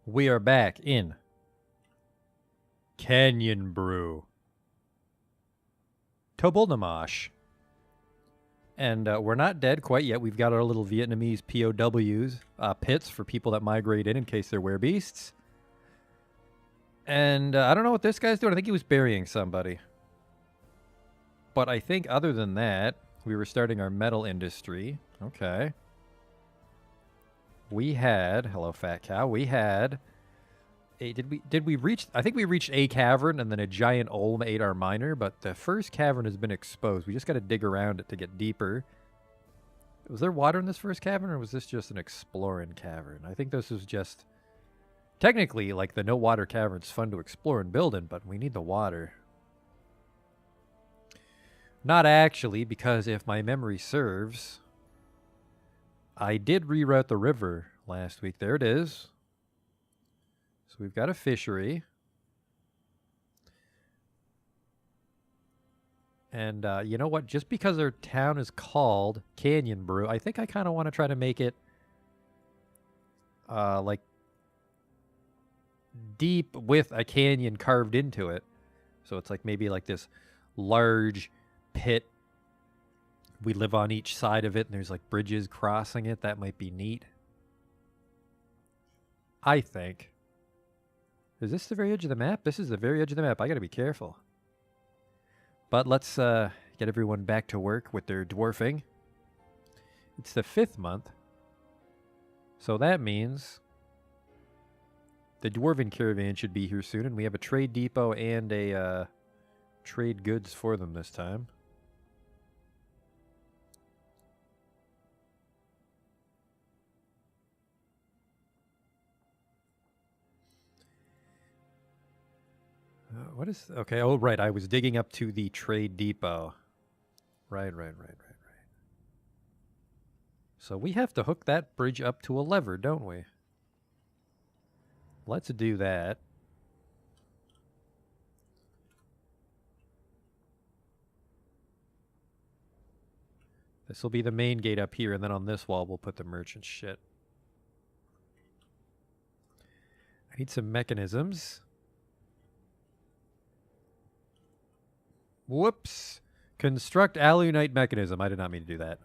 We are back in Canyon Brew. Tobulnamash. And we're not dead quite yet. We've got our little Vietnamese POWs, pits for people that migrate in case they're werebeasts. And I don't know what this guy's doing. I think he was burying somebody. But I think other than that, we were starting our metal industry. Okay. We had, hello fat cow, we had, did we reach, I think we reached a cavern and then a giant olm ate our miner, but the first cavern has been exposed. We just got to dig around it to get deeper. Was there water in this first cavern, or was this just an exploring cavern? I think this was just, technically, like the no water cavern's fun to explore and build in, but we need the water. Not actually, because if my memory serves, I did reroute the river last week. There it is. So we've got a fishery. And you know what? Just because our town is called Canyon Brew, I think I kind of want to try to make it like deep with a canyon carved into it. So it's like maybe like this large pit. We live on each side of it, and there's like bridges crossing it. That might be neat. I think. Is this the very edge of the map? This is the very edge of the map. I gotta be careful. But let's get everyone back to work with their dwarfing. It's the 5th month. So that means the dwarven caravan should be here soon, and we have a trade depot and a trade goods for them this time. What is... Okay, oh, right. I was digging up to the trade depot. Right. So we have to hook that bridge up to a lever, don't we? Let's do that. This will be the main gate up here, and then on this wall we'll put the merchant shit. I need some mechanisms. Whoops. Construct alunite mechanism. I did not mean to do that.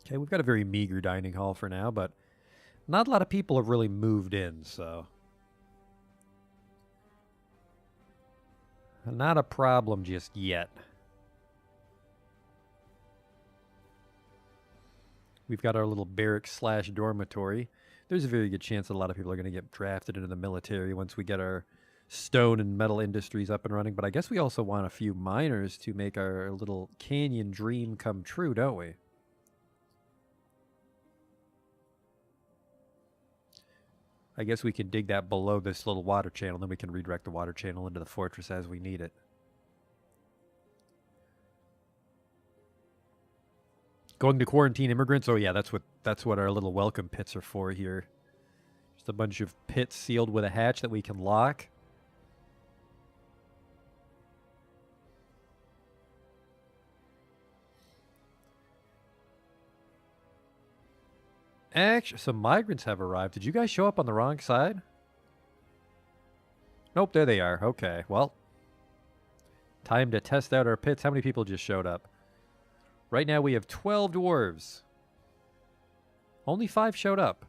Okay, we've got a very meager dining hall for now, but not a lot of people have really moved in, so... Not a problem just yet. We've got our little barracks / dormitory. There's a very good chance that a lot of people are going to get drafted into the military once we get our stone and metal industries up and running. But I guess we also want a few miners to make our little canyon dream come true, don't we? I guess we can dig that below this little water channel, then we can redirect the water channel into the fortress as we need it. Going to quarantine immigrants? Oh yeah, that's what our little welcome pits are for here. Just a bunch of pits sealed with a hatch that we can lock. Actually, some migrants have arrived. Did you guys show up on the wrong side? Nope, there they are. Okay, well. Time to test out our pits. How many people just showed up? Right now we have 12 dwarves. Only 5 showed up.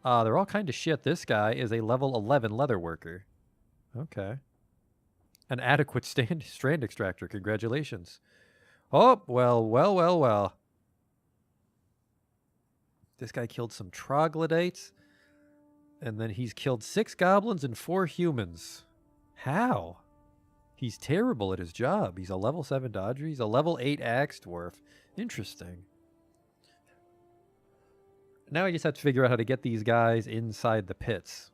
They're all kind of shit. This guy is a level 11 leather worker. Okay. An adequate strand extractor. Congratulations. Oh, well. This guy killed some troglodytes. And then he's killed 6 goblins and 4 humans. How? He's terrible at his job. He's a level 7 dodger. He's a level 8 axe dwarf. Interesting. Now I just have to figure out how to get these guys inside the pits.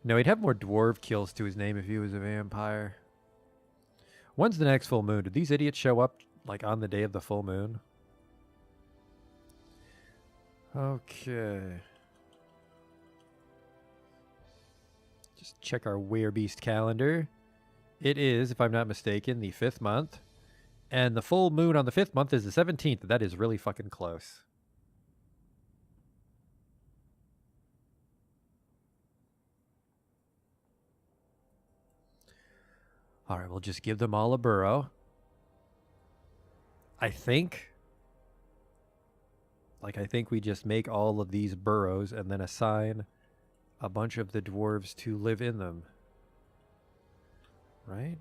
No, he'd have more dwarf kills to his name if he was a vampire. When's the next full moon? Did these idiots show up like on the day of the full moon? Okay. Just check our werebeast calendar. It is, if I'm not mistaken, the 5th month. And the full moon on the 5th month is the 17th. That is really fucking close. All right, we'll just give them all a burrow. I think we just make all of these burrows and then assign a bunch of the dwarves to live in them. Right?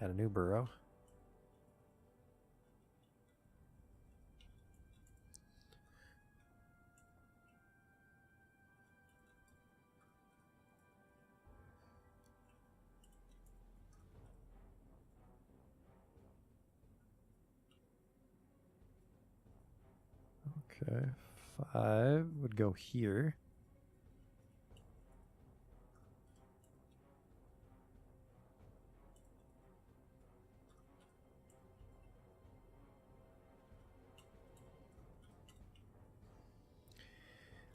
Add a new burrow. Okay, 5 would go here.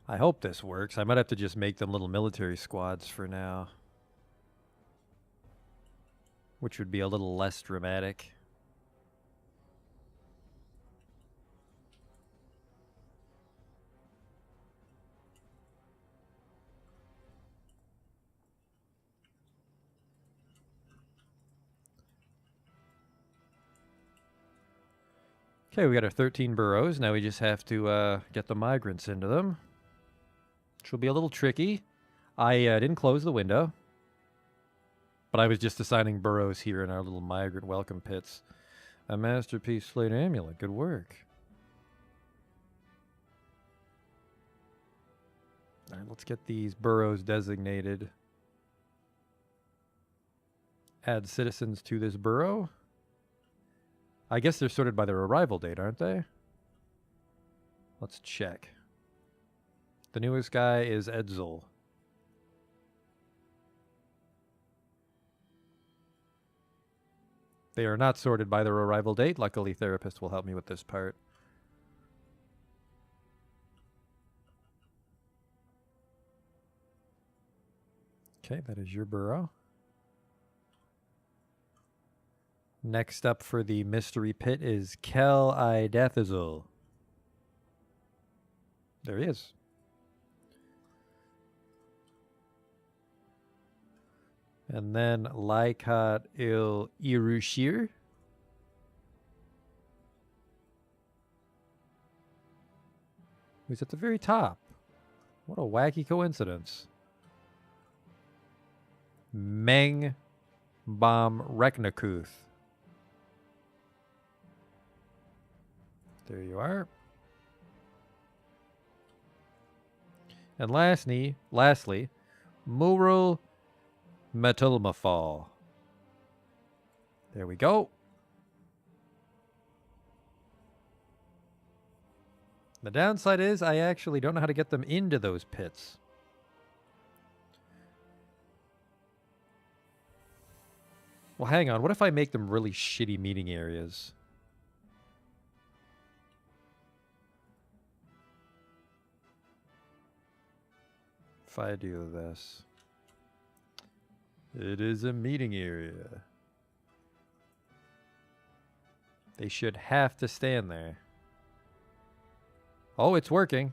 I hope this works. I might have to just make them little military squads for now, which would be a little less dramatic. Okay, we got our 13 burrows. Now we just have to get the migrants into them, which will be a little tricky. I didn't close the window, but I was just assigning burrows here in our little migrant welcome pits. A masterpiece slate amulet. Good work. All right, let's get these burrows designated. Add citizens to this burrow. I guess they're sorted by their arrival date, aren't they? Let's check. The newest guy is Edsel. They are not sorted by their arrival date. Luckily, Therapist will help me with this part. Okay, that is your burrow. Next up for the mystery pit is Kel Idathazul. There he is. And then Laikat Il Irushir. Who's at the very top. What a wacky coincidence. Meng Bom Reknakuth. There you are. And lastly, Murul Metulmafal. There we go. The downside is I actually don't know how to get them into those pits. Well, hang on. What if I make them really shitty meeting areas? If I do this. It is a meeting area. They should have to stand there. Oh, it's working.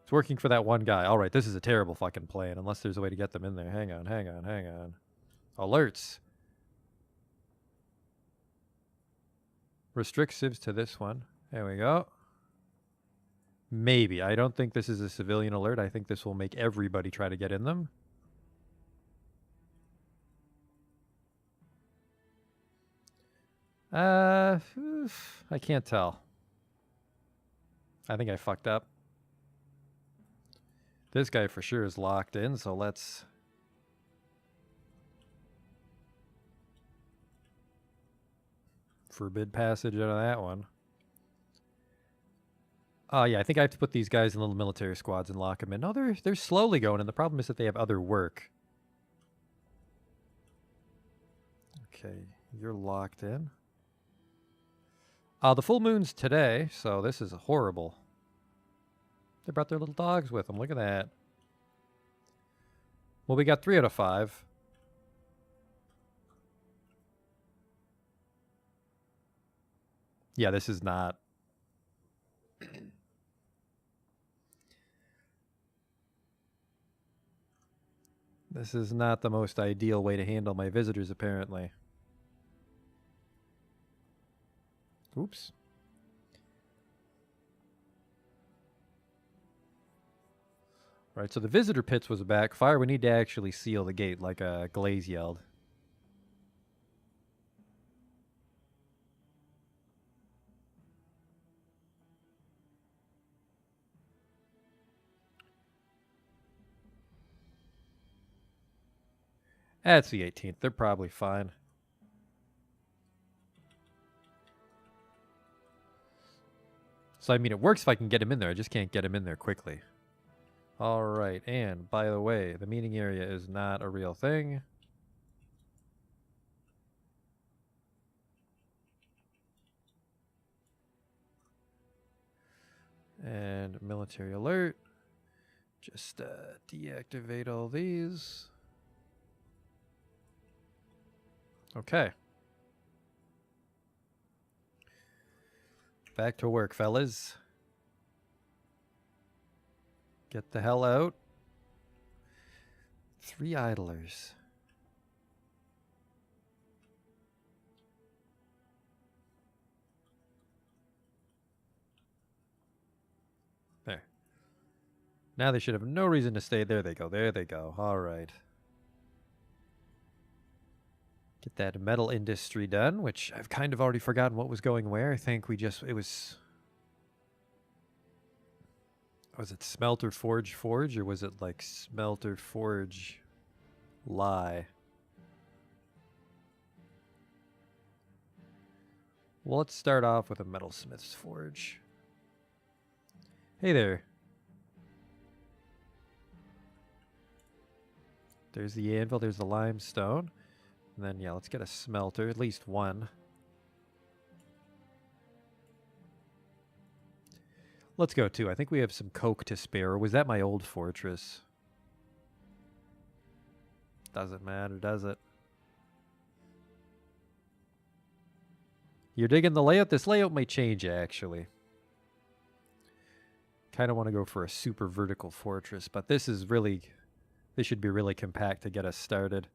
It's working for that one guy. All right, this is a terrible fucking plan, unless there's a way to get them in there. Hang on. Alerts. Restrict civs to this one. There we go. Maybe. I don't think this is a civilian alert. I think this will make everybody try to get in them. I can't tell. I think I fucked up. This guy for sure is locked in, so let's... forbid passage out of that one. Oh, yeah, I think I have to put these guys in little military squads and lock them in. No, they're slowly going, and the problem is that they have other work. Okay, you're locked in. The full moon's today, so this is horrible. They brought their little dogs with them. Look at that. Well, we got 3 out of 5. Yeah, this is not. This is not the most ideal way to handle my visitors, apparently. Oops. Right, so the visitor pits was a backfire. We need to actually seal the gate, like Glaze yelled. That's the 18th. They're probably fine. So, I mean, it works if I can get him in there. I just can't get him in there quickly. All right, and by the way, the meeting area is not a real thing. And military alert. Just deactivate all these. Okay. Back to work, fellas. Get the hell out. 3 idlers. There. Now they should have no reason to stay. There they go. There they go. All right. Get that metal industry done, which I've kind of already forgotten what was going where. I think we just, it was it Smelter Forge Forge, or was it like Smelter Forge Lie? Well, let's start off with a Metalsmith's Forge. Hey there. There's the anvil, there's the limestone. And then, yeah, let's get a smelter, at least one. Let's go 2. I think we have some coke to spare. Or was that my old fortress? Doesn't matter, does it? You're digging the layout? This layout might change, actually. Kind of want to go for a super vertical fortress, but this is really... This should be really compact to get us started.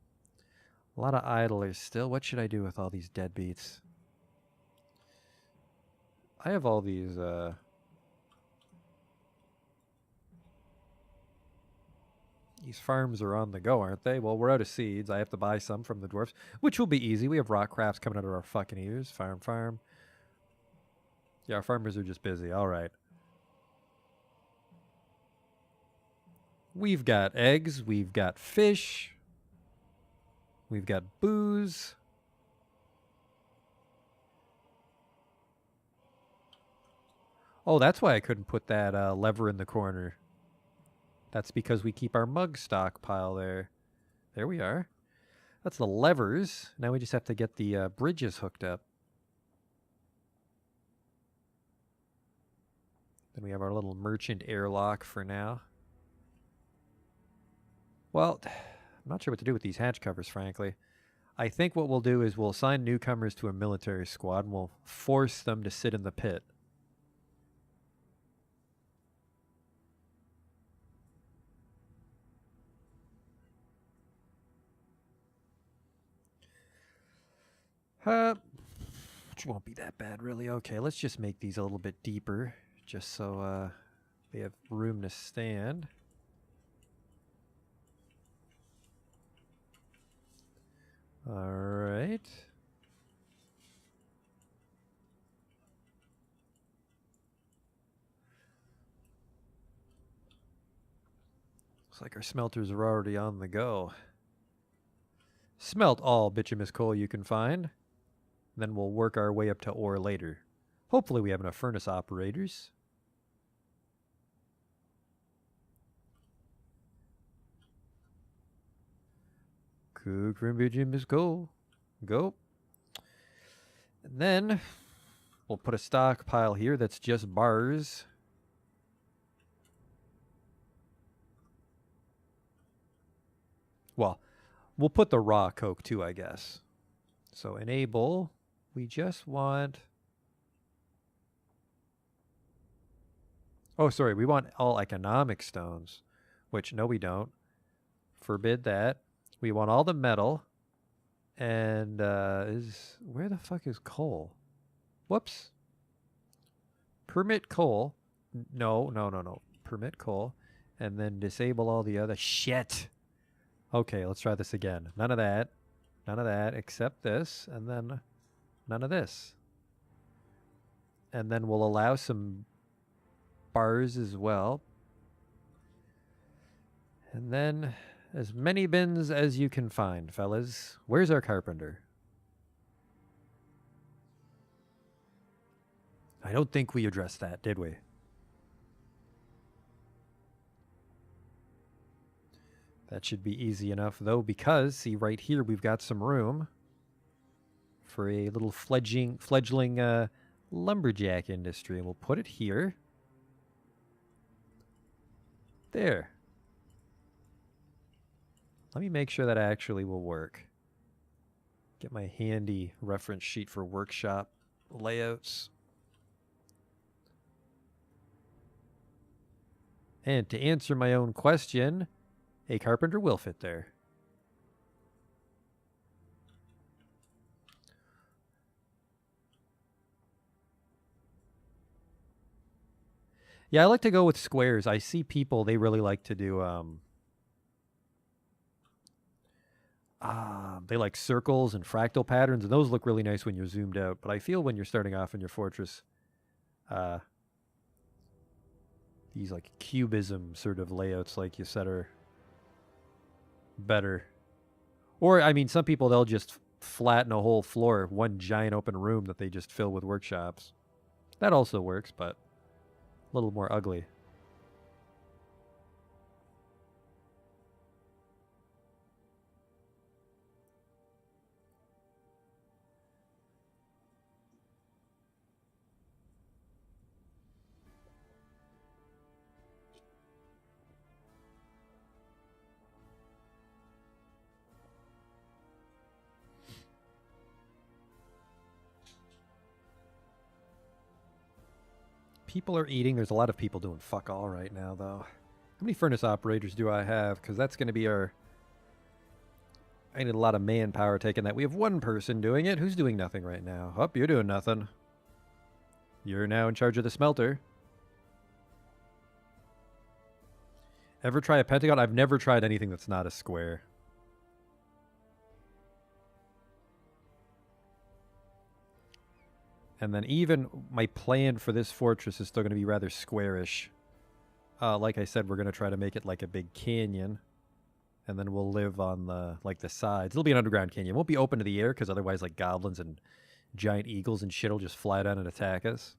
A lot of idlers still. What should I do with all these deadbeats? I have all these, These farms are on the go, aren't they? Well, we're out of seeds. I have to buy some from the dwarfs, which will be easy. We have rock crafts coming out of our fucking ears. Farm. Yeah, our farmers are just busy. All right. We've got eggs. We've got fish. We've got booze. Oh, that's why I couldn't put that lever in the corner. That's because we keep our mug stockpile there. There we are. That's the levers. Now we just have to get the bridges hooked up. Then we have our little merchant airlock for now. Well, I'm not sure what to do with these hatch covers, frankly. I think what we'll do is we'll assign newcomers to a military squad and we'll force them to sit in the pit. Which won't be that bad, really. Okay, let's just make these a little bit deeper, just so they have room to stand. All right. Looks like our smelters are already on the go. Smelt all bituminous coal you can find. Then we'll work our way up to ore later. Hopefully we have enough furnace operators. Cook from bituminous coal. Go. And then we'll put a stockpile here that's just bars. Well, we'll put the raw coke too, I guess. So enable, we just want... Oh, sorry, we want all economic stones, which, no, we don't. Forbid that. We want all the metal, and where the fuck is coal? Whoops. Permit coal. No. Permit coal, and then disable all the other shit. Okay, let's try this again. None of that, except this, and then none of this. And then we'll allow some bars as well. And then as many bins as you can find, fellas. Where's our carpenter? I don't think we addressed that, did we? That should be easy enough, though, because, see, right here we've got some room for a little fledgling lumberjack industry. And we'll put it here. There. Let me make sure that actually will work. Get my handy reference sheet for workshop layouts. And to answer my own question, a carpenter will fit there. Yeah, I like to go with squares. I see people, they really like to do, they like circles and fractal patterns, and those look really nice when you're zoomed out. But I feel when you're starting off in your fortress, these like cubism sort of layouts, like you said, are better. Or, I mean, some people, they'll just flatten a whole floor, one giant open room that they just fill with workshops. That also works, but a little more ugly. People are eating. There's a lot of people doing fuck all right now, though. How many furnace operators do I have? Because that's going to be our... I need a lot of manpower taking that. We have one person doing it. Who's doing nothing right now? Oh, you're doing nothing. You're now in charge of the smelter. Ever try a pentagon? I've never tried anything that's not a square. And then even my plan for this fortress is still going to be rather squarish. Like I said, we're going to try to make it like a big canyon. And then we'll live on the the sides. It'll be an underground canyon. It won't be open to the air because otherwise like goblins and giant eagles and shit will just fly down and attack us.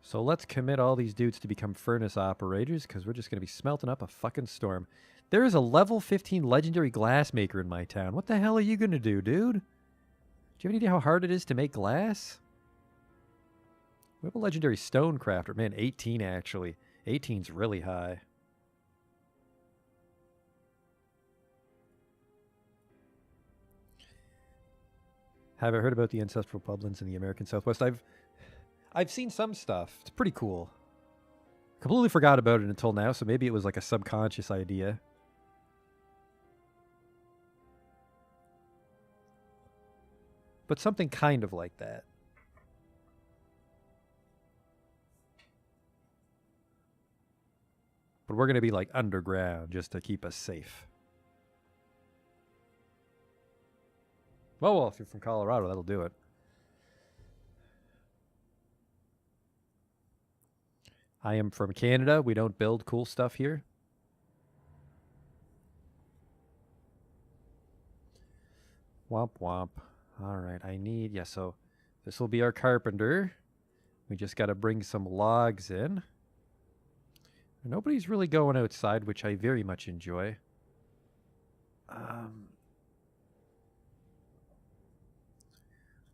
So let's commit all these dudes to become furnace operators because we're just going to be smelting up a fucking storm. There is a level 15 legendary glass maker in my town. What the hell are you going to do, dude? Do you have any idea how hard it is to make glass? We have a legendary stone crafter. Man, 18 actually. 18's really high. Have I heard about the ancestral pueblos in the American Southwest? I've seen some stuff. It's pretty cool. Completely forgot about it until now, so maybe it was like a subconscious idea. But something kind of like that. But we're going to be like underground just to keep us safe. Well, if you're from Colorado, that'll do it. I am from Canada. We don't build cool stuff here. Womp womp. All right, I need... Yeah, so this will be our carpenter. We just got to bring some logs in. Nobody's really going outside, which I very much enjoy.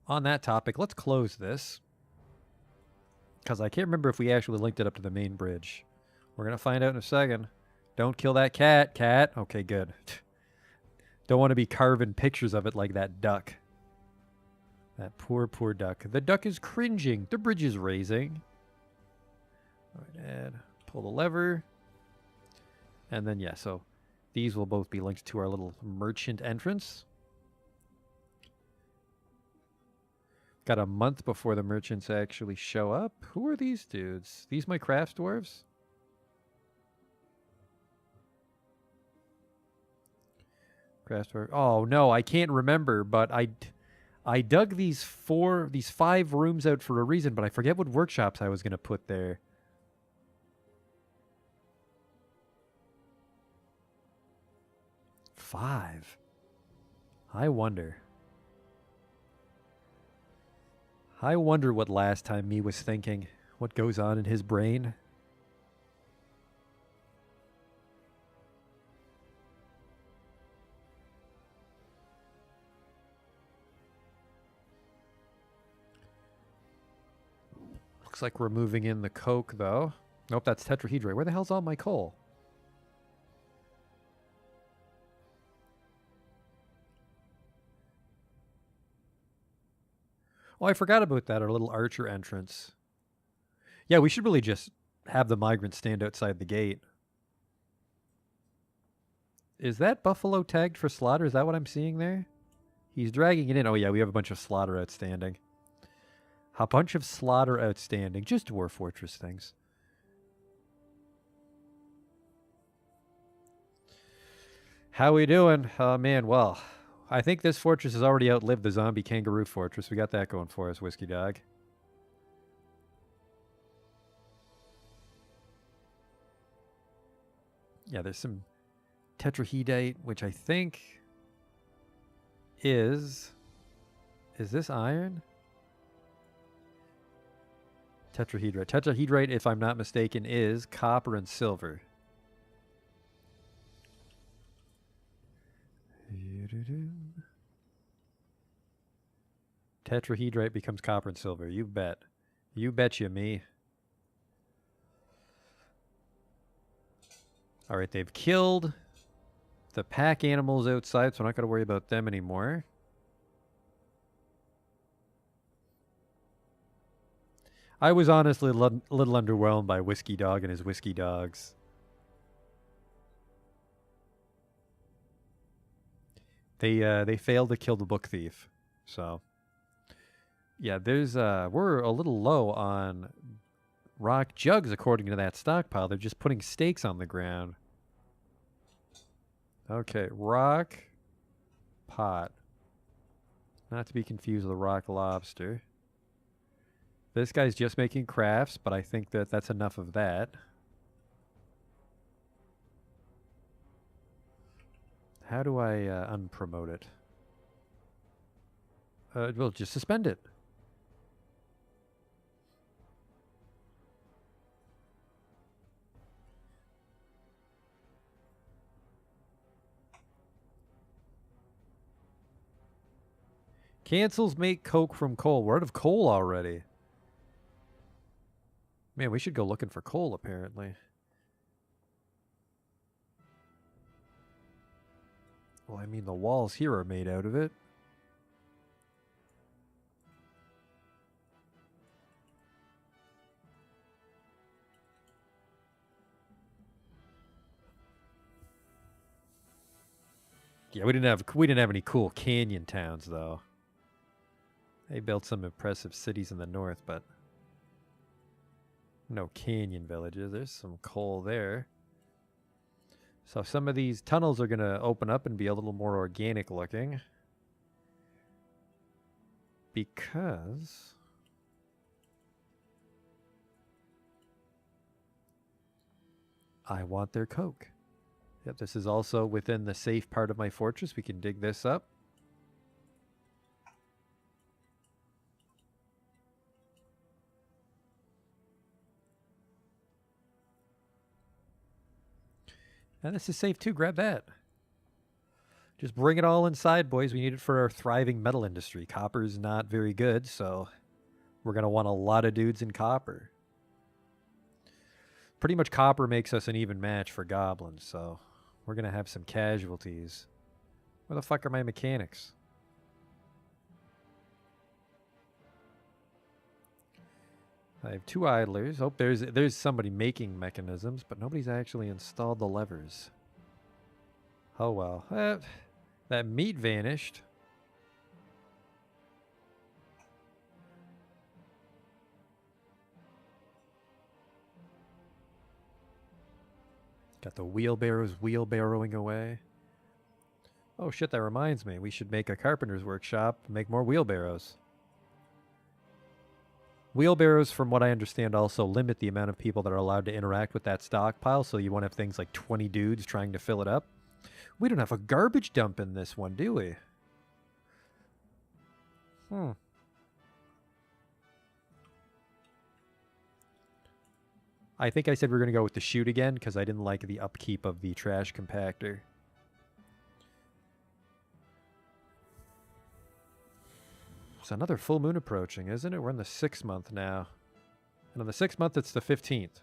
On that topic, let's close this. Because I can't remember if we actually linked it up to the main bridge. We're going to find out in a second. Don't kill that cat, cat. Okay, good. Don't want to be carving pictures of it like that duck. That poor, poor duck. The duck is cringing. The bridge is raising. All right, add. Pull the lever. And then, yeah, so these will both be linked to our little merchant entrance. Got a month before the merchants actually show up. Who are these dudes? These my crafts dwarves? Crafts dwarf. Oh no, I can't remember, but I dug these 5 rooms out for a reason, but I forget what workshops I was gonna put there. Five. I wonder what last time me was thinking. What goes on in his brain? Looks like we're moving in the coke, though. Nope, that's tetrahedrite. Where the hell's all my coal? Oh, I forgot about that, our little archer entrance. Yeah, we should really just have the migrants stand outside the gate. Is that buffalo tagged for slaughter? Is that what I'm seeing there? He's dragging it in. Oh, yeah, we have a bunch of slaughter outstanding. A bunch of slaughter outstanding. Just Dwarf Fortress things. How we doing? Oh, man, well, I think this fortress has already outlived the zombie kangaroo fortress. We got that going for us, Whiskey Dog. Yeah, there's some tetrahedrite, which I think is this iron? Tetrahedrite. Tetrahedrite, if I'm not mistaken, is copper and silver. Tetrahedrite becomes copper and silver. You bet. You betcha me. All right, they've killed the pack animals outside, so I'm not going to worry about them anymore. I was honestly a little underwhelmed by Whiskey Dog and his Whiskey Dogs. They failed to kill the book thief, so yeah. There's we're a little low on rock jugs according to that stockpile. They're just putting stakes on the ground. Okay, rock pot, not to be confused with a rock lobster. This guy's just making crafts, but I think that's enough of that. How do I unpromote it? We'll just suspend it. Cancels make coke from coal. We're out of coal already. Man, we should go looking for coal, apparently. Well, I mean, the walls here are made out of it. Yeah, we didn't have any cool canyon towns though. They built some impressive cities in the north, but no canyon villages. There's some coal there. So some of these tunnels are going to open up and be a little more organic looking. Because I want their coke. Yep, this is also within the safe part of my fortress. We can dig this up. And this is safe too. Grab that. Just bring it all inside, boys. We need it for our thriving metal industry. Copper's not very good, so we're going to want a lot of dudes in copper. pretty much copper makes us an even match for goblins, so we're going to have some casualties. Where the fuck are my mechanics? I have 2 idlers. Oh, there's somebody making mechanisms, but nobody's actually installed the levers. Oh well. That meat vanished. Got the wheelbarrows wheelbarrowing away. Oh shit, that reminds me. We should make a carpenter's workshop and make more wheelbarrows. Wheelbarrows, from what I understand, also limit the amount of people that are allowed to interact with that stockpile, so you won't have things like 20 dudes trying to fill it up. We don't have a garbage dump in this one, do we? I think I said we were going to go with the chute again because I didn't like the upkeep of the trash compactor. It's another full moon approaching, isn't it? We're in the 6th month now. And on the 6th month, it's the 15th.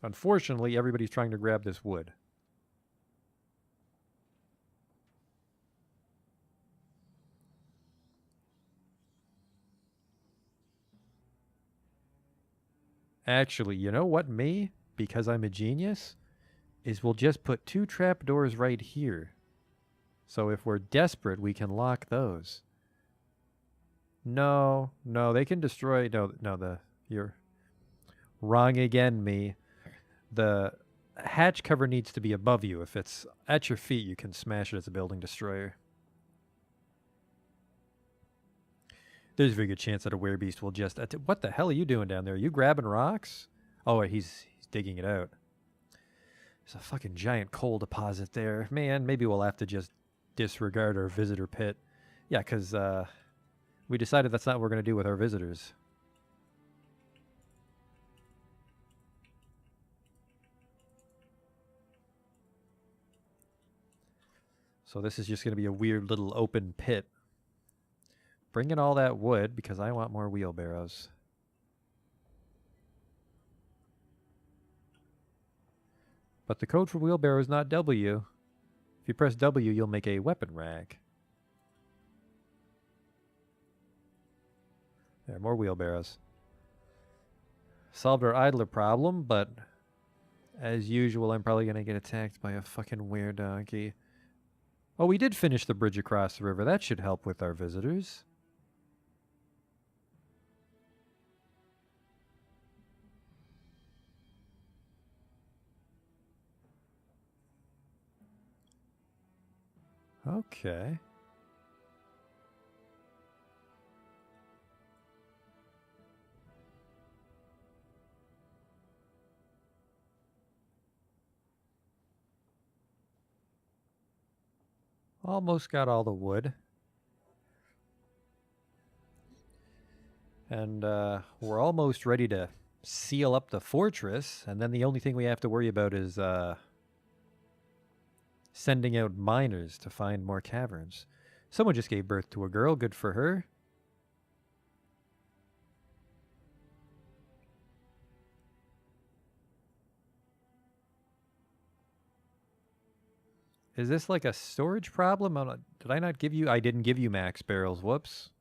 Unfortunately, everybody's trying to grab this wood. Actually, you know what, me, because I'm a genius, is we'll just put 2 trapdoors right here. So if we're desperate, we can lock those. No, they can destroy... No, you're wrong again, me. The hatch cover needs to be above you. If it's at your feet, you can smash it as a building destroyer. There's a very good chance that a werebeast will just... What the hell are you doing down there? Are you grabbing rocks? Oh, wait, he's digging it out. There's a fucking giant coal deposit there. Man, maybe we'll have to just disregard our visitor pit. Yeah, because we decided that's not what we're going to do with our visitors. So this is just going to be a weird little open pit. Bring in all that wood because I want more wheelbarrows. But the code for wheelbarrow is not W. If you press W, you'll make a weapon rack. There, more wheelbarrows. Solved our idler problem, but as usual, I'm probably going to get attacked by a fucking weredonkey. Oh, we did finish the bridge across the river. That should help with our visitors. Okay. Almost got all the wood. And we're almost ready to seal up the fortress. And then the only thing we have to worry about is sending out miners to find more caverns. Someone just gave birth to a girl. Good for her. Is this like a storage problem? Did I not give you... I didn't give you max barrels. Whoops.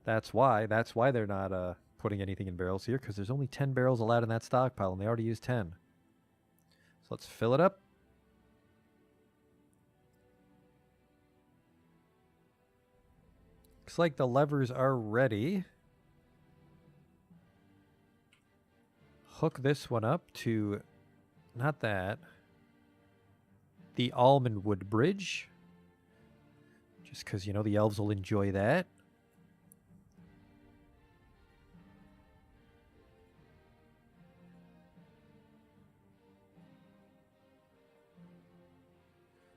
That's why. That's why they're not putting anything in barrels here, because there's only 10 barrels allowed in that stockpile, and they already used 10. So let's fill it up. Looks like the levers are ready. Hook this one up to... Not that. The almond wood bridge. Just because, you know, the elves will enjoy that.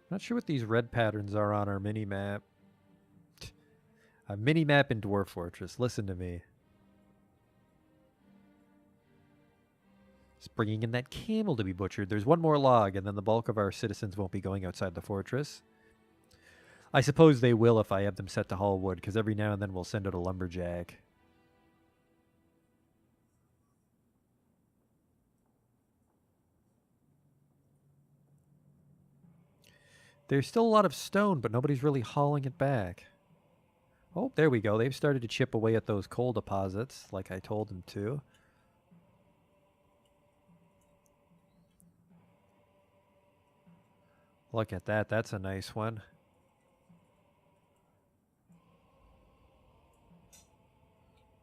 Not sure what these red patterns are on our mini-map. A mini-map in Dwarf Fortress. Listen to me. It's bringing in that camel to be butchered. There's one more log, and then the bulk of our citizens won't be going outside the fortress. I suppose they will if I have them set to haul wood, because every now and then we'll send out a lumberjack. There's still a lot of stone, but nobody's really hauling it back. Oh, there we go. They've started to chip away at those coal deposits, like I told them to. Look at that. That's a nice one.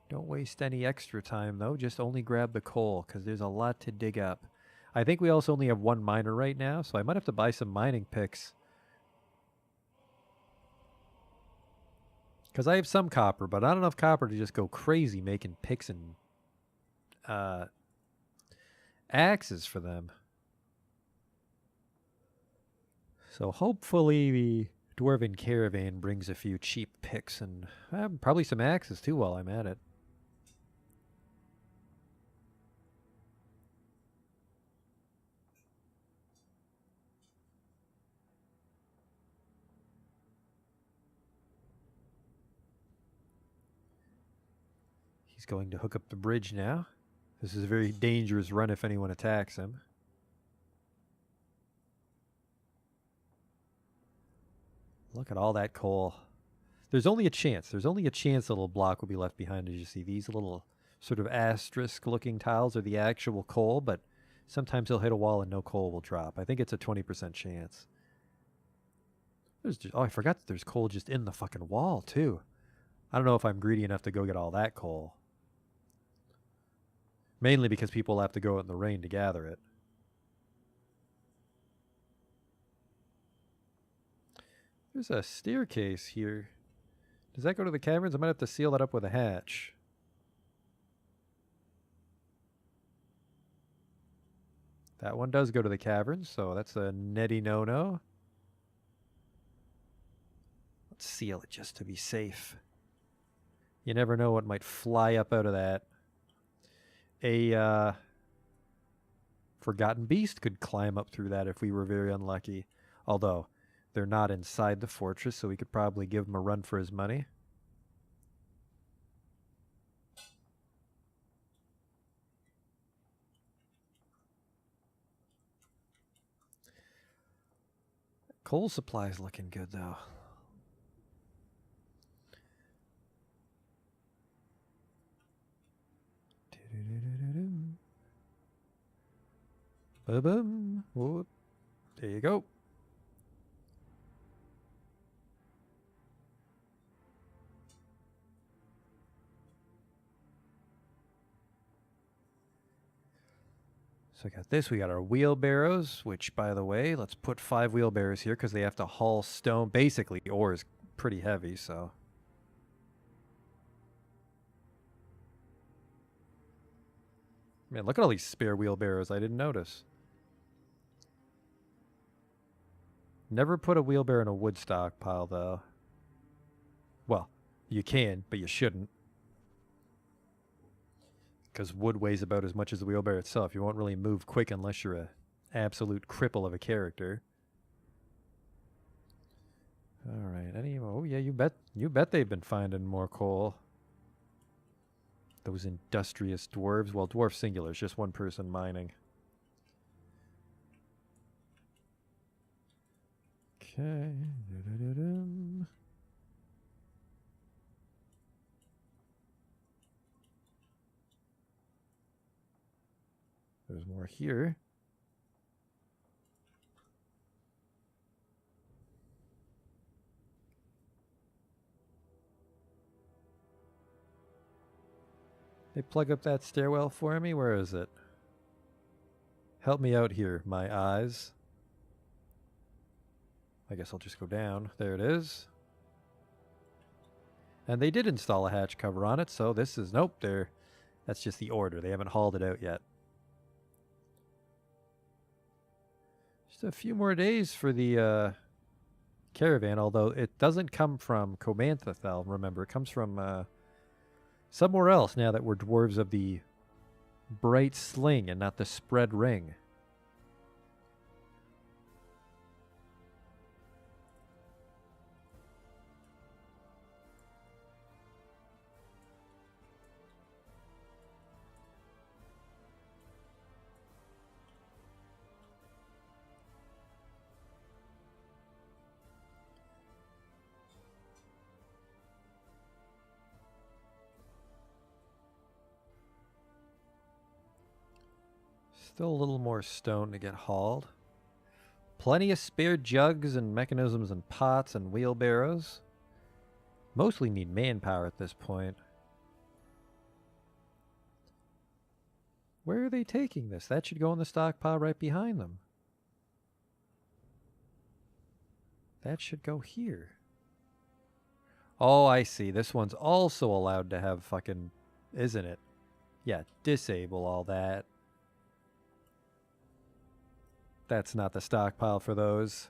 Don't waste any extra time, though. Just only grab the coal, because there's a lot to dig up. I think we also only have one miner right now, so I might have to buy some mining picks. Because I have some copper, but not enough copper to just go crazy making picks and axes for them. So hopefully the Dwarven Caravan brings a few cheap picks and probably some axes too while I'm at it. He's going to hook up the bridge now. This is a very dangerous run if anyone attacks him. Look at all that coal. There's only a chance. There's only a chance a little block will be left behind. As you see, these little sort of asterisk-looking tiles are the actual coal, but sometimes he'll hit a wall and no coal will drop. I think it's a 20% chance. Oh, I forgot that there's coal just in the fucking wall, too. I don't know if I'm greedy enough to go get all that coal. Mainly because people have to go out in the rain to gather it. There's a staircase here. Does that go to the caverns? I might have to seal that up with a hatch. That one does go to the caverns, so that's a netty no-no. Let's seal it just to be safe. You never know what might fly up out of that. A forgotten beast could climb up through that if we were very unlucky. Although, they're not inside the fortress, so we could probably give him a run for his money. Coal supply's looking good, though. Ba-bum. Whoop. There you go. So I got this. We got our wheelbarrows, which, by the way, let's put 5 wheelbarrows here because they have to haul stone. Basically, ore is pretty heavy, so. Man, look at all these spare wheelbarrows. I didn't notice. Never put a wheelbarrow in a wood stockpile, though. Well, you can, but you shouldn't. Because wood weighs about as much as the wheelbarrow itself. You won't really move quick unless you're a absolute cripple of a character. All right. Oh yeah, you bet they've been finding more coal. Those industrious dwarves. Well, dwarf singular is just one person mining. Okay. There's more here. They plug up that stairwell for me? Where is it? Help me out here, my eyes. I guess I'll just go down. There it is. And they did install a hatch cover on it, so this is... Nope, that's just the order. They haven't hauled it out yet. Just a few more days for the caravan, although it doesn't come from Comanthethel, remember. It comes from somewhere else now that we're dwarves of the bright sling and not the spread ring. Still a little more stone to get hauled. Plenty of spare jugs and mechanisms and pots and wheelbarrows. Mostly need manpower at this point. Where are they taking this? That should go in the stockpile right behind them. That should go here. Oh, I see. This one's also allowed to have fucking... Isn't it? Yeah, disable all that. That's not the stockpile for those.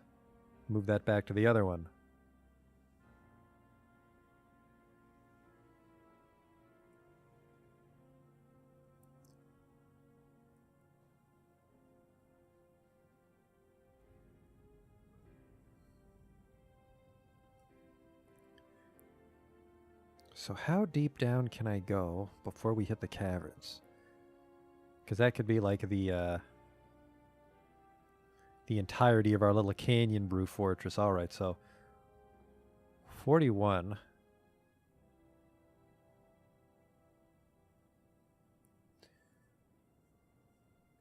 Move that back to the other one. So how deep down can I go before we hit the caverns? Because that could be like the entirety of our little canyon brew fortress. All right, so 41.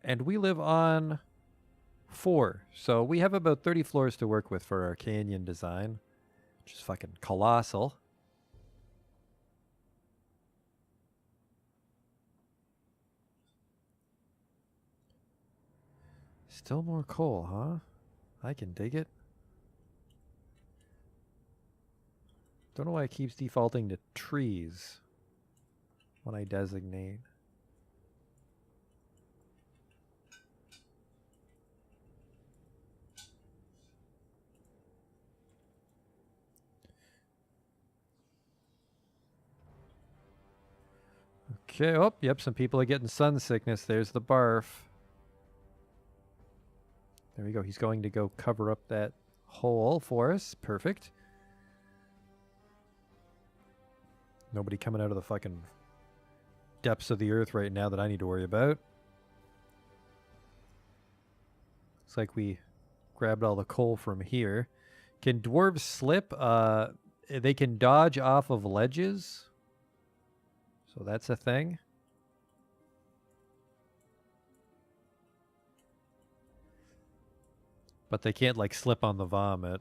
And we live on 4. So we have about 30 floors to work with for our canyon design, which is fucking colossal. Still more coal, huh? I can dig it. Don't know why it keeps defaulting to trees when I designate. Okay, oh, yep, some people are getting sun sickness. There's the barf. There we go. He's going to go cover up that hole for us. Perfect. Nobody coming out of the fucking depths of the earth right now that I need to worry about. Looks like we grabbed all the coal from here. Can dwarves slip? They can dodge off of ledges. So that's a thing. But they can't, like, slip on the vomit.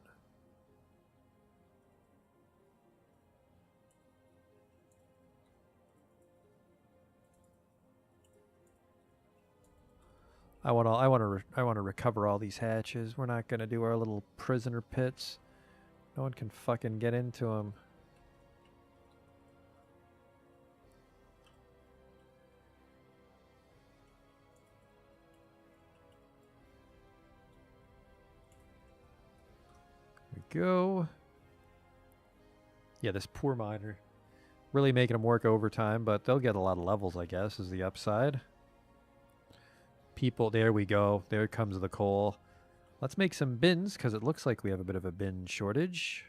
I want to recover all these hatches. We're not gonna do our little prisoner pits. No one can fucking get into them. Go. Yeah, this poor miner. Really making them work overtime, but they'll get a lot of levels, I guess, is the upside. People, there we go. There comes the coal. Let's make some bins, because it looks like we have a bit of a bin shortage.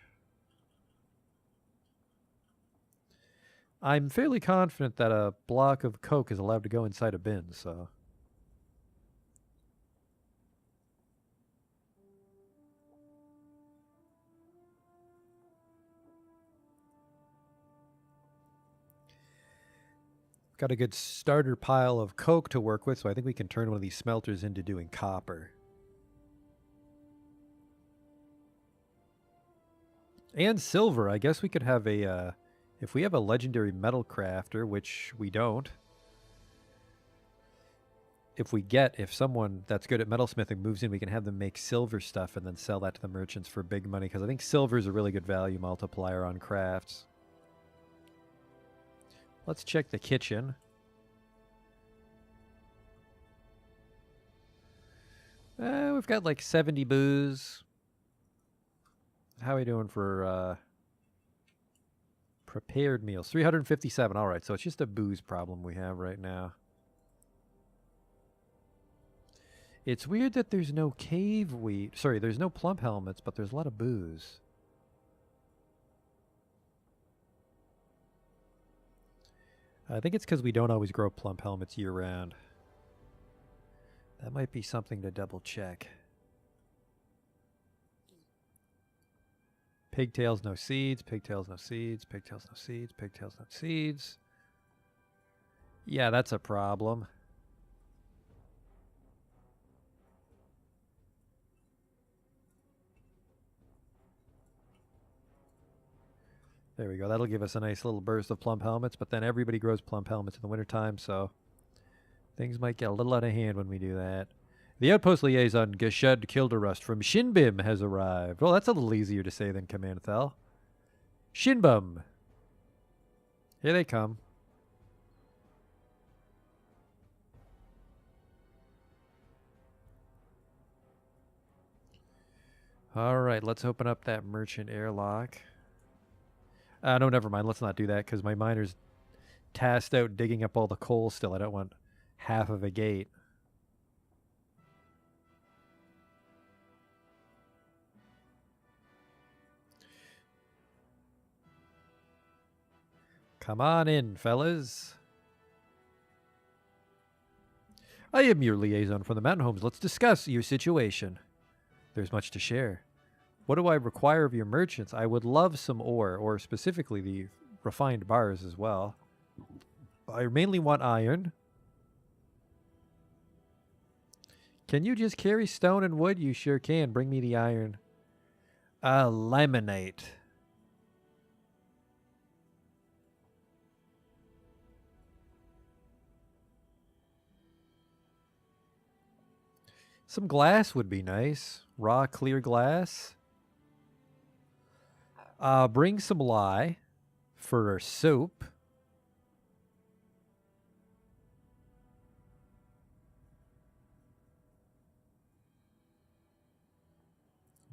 I'm fairly confident that a block of coke is allowed to go inside a bin, so... Got a good starter pile of coke to work with, so I think we can turn one of these smelters into doing copper. And silver. I guess we could have a... if we have a legendary metal crafter, which we don't... If someone that's good at metalsmithing moves in, we can have them make silver stuff and then sell that to the merchants for big money, because I think silver is a really good value multiplier on crafts. Let's check the kitchen. We've got like 70 booze. How are we doing for prepared meals? 357. All right, so it's just a booze problem we have right now. It's weird that there's no cave wheat. Sorry, there's no plump helmets, but there's a lot of booze. I think it's because we don't always grow plump helmets year-round. That might be something to double-check. Pigtails, no seeds. Pigtails, no seeds. Pigtails, no seeds. Pigtails, no seeds. Yeah, that's a problem. There we go. That'll give us a nice little burst of plump helmets, but then everybody grows plump helmets in the wintertime, so things might get a little out of hand when we do that. The outpost liaison Geshud Kilderust from Shinbim has arrived. Well, that's a little easier to say than Command-Thel. Shinbum. Here they come. All right, let's open up that merchant airlock. No, never mind. Let's not do that because my miner's tasked out digging up all the coal still. I don't want half of a gate. Come on in, fellas. I am your liaison from the mountain homes. Let's discuss your situation. There's much to share. What do I require of your merchants? I would love some ore, or specifically the refined bars as well. I mainly want iron. Can you just carry stone and wood? You sure can. Bring me the iron. Limonite. Some glass would be nice. Raw, clear glass. Bring some lye for soap.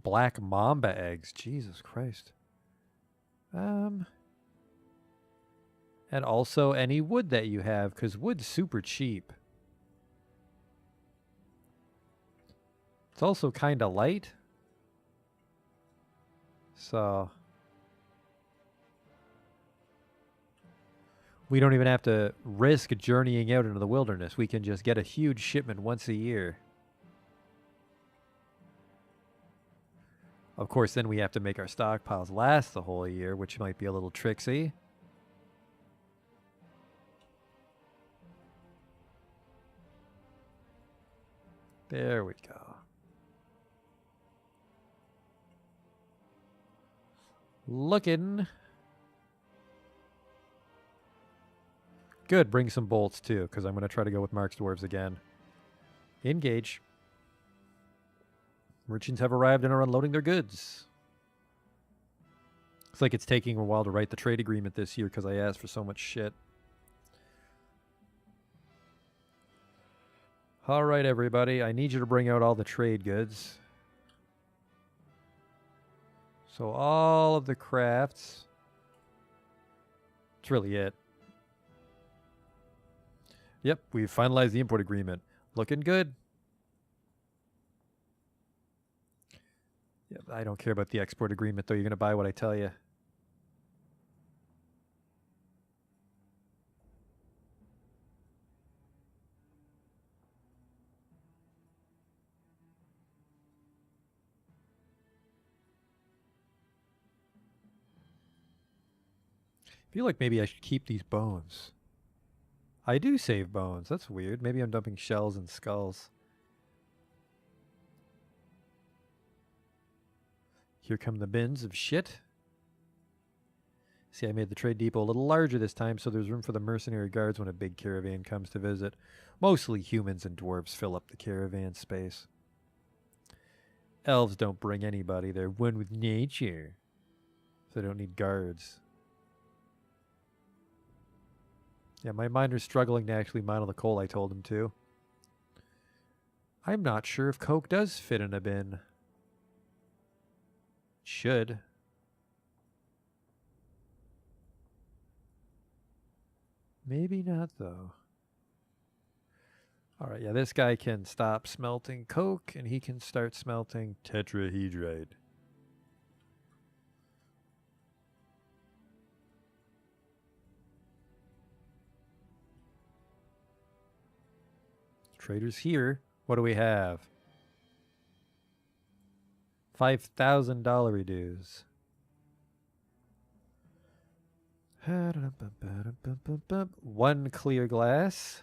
Black mamba eggs. Jesus Christ. And also any wood that you have, because wood's super cheap. It's also kind of light. So we don't even have to risk journeying out into the wilderness. We can just get a huge shipment once a year. Of course, then we have to make our stockpiles last the whole year, which might be a little tricksy. There we go. Looking good. Bring some bolts too, because I'm going to try to go with Mark's Dwarves again. Engage. Merchants have arrived and are unloading their goods. Looks like it's taking a while to write the trade agreement this year because I asked for so much shit. All right, everybody. I need you to bring out all the trade goods. So all of the crafts. That's really it. Yep, we've finalized the import agreement. Looking good. Yep, I don't care about the export agreement, though. You're going to buy what I tell you. I feel like maybe I should keep these bones. I do save bones. That's weird. Maybe I'm dumping shells and skulls. Here come the bins of shit. See, I made the trade depot a little larger this time, so there's room for the mercenary guards when a big caravan comes to visit. Mostly humans and dwarves fill up the caravan space. Elves don't bring anybody. They're one with nature. So they don't need guards. Yeah, my miner's struggling to actually mine all the coal I told him to. I'm not sure if coke does fit in a bin. It should. Maybe not, though. All right, yeah, this guy can stop smelting coke, and he can start smelting tetrahedrite. Traders here. What do we have? $5,000 dues. One clear glass.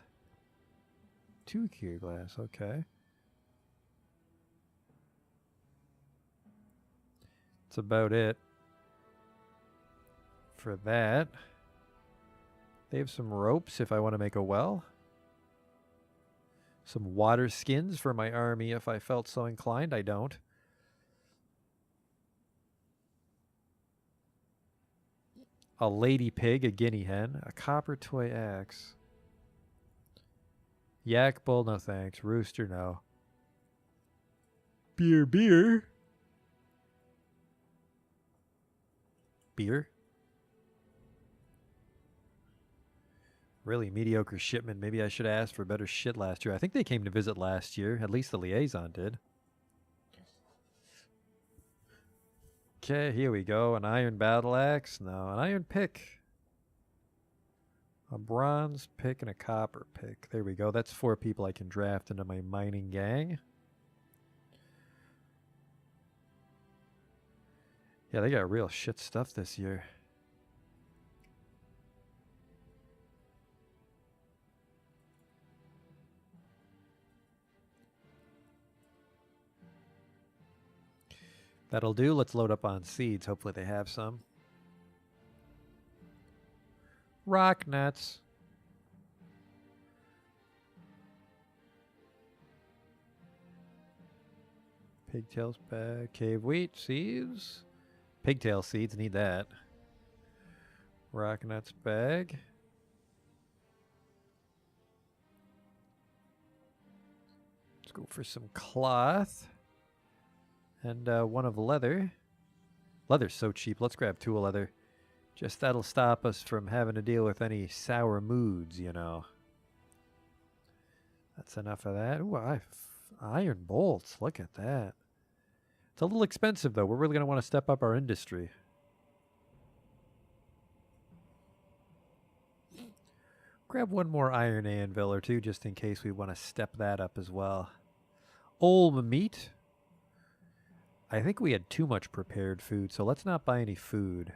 Two clear glass, okay. That's about it. for that. They have some ropes if I want to make a well. Some water skins for my army if I felt so inclined. I don't. A lady pig, a guinea hen, a copper toy axe. Yak bull, no thanks. Rooster, no. Beer. Beer? Really mediocre shipment. Maybe I should have asked for better shit last year. I think they came to visit last year. At least the liaison did. Okay, here we go. An iron battle axe. No, an iron pick. A bronze pick and a copper pick. There we go. That's 4 people I can draft into my mining gang. Yeah, they got real shit stuff this year. That'll do. Let's load up on seeds. Hopefully they have some. Rock nuts. Pigtails bag. Cave wheat seeds. Pigtail seeds. Need that. Rock nuts bag. Let's go for some cloth. And 1 of leather. Leather's so cheap. Let's grab 2 of leather. Just that'll stop us from having to deal with any sour moods, you know. That's enough of that. Ooh, iron bolts. Look at that. It's a little expensive, though. We're really going to want to step up our industry. Grab 1 more iron anvil or 2 just in case we want to step that up as well. Olm meat. I think we had too much prepared food, so let's not buy any food.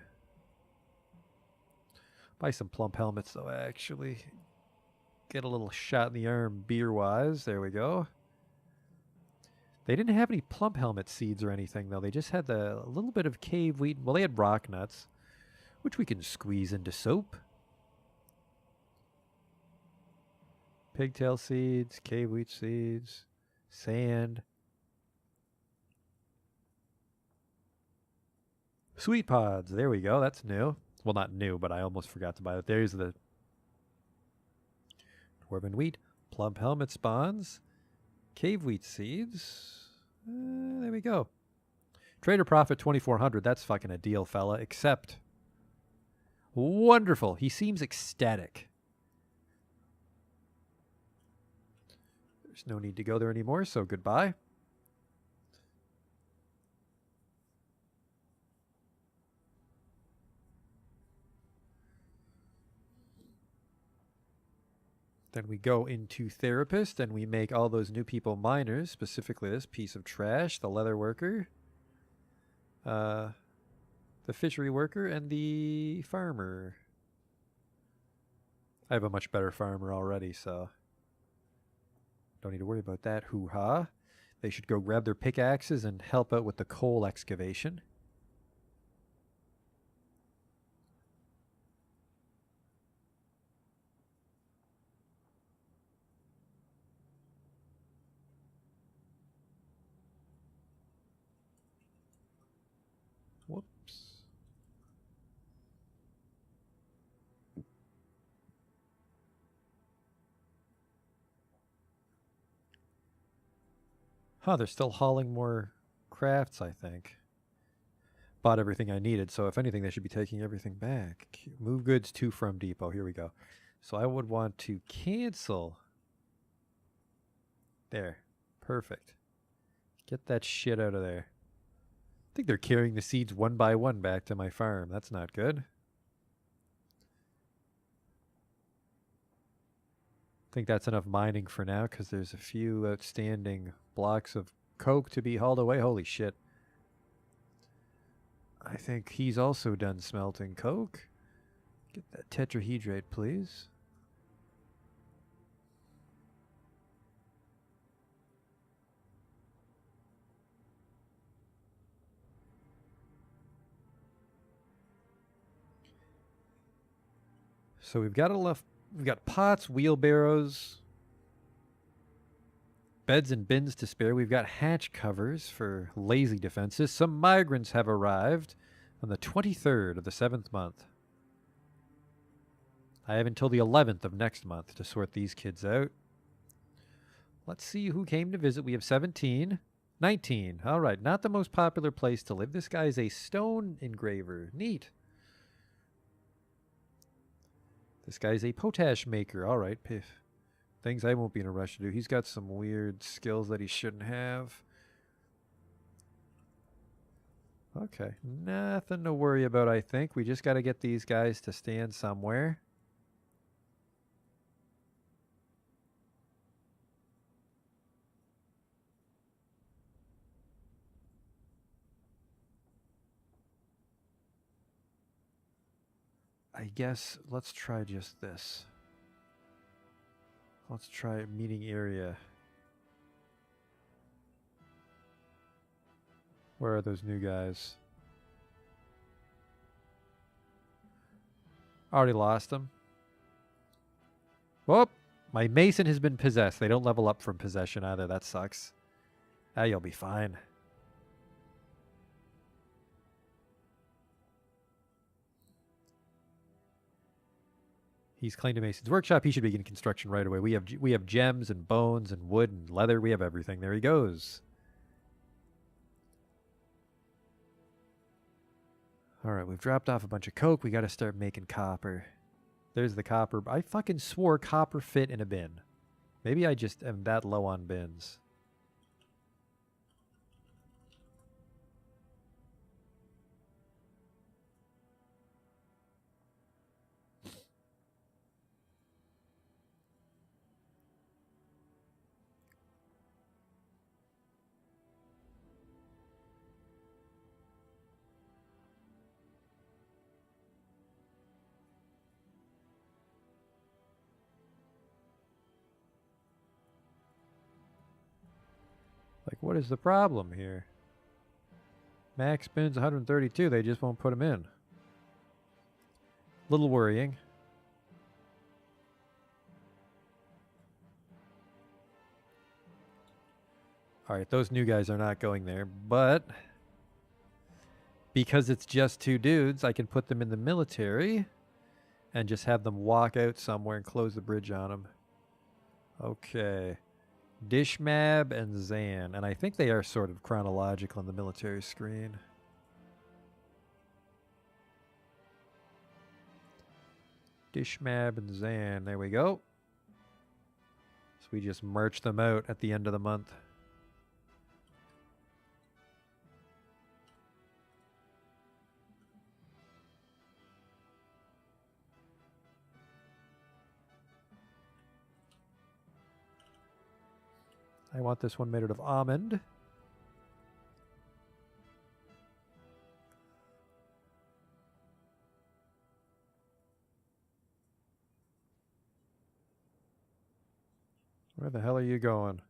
Buy some plump helmets, though, actually. Get a little shot in the arm beer-wise. There we go. They didn't have any plump helmet seeds or anything, though. They just had a little bit of cave wheat. Well, they had rock nuts, which we can squeeze into soap. Pigtail seeds, cave wheat seeds, sand. Sweet pods. There we go. That's new. Well, not new, but I almost forgot to buy it. There's the dwarven wheat. Plump helmet spawns. Cave wheat seeds. There we go. Trader profit 2,400. That's fucking a deal, fella. Except. Wonderful. He seems ecstatic. There's no need to go there anymore, so goodbye. Then we go into therapist and we make all those new people miners, specifically this piece of trash, the leather worker, the fishery worker, and the farmer. I have a much better farmer already, so don't need to worry about that. Hoo-ha. They should go grab their pickaxes and help out with the coal excavation. Whoops. Huh, they're still hauling more crafts, I think. Bought everything I needed, so if anything, they should be taking everything back. Move goods to from depot. Here we go. So I would want to cancel. There. Perfect. Get that shit out of there. I think they're carrying the seeds 1 by 1 back to my farm. That's not good. I think that's enough mining for now because there's a few outstanding blocks of coke to be hauled away. Holy shit. I think he's also done smelting coke. Get that tetrahydrate, please. So we've got we've got pots, wheelbarrows, beds and bins to spare. We've got hatch covers for lazy defenses. Some migrants have arrived on the 23rd of the 7th month. I have until the 11th of next month to sort these kids out. Let's see who came to visit. We have 17. 19. All right, not the most popular place to live. This guy is a stone engraver. Neat. This guy's a potash maker. All right, piff. Things I won't be in a rush to do. He's got some weird skills that he shouldn't have. Okay, nothing to worry about, I think. We just got to get these guys to stand somewhere. I guess let's try just this. Let's try meeting area. Where are those new guys? Already lost them. Whoop! My mason has been possessed. They don't level up from possession either. That sucks. Ah, you'll be fine. He's claimed a mason's workshop. He should begin construction right away. We have gems and bones and wood and leather. We have everything. There he goes. All right, we've dropped off a bunch of coke. We got to start making copper. There's the copper. I fucking swore copper fit in a bin. Maybe I just am that low on bins. Like, what is the problem here? Max bins 132. They just won't put them in. Little worrying. All right, those new guys are not going there, but because it's just two dudes, I can put them in the military and just have them walk out somewhere and close the bridge on them. Okay. Dishmab and Zan. And I think they are sort of chronological on the military screen. Dishmab and Zan. There we go. So we just merch them out at the end of the month. I want this one made out of almond. Where the hell are you going?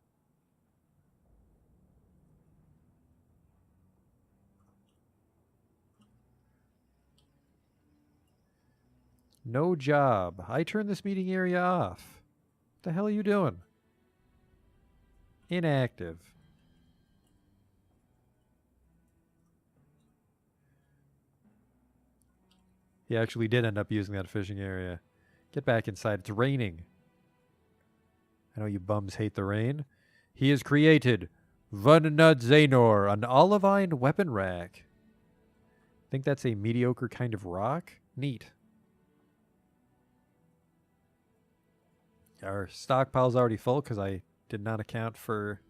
No job. I turned this meeting area off. What the hell are you doing? Inactive. He actually did end up using that fishing area. Get back inside. It's raining. I know you bums hate the rain. He has created Vunnud Zainor, an olivine weapon rack. Think that's a mediocre kind of rock? Neat. Our stockpile's already full because I did not account for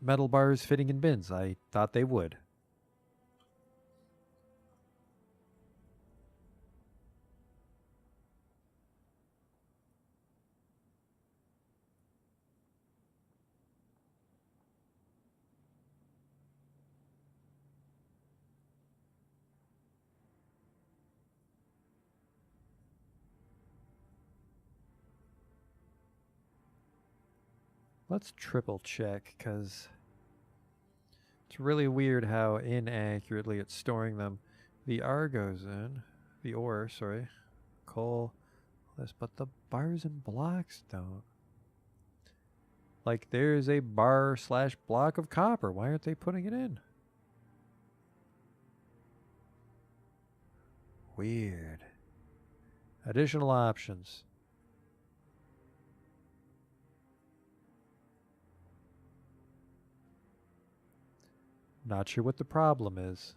metal bars fitting in bins. I thought they would. Let's triple check because It's really weird how inaccurately it's storing them. The R goes in. The ore, sorry. Coal. This, but the bars and blocks don't. Like, there's a bar slash block of copper. Why aren't they putting it in? Weird. Additional options. Not sure what the problem is.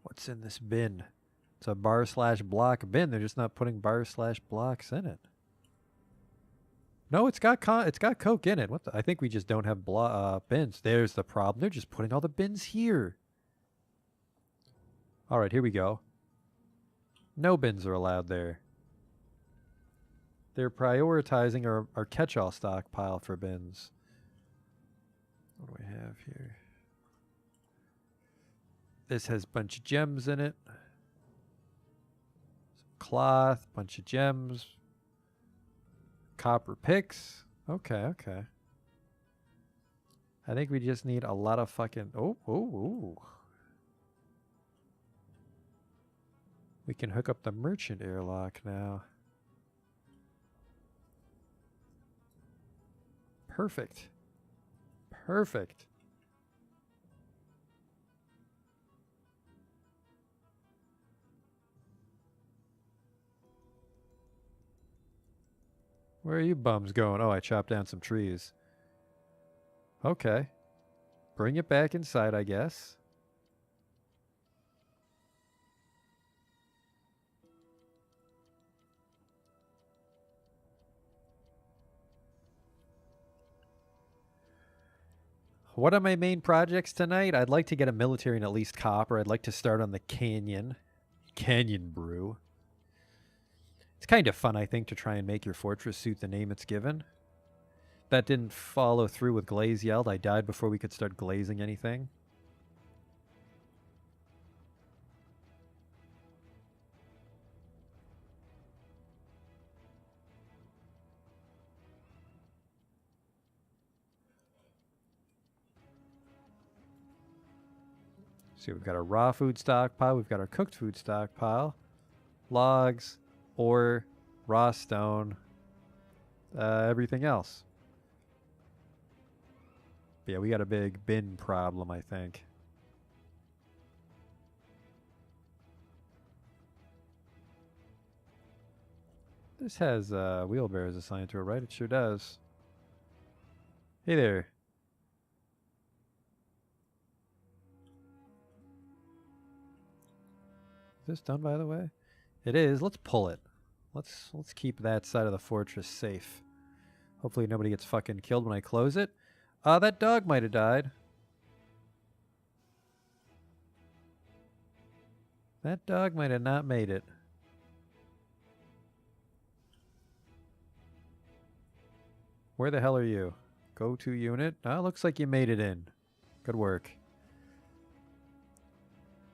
What's in this bin? It's a bar slash block bin. They're just not putting bar slash blocks in it. No, it's got Coke in it. What the? I think we just don't have bins. There's the problem. They're just putting all the bins here. All right, here we go. No bins are allowed there. They're prioritizing our catch-all stockpile for bins. What do we have here? This has a bunch of gems in it. Some cloth, bunch of gems. Copper picks. Okay, okay. I think we just need a lot of fucking... Oh. We can hook up the merchant airlock now. Perfect. Perfect. Where are you bums going? Oh, I chopped down some trees. Okay. Bring it back inside, I guess. What are my main projects tonight? I'd like to get a military and at least copper. I'd like to start on the canyon brew. It's kind of fun, I think, to try and make your fortress suit the name it's given. That didn't follow through with Glaze Yelled. I died before we could start glazing anything. See, we've got our raw food stockpile. We've got our cooked food stockpile. Logs, ore, raw stone, everything else. But yeah, we got a big bin problem, I think. This has wheelbarrows assigned to it, right? It sure does. Hey there. Is this done, by the way? It is. Let's pull it. Let's keep that side of the fortress safe. Hopefully nobody gets fucking killed when I close it. That dog might have died. That dog might have not made it. Where the hell are you? Go to unit. Oh, looks like you made it in. Good work.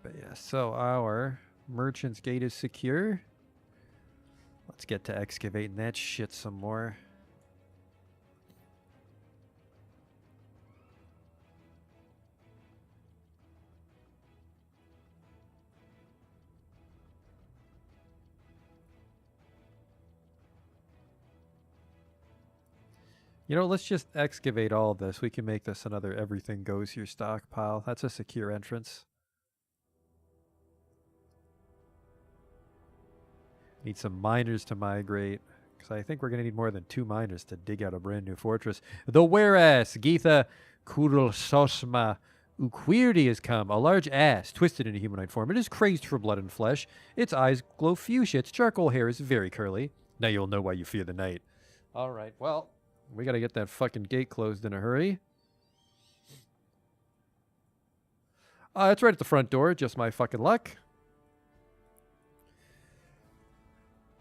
But yeah, so our merchant's gate is secure. Let's get to excavating that shit some more. You know, let's just excavate all of this. We can make this another everything goes here stockpile. That's a secure entrance. Need some miners to migrate, because I think we're going to need more than 2 miners to dig out a brand new fortress. The whereas Geetha Kudal Sosma Uquirdi has come, a large ass twisted into humanoid form. It is crazed for blood and flesh. Its eyes glow fuchsia. Its charcoal hair is very curly. Now you'll know why you fear the night. All right, well, we got to get that fucking gate closed in a hurry. It's right at the front door. Just my fucking luck.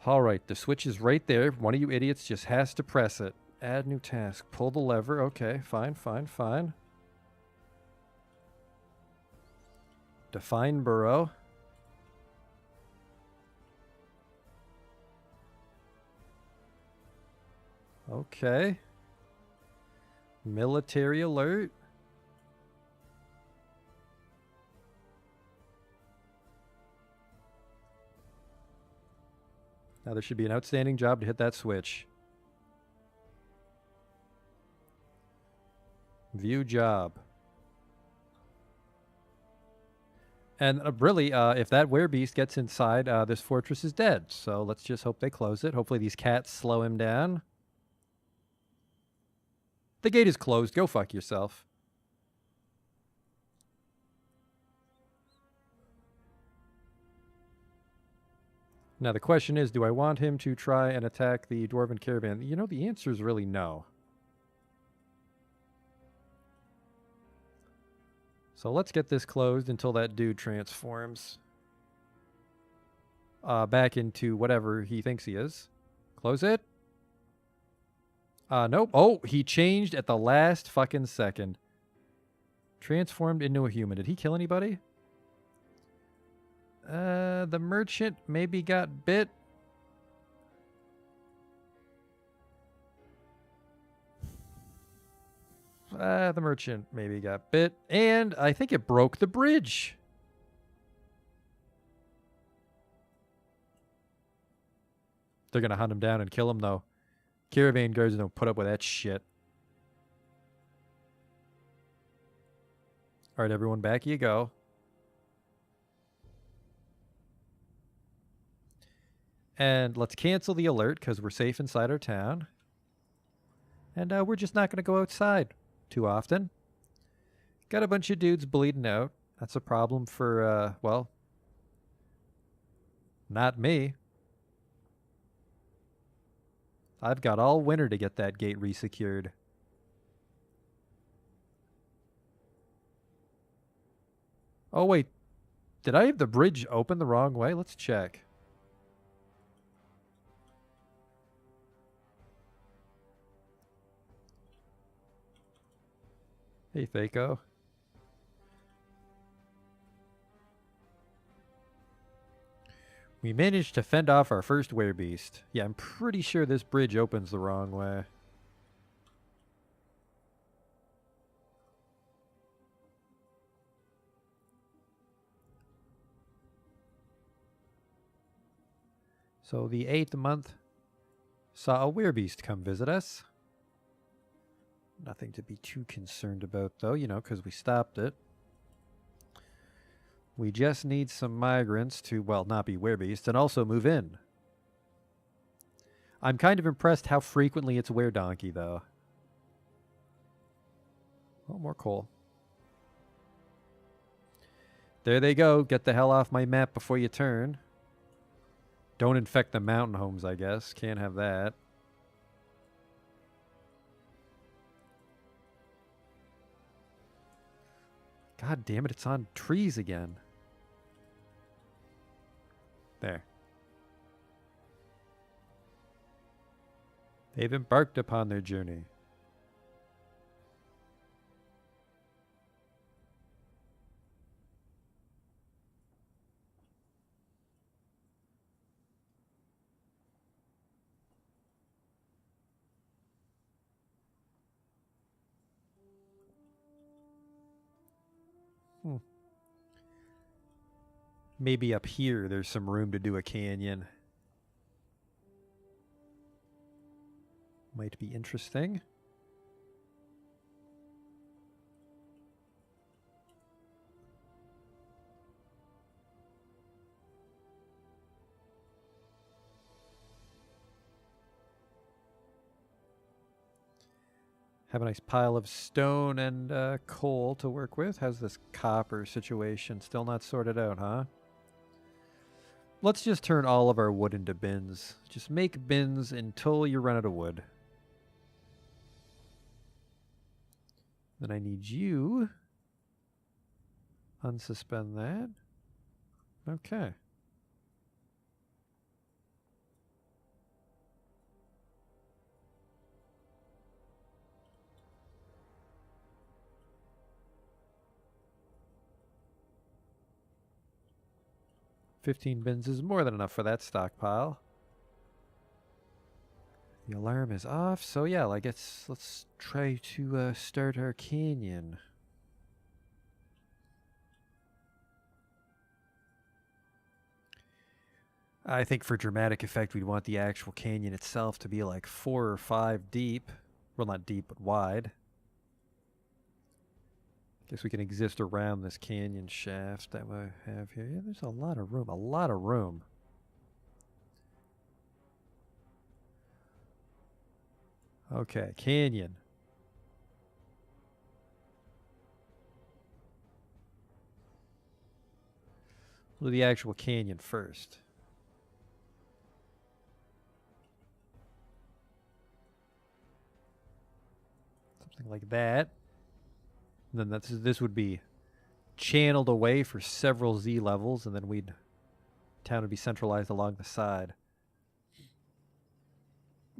All right, the switch is right there. One of you idiots just has to press it. Add new task. Pull the lever. Okay, fine. Define burrow. Okay. Military alert. Now there should be an outstanding job to hit that switch. View job. And really, if that werebeast gets inside, this fortress is dead. So let's just hope they close it. Hopefully these cats slow him down. The gate is closed. Go fuck yourself. Now the question is, do I want him to try and attack the Dwarven caravan? You know, the answer is really no. So let's get this closed until that dude transforms back into whatever he thinks he is. Close it. Nope. Oh, he changed at the last fucking second. Transformed into a human. Did he kill anybody? The merchant maybe got bit. The merchant maybe got bit. And I think it broke the bridge. They're going to hunt him down and kill him, though. Caravan guards don't put up with that shit. All right, everyone, back you go. And let's cancel the alert because we're safe inside our town. And we're just not going to go outside too often. Got a bunch of dudes bleeding out. That's a problem for, well, not me. I've got all winter to get that gate resecured. Oh, wait. Did I have the bridge open the wrong way? Let's check. Hey, Thaco. We managed to fend off our first werebeast. Yeah, I'm pretty sure this bridge opens the wrong way. So the 8th month saw a werebeast come visit us. Nothing to be too concerned about, though, you know, because we stopped it. We just need some migrants to, well, not be werebeasts and also move in. I'm kind of impressed how frequently it's weredonkey, though. Oh, more coal. There they go. Get the hell off my map before you turn. Don't infect the mountain homes, I guess. Can't have that. God damn it, it's on trees again. There. They've embarked upon their journey. Maybe up here there's some room to do a canyon. Might be interesting. Have a nice pile of stone and coal to work with. How's this copper situation? Still not sorted out, huh? Let's just turn all of our wood into bins. Just make bins until you run out of wood. Then I need you. Unsuspend that. Okay. $15 bins is more than enough for that stockpile. The alarm is off, so yeah, I guess let's try to start our canyon. I think for dramatic effect, we'd want the actual canyon itself to be like 4 or 5 deep. Well, not deep, but wide. Guess we can exist around this canyon shaft that we have here. Yeah, there's a lot of room. A lot of room. Okay, canyon. We'll do the actual canyon first. Something like that. And then this would be channeled away for several Z levels, and then town would be centralized along the side.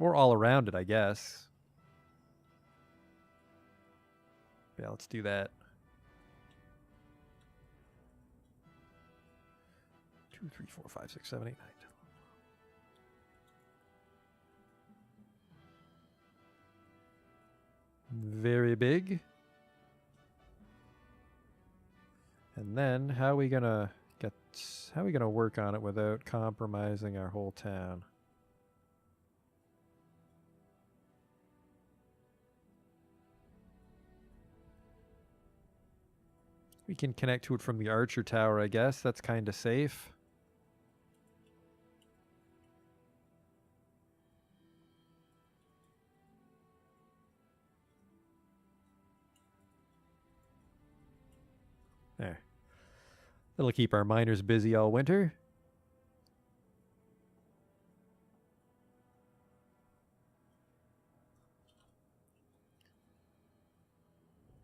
Or all around it, I guess. Yeah, let's do that. 2, 3, 4, 5, 6, 7, 8, 9, 10. Very big. And then how are we gonna work on it without compromising our whole town? We can connect to it from the Archer Tower, I guess. That's kind of safe. There. That'll keep our miners busy all winter.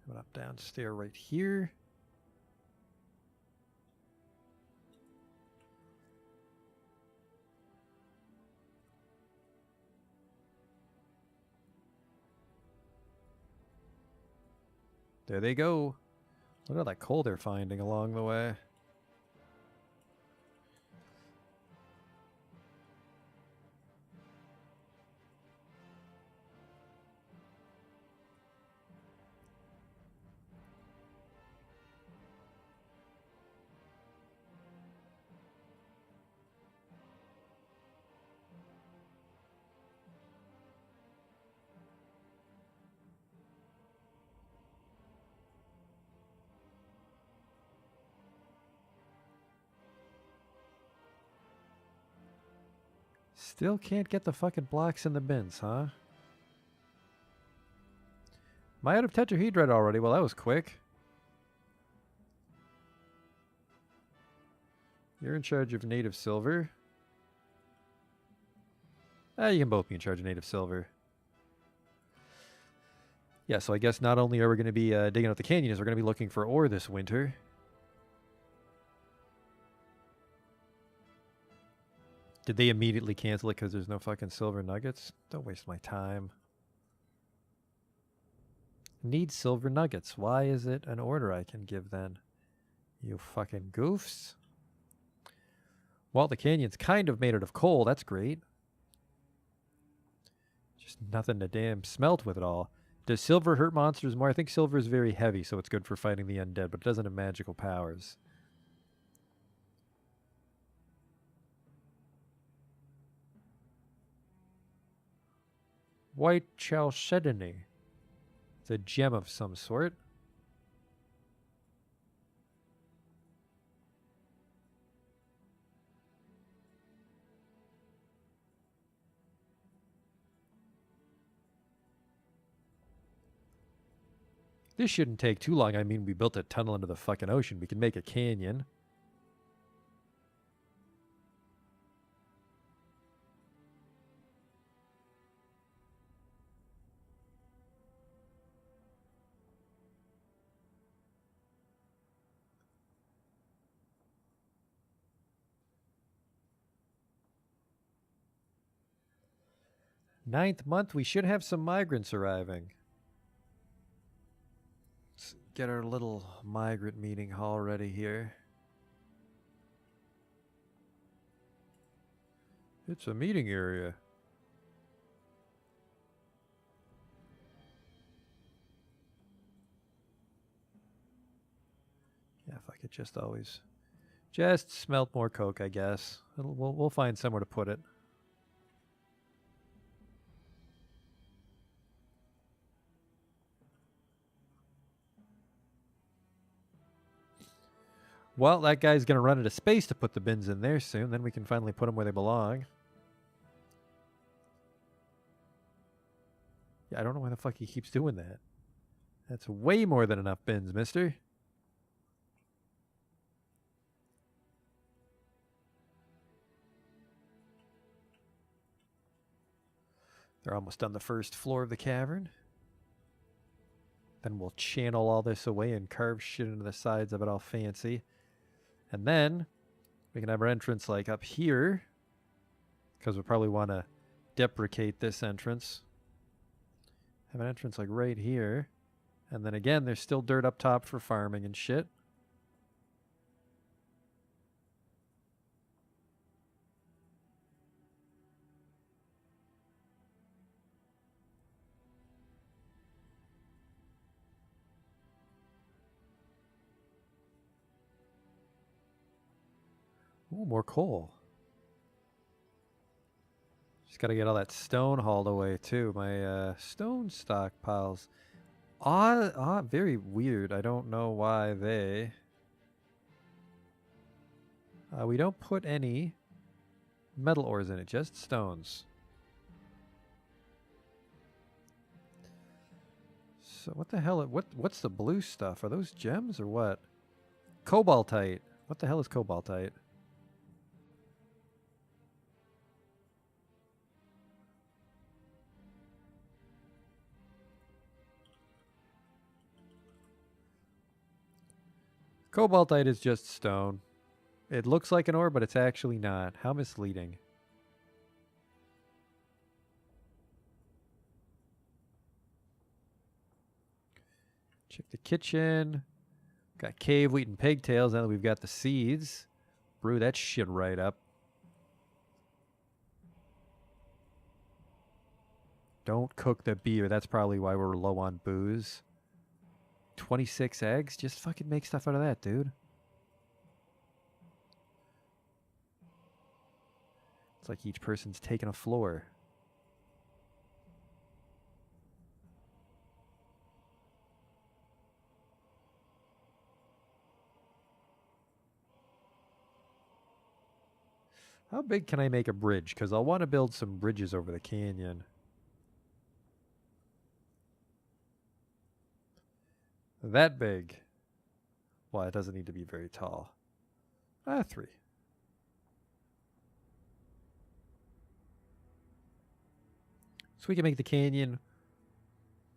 Coming up downstairs right here. There they go. Look at all that coal they're finding along the way. Still can't get the fucking blocks in the bins, huh? Am I out of tetrahedrite already? Well, that was quick. You're in charge of native silver. You can both be in charge of native silver. Yeah, so I guess not only are we going to be digging out the canyons, we're going to be looking for ore this winter. Did they immediately cancel it because there's no fucking silver nuggets? Don't waste my time. Need silver nuggets. Why is it an order I can give then? You fucking goofs. Well, the canyon's kind of made out of coal. That's great. Just nothing to damn smelt with it all. Does silver hurt monsters more? I think silver is very heavy, so it's good for fighting the undead, but it doesn't have magical powers. White chalcedony. It's a gem of some sort. This shouldn't take too long. I mean, we built a tunnel into the fucking ocean. We can make a canyon. Ninth month, we should have some migrants arriving. Let's get our little migrant meeting hall ready here. It's a meeting area. if I could just always just smelt more coke, I guess. We'll find somewhere to put it. Well, that guy's going to run out of space to put the bins in there soon. Then we can finally put them where they belong. Yeah, I don't know why the fuck he keeps doing that. That's way more than enough bins, mister. They're almost done the first floor of the cavern. Then we'll channel all this away and carve shit into the sides of it all fancy. And then we can have our entrance like up here, because we'll probably want to deprecate this entrance. Have an entrance like right here. And then again, there's still dirt up top for farming and shit. Ooh, more coal. Just got to get all that stone hauled away too. My stone stockpiles. Very weird. I don't know why they... we don't put any metal ores in it, just stones. So what the hell? What's the blue stuff? Are those gems or what? Cobaltite. What the hell is cobaltite? Cobaltite is just stone. It looks like an ore, but it's actually not. How misleading. Check the kitchen. Got cave wheat and pigtails. Now that we've got the seeds, brew that shit right up. Don't cook the beer. That's probably why we're low on booze. 26 eggs? Just fucking make stuff out of that, dude. It's like each person's taking a floor. How big can I make a bridge? Because I'll want to build some bridges over the canyon. That big. Well, it doesn't need to be very tall. 3. So we can make the canyon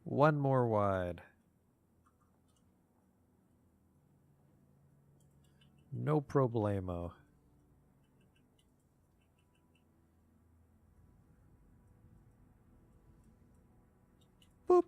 1 more wide. No problemo. Boop.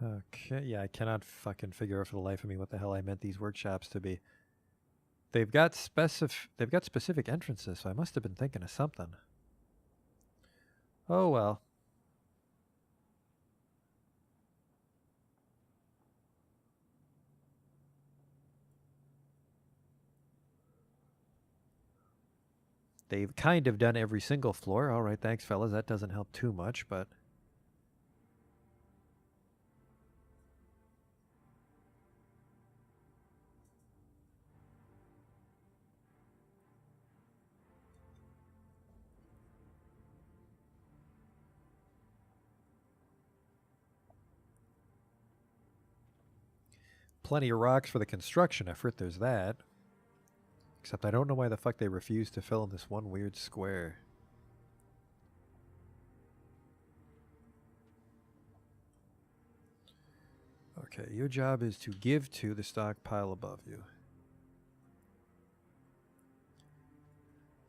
Okay, yeah, I cannot fucking figure out for the life of me what the hell I meant these workshops to be. They've got specific entrances, so I must have been thinking of something. Oh well. They've kind of done every single floor. All right, thanks, fellas. That doesn't help too much, but... plenty of rocks for the construction effort, there's that. Except I don't know why the fuck they refuse to fill in this one weird square. Okay, your job is to give to the stockpile above you.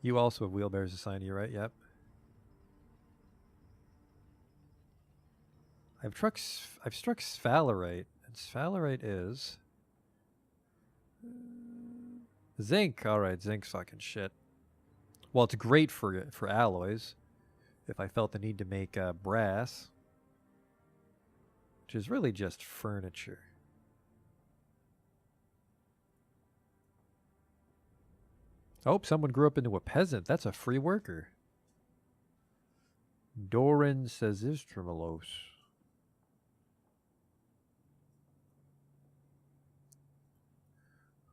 You also have wheelbarrows assigned to you, right? Yep. I've struck sphalerite, and sphalerite is zinc. All right, zinc's fucking shit. Well, it's great for alloys. If I felt the need to make brass, which is really just furniture. Oh, someone grew up into a peasant. That's a free worker. Doran says Istremelos.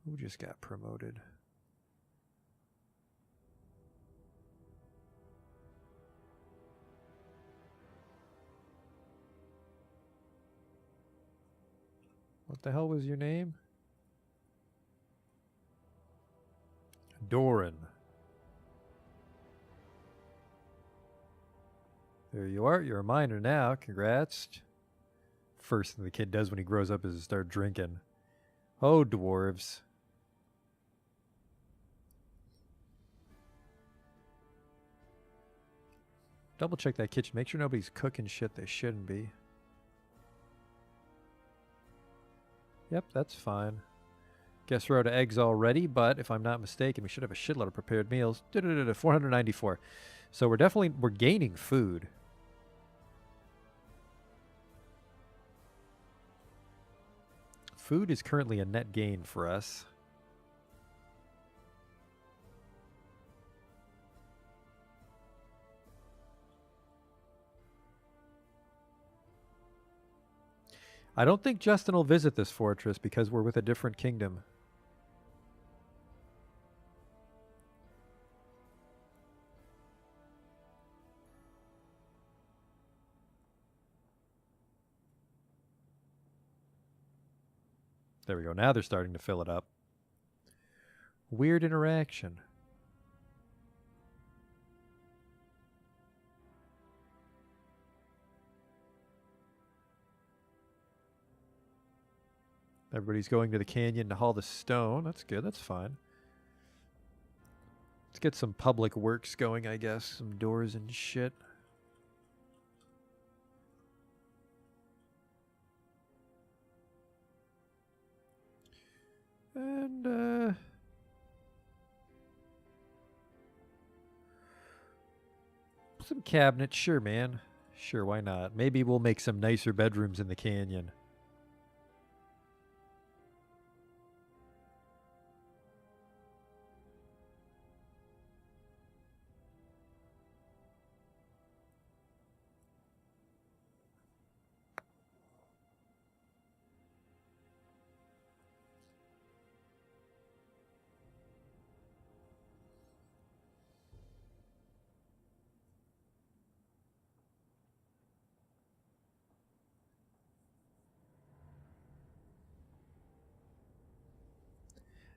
Who just got promoted? What the hell was your name? Doran. There you are. You're a miner now. Congrats. First thing the kid does when he grows up is to start drinking. Oh, dwarves. Double check that kitchen. Make sure nobody's cooking shit they shouldn't be. Yep, that's fine. Guess we're out of eggs already, but if I'm not mistaken, we should have a shitload of prepared meals. 494. So we're gaining food. Food is currently a net gain for us. I don't think Justin will visit this fortress because we're with a different kingdom. There we go. Now they're starting to fill it up. Weird interaction. Everybody's going to the canyon to haul the stone. That's good. That's fine. Let's get some public works going, I guess. Some doors and shit. And, some cabinets. Sure, man. Sure, why not? Maybe we'll make some nicer bedrooms in the canyon.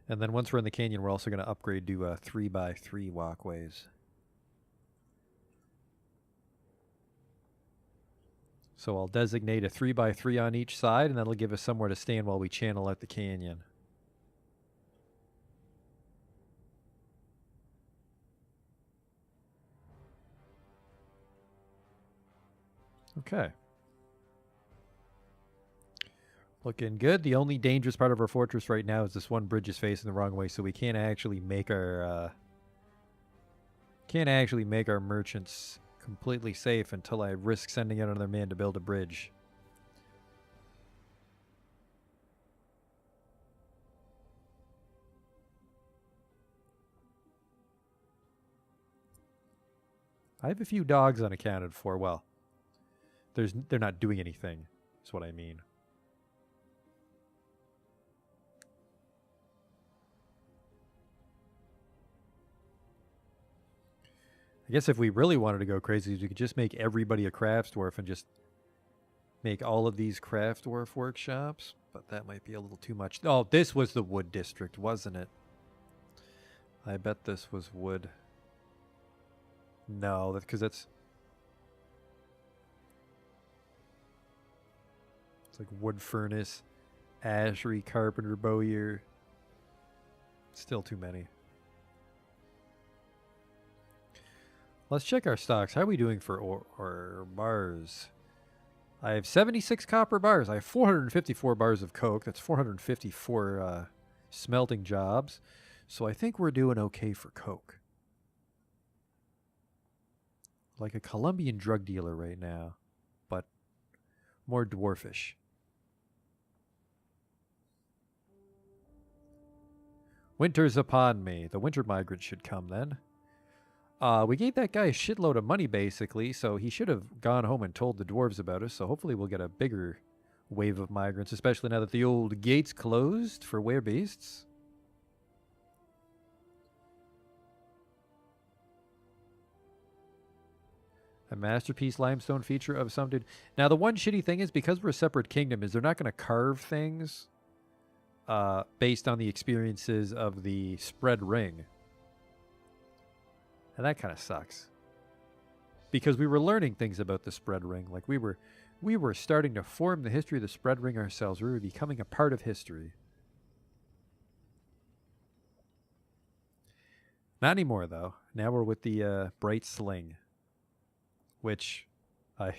And then once we're in the canyon, we're also going to upgrade to 3x3 walkways. So I'll designate a 3x3 on each side, and that'll give us somewhere to stand while we channel out the canyon. Okay. Looking good. The only dangerous part of our fortress right now is this one bridge is facing the wrong way, so we can't actually make our merchants completely safe until I risk sending out another man to build a bridge. I have a few dogs unaccounted for. Well, they're not doing anything, is what I mean. I guess if we really wanted to go crazy, we could just make everybody a crafts dwarf and just make all of these craft dwarf workshops. but that might be a little too much. Oh, this was the wood district, wasn't it? I bet this was wood. No, because it's like wood furnace, ashery, carpenter, bowyer. Still too many. Let's check our stocks. How are we doing for ore bars? I have 76 copper bars. I have 454 bars of coke. That's 454 smelting jobs. So I think we're doing okay for coke. Like a Colombian drug dealer right now, but more dwarfish. Winter's upon me. The winter migrant should come then. We gave that guy a shitload of money, basically, so he should have gone home and told the dwarves about us, so hopefully we'll get a bigger wave of migrants, especially now that the old gates closed for werebeasts. A masterpiece limestone feature of some dude. Now, the one shitty thing is, because we're a separate kingdom, is they're not going to carve things based on the experiences of the spread ring. And that kind of sucks. Because we were learning things about the spread ring. Like we were starting to form the history of the spread ring ourselves. We were becoming a part of history. Not anymore, though. Now we're with the bright sling. Which I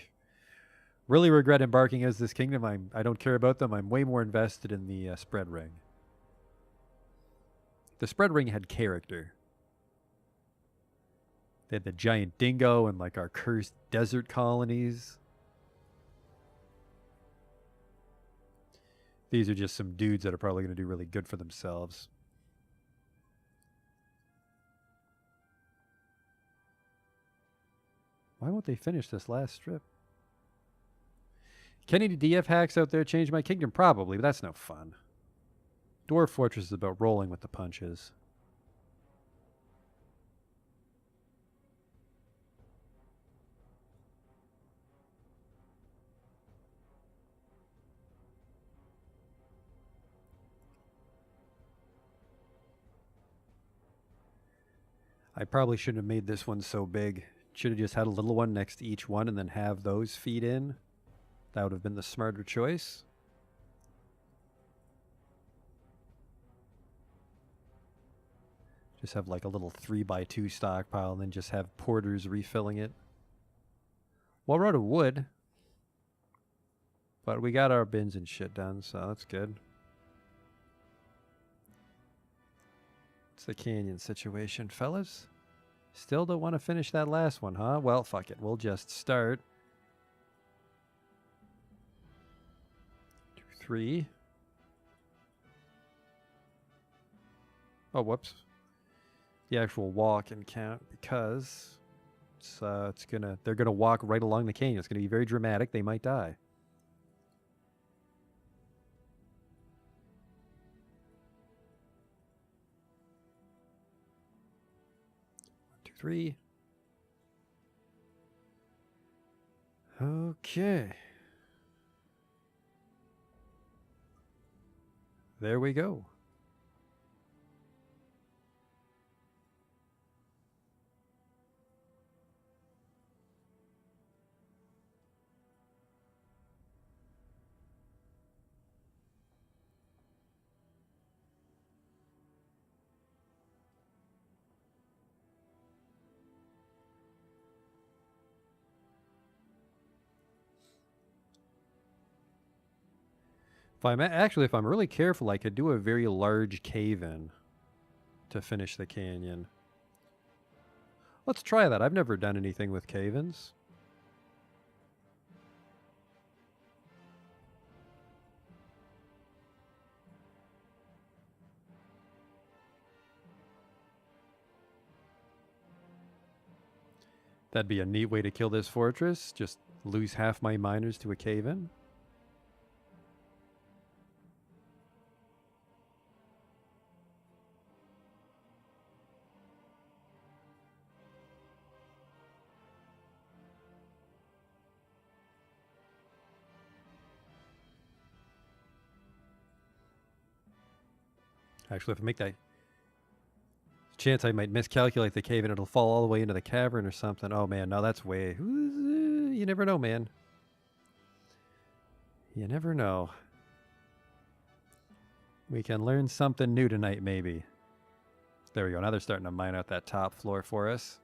really regret embarking as this kingdom. I don't care about them. I'm way more invested in the spread ring. The spread ring had character. They had the giant dingo and like our cursed desert colonies. These are just some dudes that are probably going to do really good for themselves. Why won't they finish this last strip? Can any DF hacks out there change my kingdom? Probably, but that's no fun. Dwarf Fortress is about rolling with the punches. I probably shouldn't have made this one so big. Should have just had a little one next to each one and then have those feed in. That would have been the smarter choice. Just have like a little 3x2 stockpile and then just have porters refilling it. Well, we're out of wood. But we got our bins and shit done, so that's good. It's the canyon situation, fellas. Still don't want to finish that last one, huh? Well, fuck it. We'll just start. 2, 3. Oh, whoops. The actual walk and count because they're gonna walk right along the canyon. It's gonna be very dramatic. They might die. 1, 2, 3. Okay. There we go. If I'm really careful, I could do a very large cave-in to finish the canyon. Let's try that. I've never done anything with cave-ins. That'd be a neat way to kill this fortress. Just lose half my miners to a cave-in. Actually, if I make that chance, I might miscalculate the cave and it'll fall all the way into the cavern or something. Oh man, no, that's way. You never know, man. You never know. We can learn something new tonight, maybe. There we go. Now they're starting to mine out that top floor for us.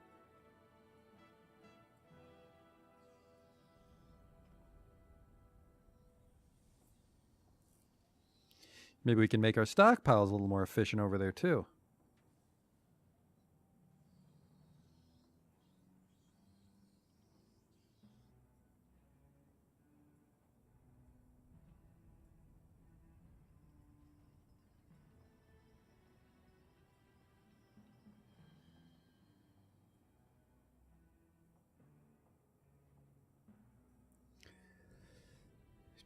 Maybe we can make our stockpiles a little more efficient over there, too.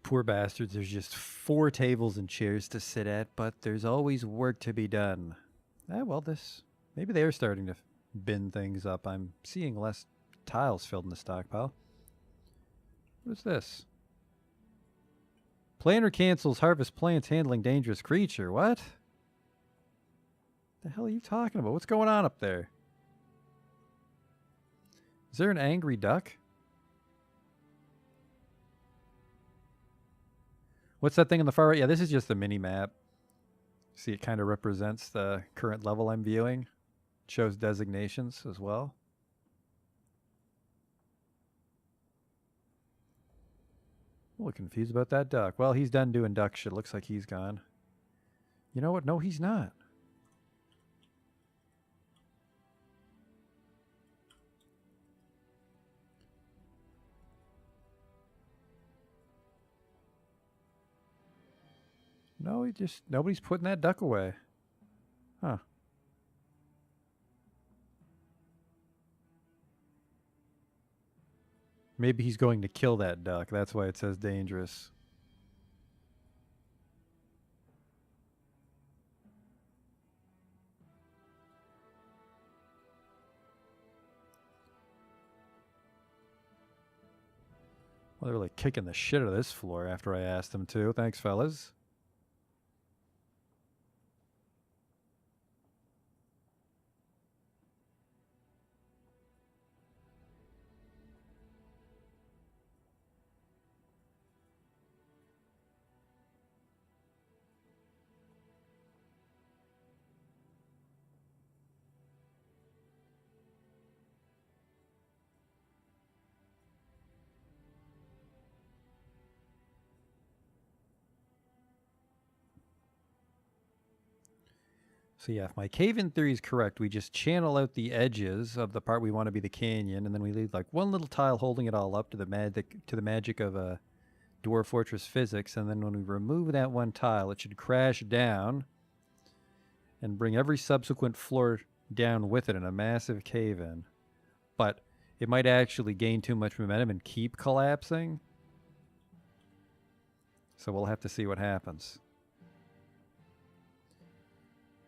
Poor bastards, there's just 4 tables and chairs to sit at, but there's always work to be done. Well, maybe they are starting to bin things up. I'm seeing less tiles filled in the stockpile. What is this? Planter cancels harvest plants handling dangerous creature. What? The hell are you talking about? What's going on up there? Is there an angry duck? What's that thing on the far right? Yeah, this is just a mini map. See, it kind of represents the current level I'm viewing. It shows designations as well. A little confused about that duck. Well, he's done doing duck shit. Looks like he's gone. You know what? No, he's not. No, nobody's putting that duck away. Huh. Maybe he's going to kill that duck. That's why it says dangerous. Well, they're like kicking the shit out of this floor after I asked them to. Thanks, fellas. So yeah, if my cave-in theory is correct, we just channel out the edges of the part we want to be the canyon, and then we leave like one little tile holding it all up to the magic of Dwarf Fortress physics, and then when we remove that one tile, it should crash down and bring every subsequent floor down with it in a massive cave-in. But it might actually gain too much momentum and keep collapsing. So we'll have to see what happens.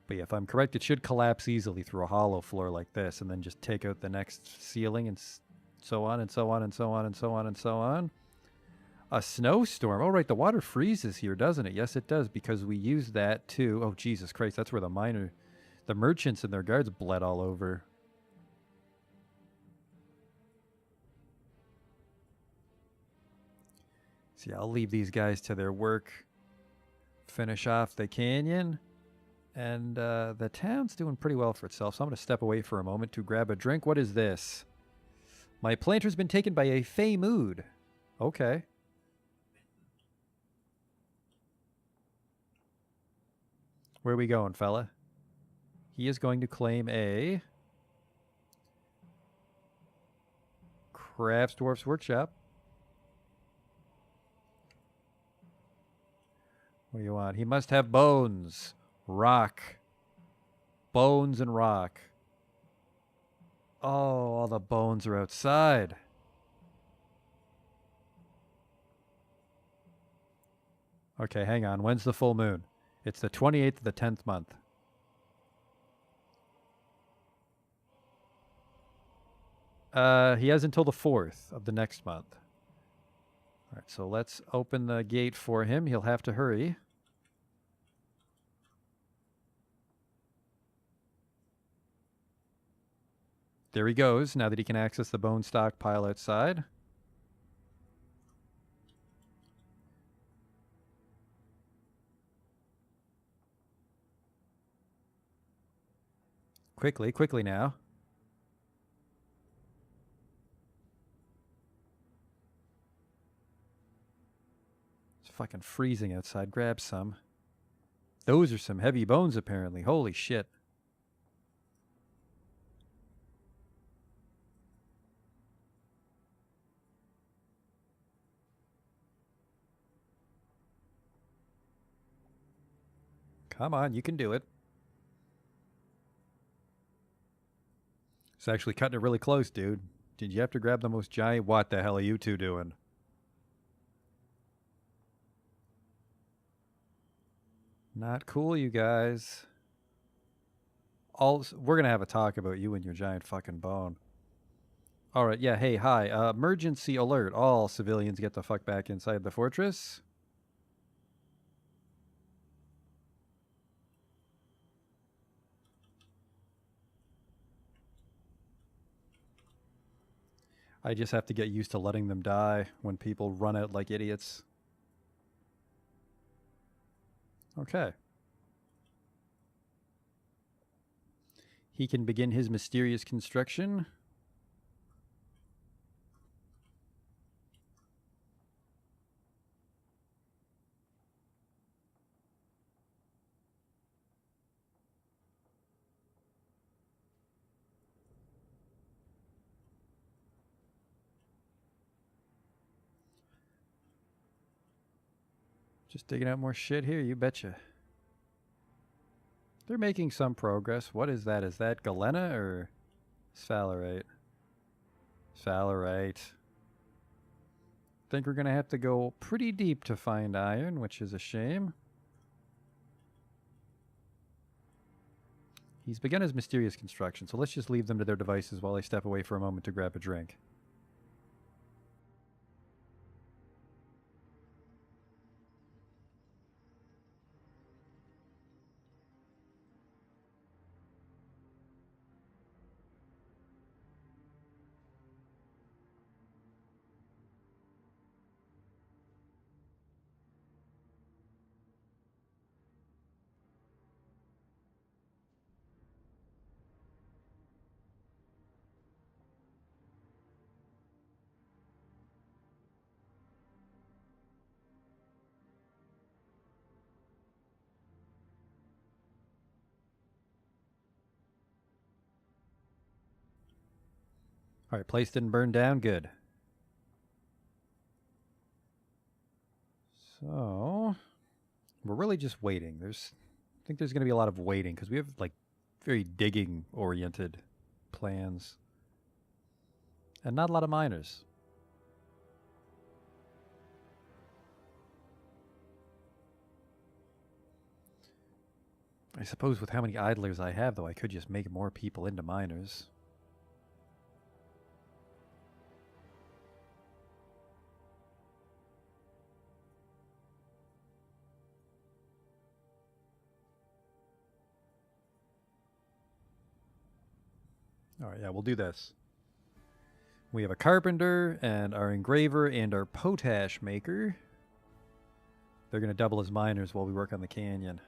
But yeah, if I'm correct, it should collapse easily through a hollow floor like this and then just take out the next ceiling and so on and so on and so on and so on and so on. A snowstorm. Oh, right, the water freezes here, doesn't it? Yes, it does, because we use that too. Oh, Jesus Christ, that's where the merchants and their guards bled all over. See, I'll leave these guys to their work. Finish off the canyon. And the town's doing pretty well for itself, so I'm going to step away for a moment to grab a drink. What is this? My planter's been taken by a fey mood. Okay. Where are we going, fella? He is going to claim a Crafts Dwarf's Workshop. What do you want? He must have bones. Rock. Bones and rock. Oh, all the bones are outside. Okay, hang on. When's the full moon? It's the 28th of the 10th month. He has until the 4th of the next month. All right, so let's open the gate for him. He'll have to hurry. There he goes, now that he can access the bone stockpile outside. Quickly, quickly now. It's fucking freezing outside. Grab some. Those are some heavy bones, apparently. Holy shit. Come on, you can do it. It's actually cutting it really close, dude. Did you have to grab the most giant? What the hell are you two doing? Not cool, you guys. We're going to have a talk about you and your giant fucking bone. All right, yeah, hey, hi. Emergency alert. All civilians get the fuck back inside the fortress. I just have to get used to letting them die when people run out like idiots. Okay. He can begin his mysterious construction. Just digging out more shit here, you betcha. They're making some progress. What is that? Is that galena or sphalerite? Sphalerite. Think we're going to have to go pretty deep to find iron, which is a shame. He's begun his mysterious construction, so let's just leave them to their devices while I step away for a moment to grab a drink. All right, place didn't burn down. Good. So, we're really just waiting. I think there's going to be a lot of waiting because we have like very digging oriented plans and not a lot of miners. I suppose with how many idlers I have, though, I could just make more people into miners. All right, yeah, we'll do this. We have a carpenter and our engraver and our potash maker. They're going to double as miners while we work on the canyon.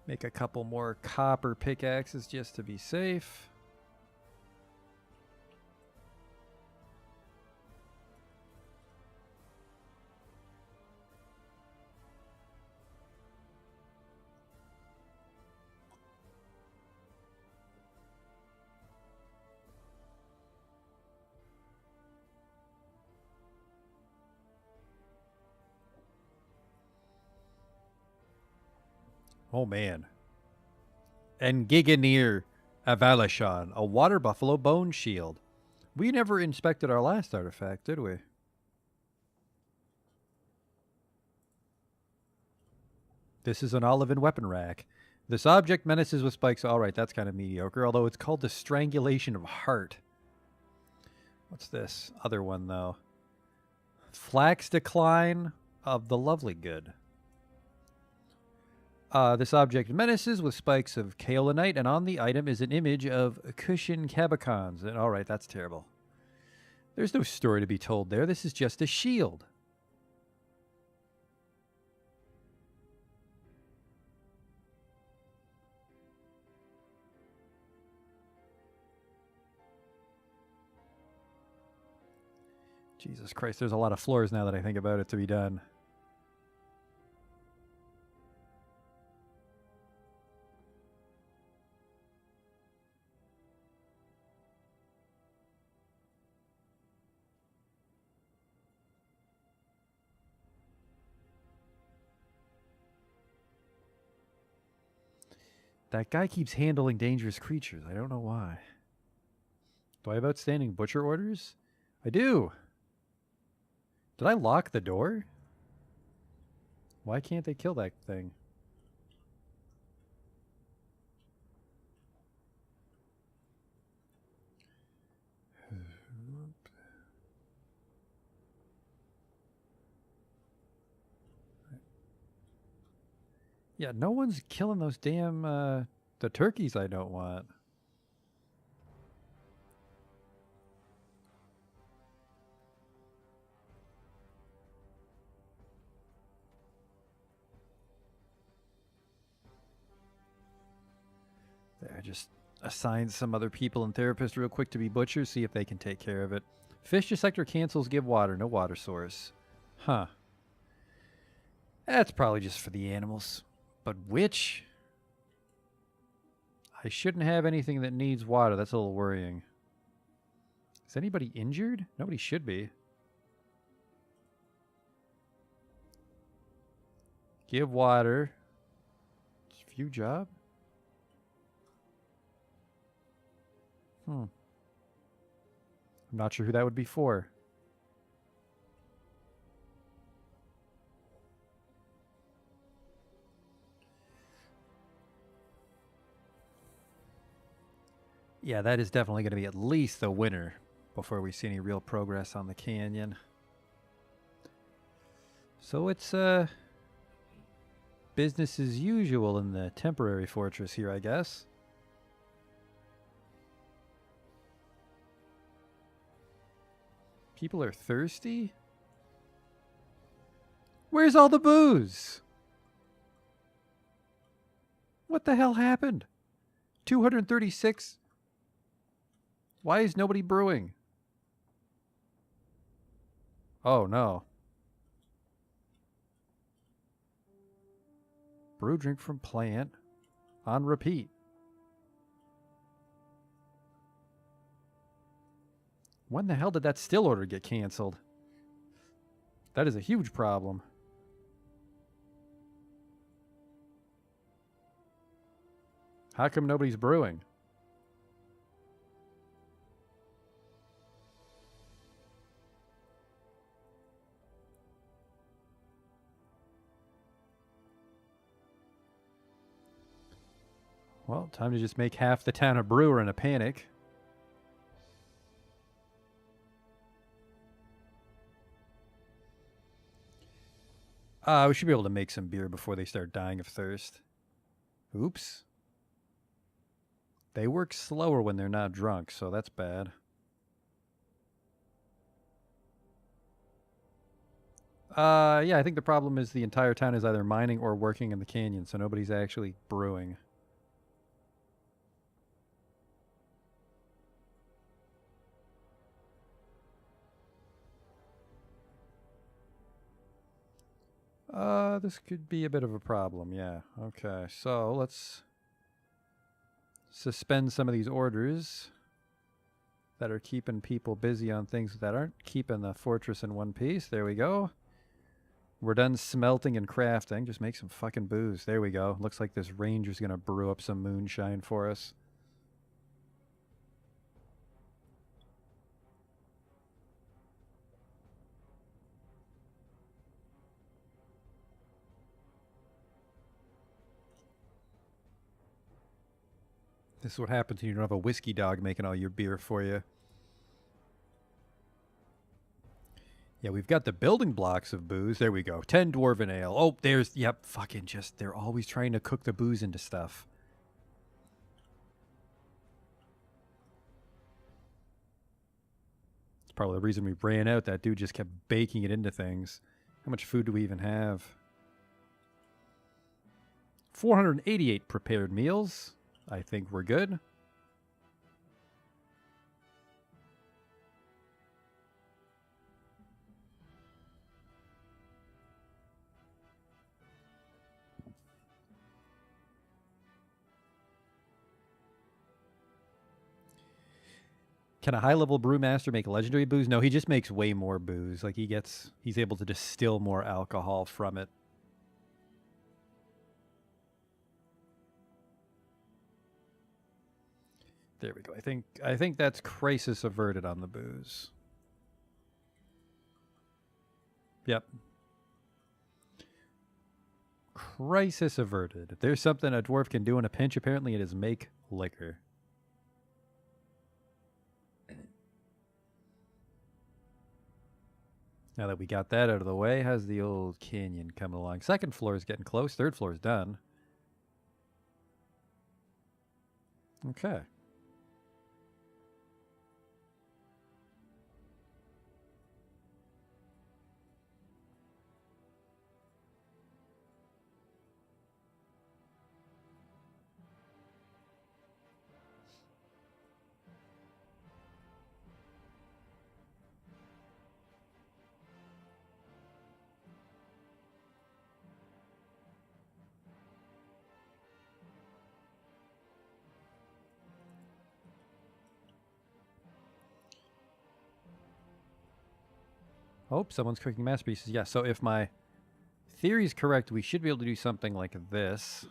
Make a couple more copper pickaxes just to be safe. Oh, man. Engiganir Avalishon, a water buffalo bone shield. We never inspected our last artifact, did we? This is an Olivan weapon rack. This object menaces with spikes. All right, that's kind of mediocre, although it's called the Strangulation of Heart. What's this other one, though? Flax Decline of the Lovely Good. This object menaces with spikes of kaolinite, and on the item is an image of cushion cabicons. And all right, that's terrible. There's no story to be told there. This is just a shield. Jesus Christ, there's a lot of floors now that I think about it to be done. That guy keeps handling dangerous creatures. I don't know why. Do I have outstanding butcher orders? I do. Did I lock the door? Why can't they kill that thing? Yeah, no one's killing those damn, the turkeys I don't want. There, just assign some other people and therapists real quick to be butchers, see if they can take care of it. Fish dissector cancels, give water, no water source. Huh. That's probably just for the animals. But which? I shouldn't have anything that needs water. That's a little worrying. Is anybody injured? Nobody should be. Give water. View job? I'm not sure who that would be for. Yeah, that is definitely going to be at least the winter before we see any real progress on the canyon. So it's business as usual in the temporary fortress here, I guess. People are thirsty? Where's all the booze? What the hell happened? 236? Why is nobody brewing? Oh, no. Brew drink from plant. On repeat. When the hell did that still order get canceled? That is a huge problem. How come nobody's brewing? Well, time to just make half the town a brewer in a panic. We should be able to make some beer before they start dying of thirst. Oops. They work slower when they're not drunk, so that's bad. Yeah, I think the problem is the entire town is either mining or working in the canyon, so nobody's actually brewing. This could be a bit of a problem, yeah. Okay, so let's suspend some of these orders that are keeping people busy on things that aren't keeping the fortress in one piece. There we go. We're done smelting and crafting. Just make some fucking booze. There we go. Looks like this ranger's gonna brew up some moonshine for us. This is what happens when you don't have a whiskey dog making all your beer for you. Yeah, we've got the building blocks of booze. There we go. 10 dwarven ale. Oh, there's, yep, fucking just, they're always trying to cook the booze into stuff. It's probably the reason we ran out. That dude just kept baking it into things. How much food do we even have? 488 prepared meals. I think we're good. Can a high-level brewmaster make legendary booze? No, he just makes way more booze. Like he's able to distill more alcohol from it. There we go. I think that's crisis averted on the booze. Yep. Crisis averted. If there's something a dwarf can do in a pinch, apparently it is make liquor. Now that we got that out of the way, how's the old canyon coming along? Second floor is getting close. Third floor is done. Okay. Oh, someone's cooking masterpieces. Yeah, so if my theory is correct, we should be able to do something like this.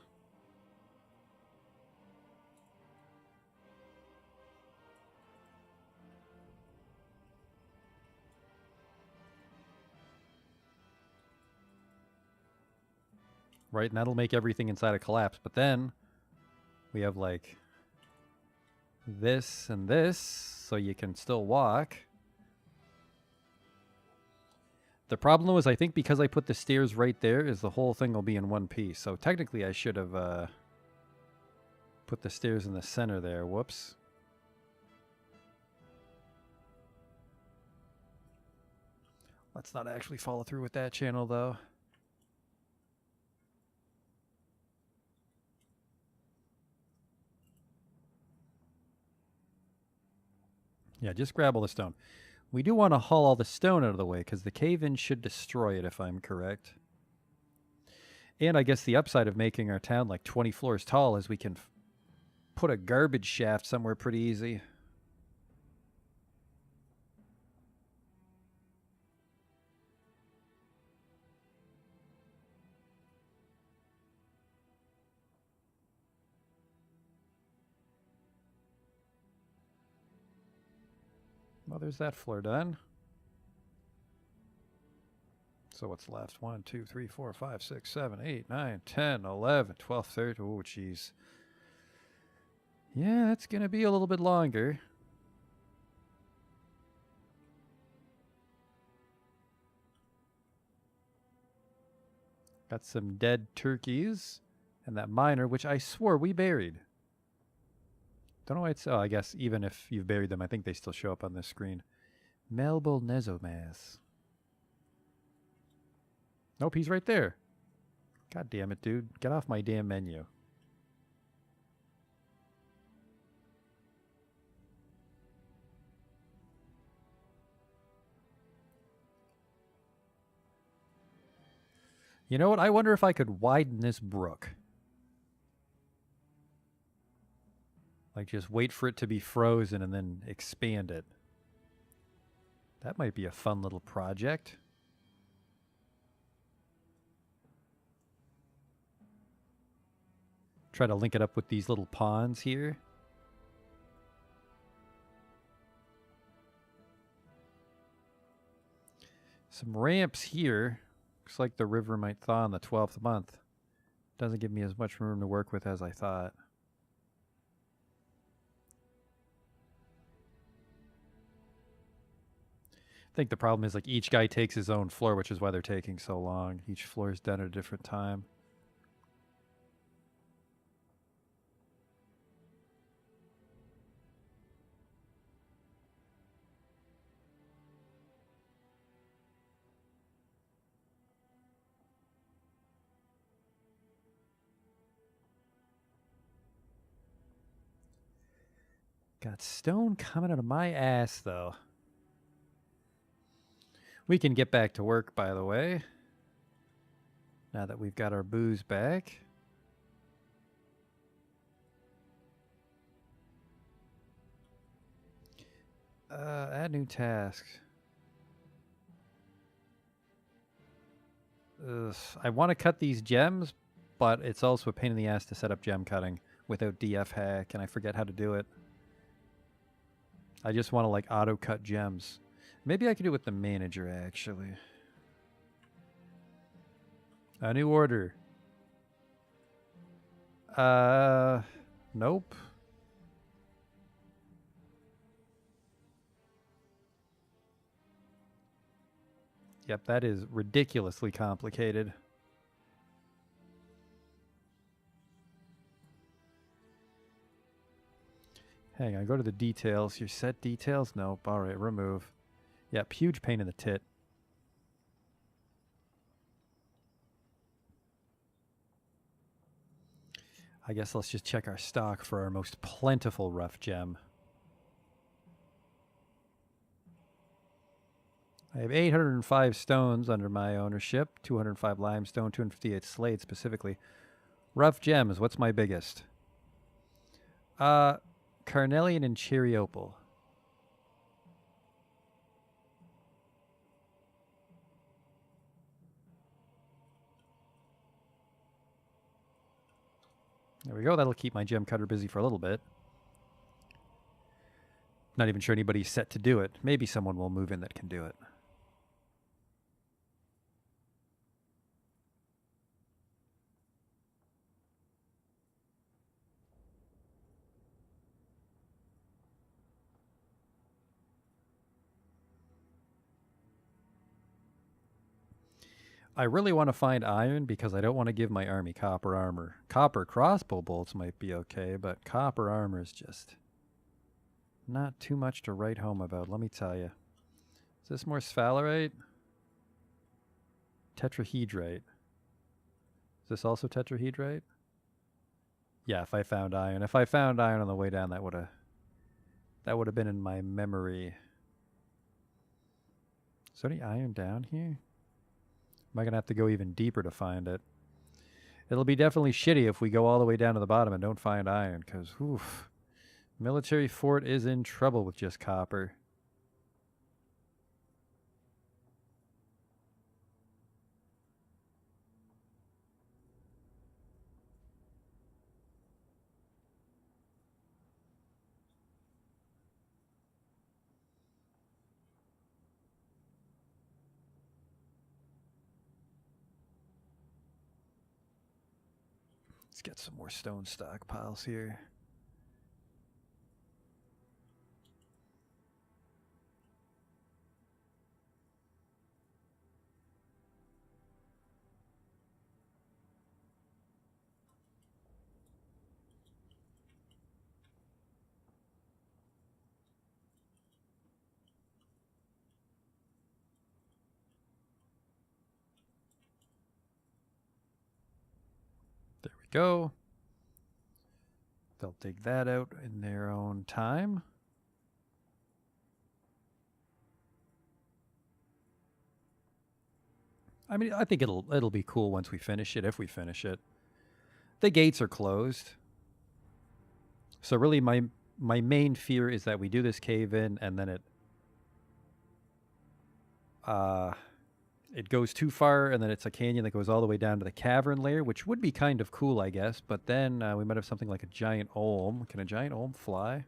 Right, and that'll make everything inside a collapse. But then we have like this and this, so you can still walk. The problem was, I think because I put the stairs right there, is the whole thing will be in one piece. So technically I should have put the stairs in the center there. Whoops. Let's not actually follow through with that channel, though. Yeah, just grab all the stone. We do want to haul all the stone out of the way, because the cave-in should destroy it, if I'm correct. And I guess the upside of making our town like 20 floors tall is we can put a garbage shaft somewhere pretty easy. Well, there's that floor done. So what's left? 1, 2, 3, 4, 5, 6, 7, 8, 9, 10, 11, 12, 13. Oh, jeez. Yeah, that's going to be a little bit longer. Got some dead turkeys. And that miner, which I swore we buried. Don't know why it's... Oh, I guess even if you've buried them, I think they still show up on this screen. Melbel Nezomas. Nope, he's right there. God damn it, dude. Get off my damn menu. You know what? I wonder if I could widen this brook. Like, just wait for it to be frozen and then expand it. That might be a fun little project. Try to link it up with these little ponds here. Some ramps here. Looks like the river might thaw in the 12th month. Doesn't give me as much room to work with as I thought. think the problem is like each guy takes his own floor, which is why they're taking so long. Each floor is done at a different time. Got stone coming out of my ass, though. We can get back to work, by the way. Now that we've got our booze back. Add new tasks. I want to cut these gems, but it's also a pain in the ass to set up gem cutting without DF hack, and I forget how to do it. I just want to like auto cut gems. Maybe I could do it with the manager, actually. A new order. Nope. Yep, that is ridiculously complicated. Hang on, go to the details. Your set details? Nope. All right, remove. Yep, huge pain in the tit. I guess let's just check our stock for our most plentiful rough gem. I have 805 stones under my ownership, 205 limestone, 258 slate specifically. Rough gems, what's my biggest? Carnelian and cherry opal. There we go. That'll keep my gem cutter busy for a little bit. Not even sure anybody's set to do it. Maybe someone will move in that can do it. I really want to find iron because I don't want to give my army copper armor. Copper crossbow bolts might be okay, but copper armor is just not too much to write home about, let me tell you. Is this more sphalerite? Tetrahedrite. Is this also tetrahedrite? Yeah, if I found iron. If I found iron on the way down, that would have been in my memory. Is there any iron down here? Am I going to have to go even deeper to find it? It'll be definitely shitty if we go all the way down to the bottom and don't find iron, because, oof, military fort is in trouble with just copper. Let's get some more stone stockpiles here. There we go. They'll dig that out in their own time. I mean, I think it'll be cool once we finish it, if we finish it. The gates are closed. So really my main fear is that we do this cave in and then it goes too far, and then it's a canyon that goes all the way down to the cavern layer, which would be kind of cool, I guess. But then we might have something like a giant olm. Can a giant olm fly?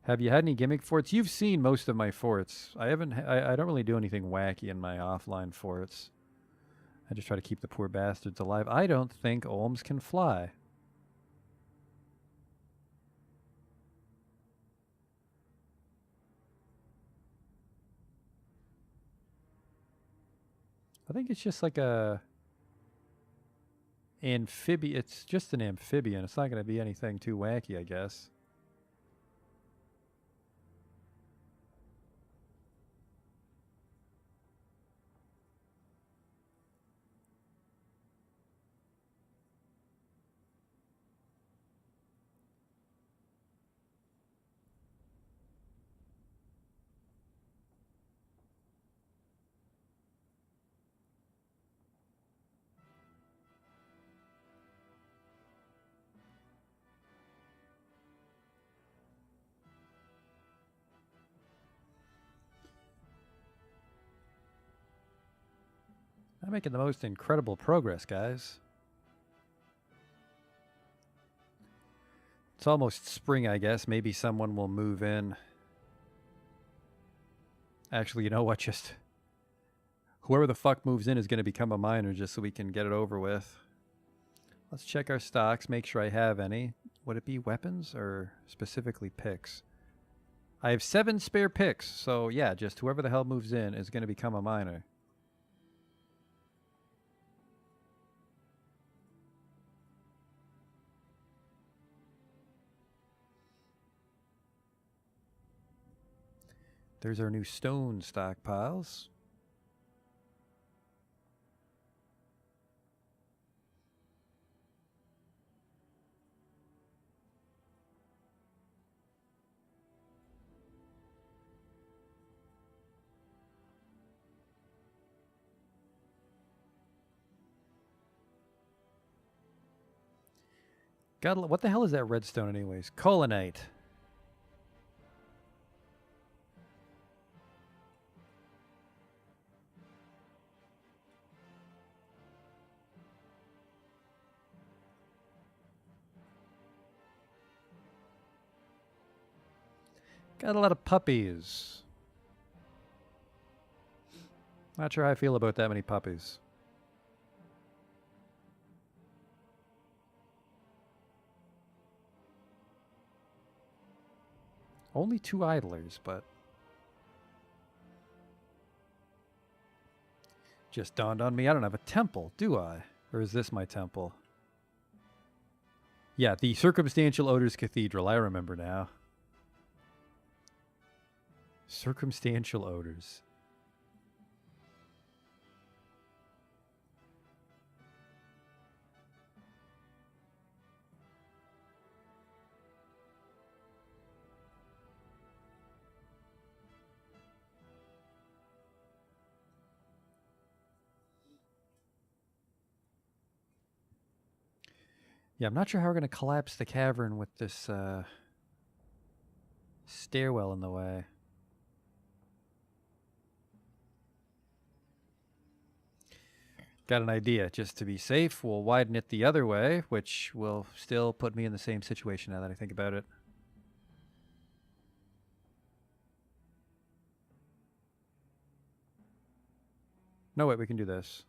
Have you had any gimmick forts? You've seen most of my forts. I haven't. I don't really do anything wacky in my offline forts. I just try to keep the poor bastards alive. I don't think olms can fly. I think it's just like a amphibian. It's just an amphibian. It's not going to be anything too wacky, I guess. I'm making the most incredible progress, guys. It's almost spring, I guess. Maybe someone will move in. Actually, you know what? Just whoever the fuck moves in is going to become a miner just so we can get it over with. Let's check our stocks, make sure I have any. Would it be weapons or specifically picks? I have 7 spare picks, so yeah, just whoever the hell moves in is going to become a miner. There's our new stone stockpiles. God, what the hell is that redstone anyways? Colonite. Got a lot of puppies. Not sure how I feel about that many puppies. Only 2 idlers, but just dawned on me I don't have a temple, do I? Or is this my temple? Yeah, the Circumstantial Odors Cathedral. I remember now. Circumstantial Odors. Yeah, I'm not sure how we're going to collapse the cavern with this stairwell in the way. Got an idea. Just to be safe, we'll widen it the other way, which will still put me in the same situation now that I think about it. No, wait, we can do this.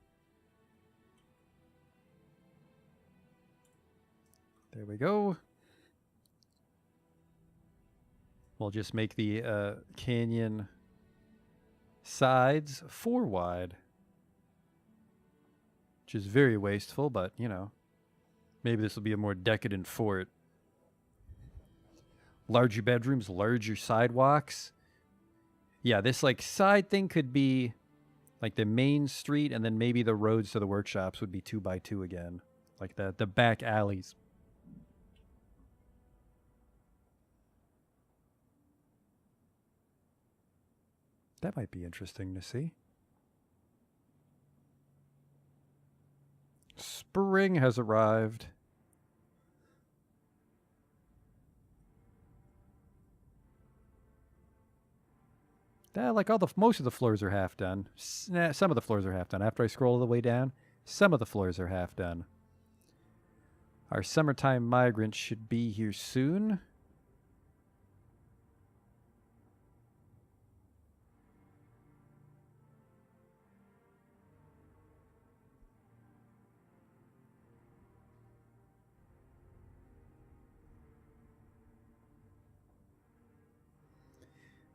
There we go. We'll just make the canyon sides 4 wide. Which is very wasteful, but, you know, maybe this will be a more decadent fort. Larger bedrooms, larger sidewalks. Yeah, this, like, side thing could be, like, the main street, and then maybe the roads to the workshops would be 2 by 2 again. Like, the back alleys. That might be interesting to see. Spring has arrived. Like most of the floors are half done. Some of the floors are half done. After I scroll all the way down, some of the floors are half done. Our summertime migrants should be here soon.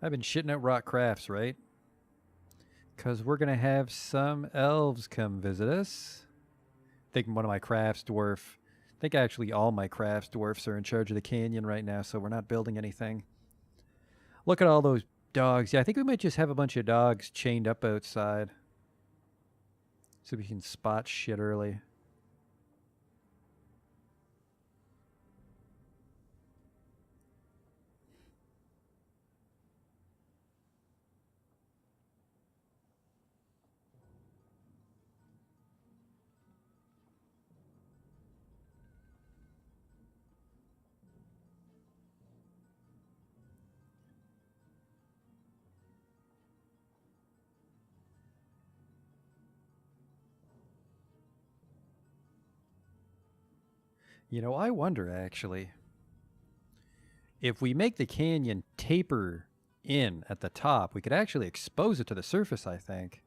I've been shitting out rock crafts, right? Because we're going to have some elves come visit us. I think one of my crafts dwarf. I think actually all my crafts dwarfs are in charge of the canyon right now, so we're not building anything. Look at all those dogs. Yeah, I think we might just have a bunch of dogs chained up outside. So we can spot shit early. You know, I wonder actually if we make the canyon taper in at the top, we could actually expose it to the surface, I think.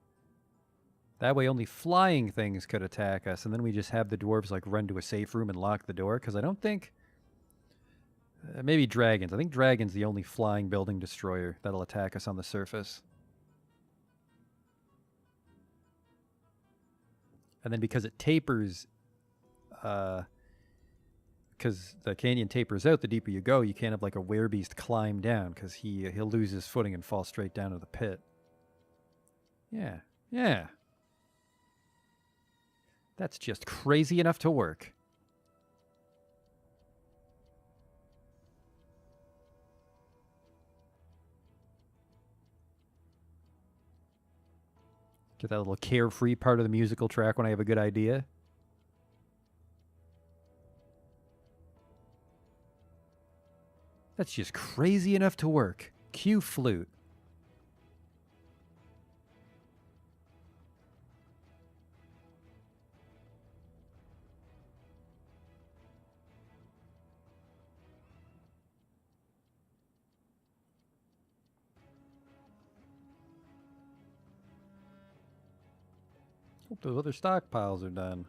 That way only flying things could attack us, and then we just have the dwarves like run to a safe room and lock the door, because I don't think... maybe dragons. I think dragons the only flying building destroyer that'll attack us on the surface. And then because it tapers... because the canyon tapers out, the deeper you go, you can't have like a werebeast climb down, because he'll lose his footing and fall straight down to the pit. Yeah, yeah. That's just crazy enough to work. Get that little carefree part of the musical track when I have a good idea. That's just crazy enough to work. Cue flute. Hope those other stockpiles are done.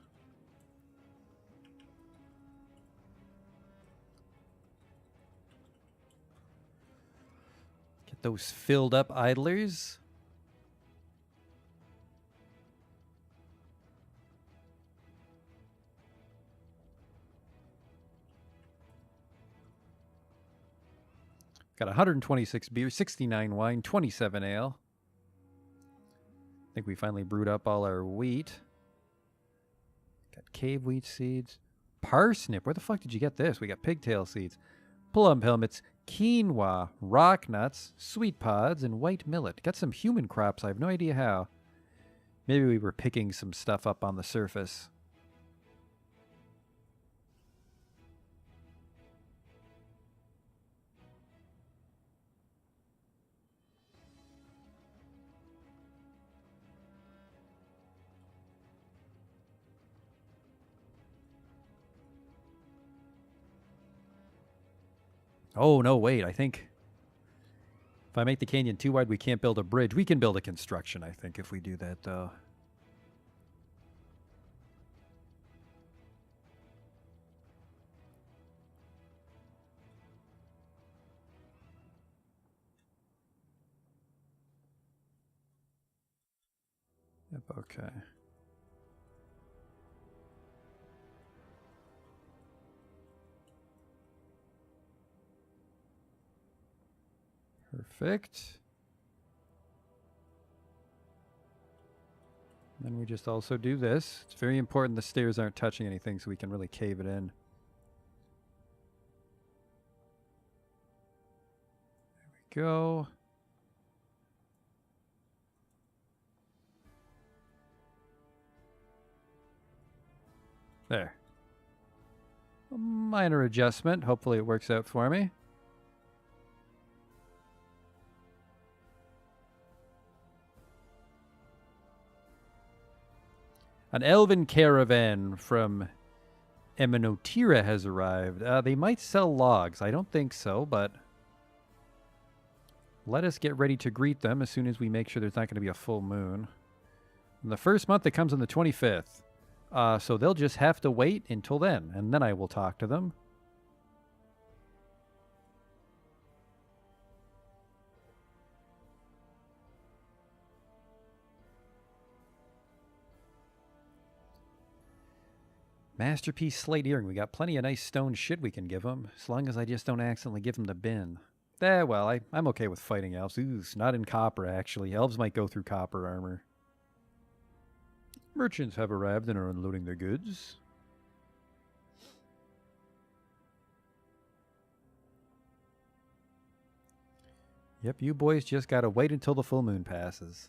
Get those filled up idlers. Got 126 beer, 69 wine, 27 ale. I think we finally brewed up all our wheat. Got cave wheat seeds. Parsnip. Where the fuck did you get this? We got pigtail seeds. Plum helmets. Quinoa. Rock nuts. Sweet pods. And white millet. Got some human crops. I have no idea how. Maybe we were picking some stuff up on the surface. Oh, no, wait. I think if I make the canyon too wide, we can't build a bridge. We can build a construction, I think, if we do that, though. Yep, okay. Perfect. Then we just also do this. It's very important the stairs aren't touching anything so we can really cave it in. There we go. There. A minor adjustment. Hopefully it works out for me. An elven caravan from Eminotira has arrived. They might sell logs. I don't think so, but let us get ready to greet them as soon as we make sure there's not going to be a full moon. In the first month, it comes on the 25th. So they'll just have to wait until then, and then I will talk to them. Masterpiece slate earring. We got plenty of nice stone shit we can give him, as long as I just don't accidentally give him the bin. Well, I'm okay with fighting elves. Ooh, not in copper, actually. Elves might go through copper armor. Merchants have arrived and are unloading their goods. Yep, you boys just gotta wait until the full moon passes.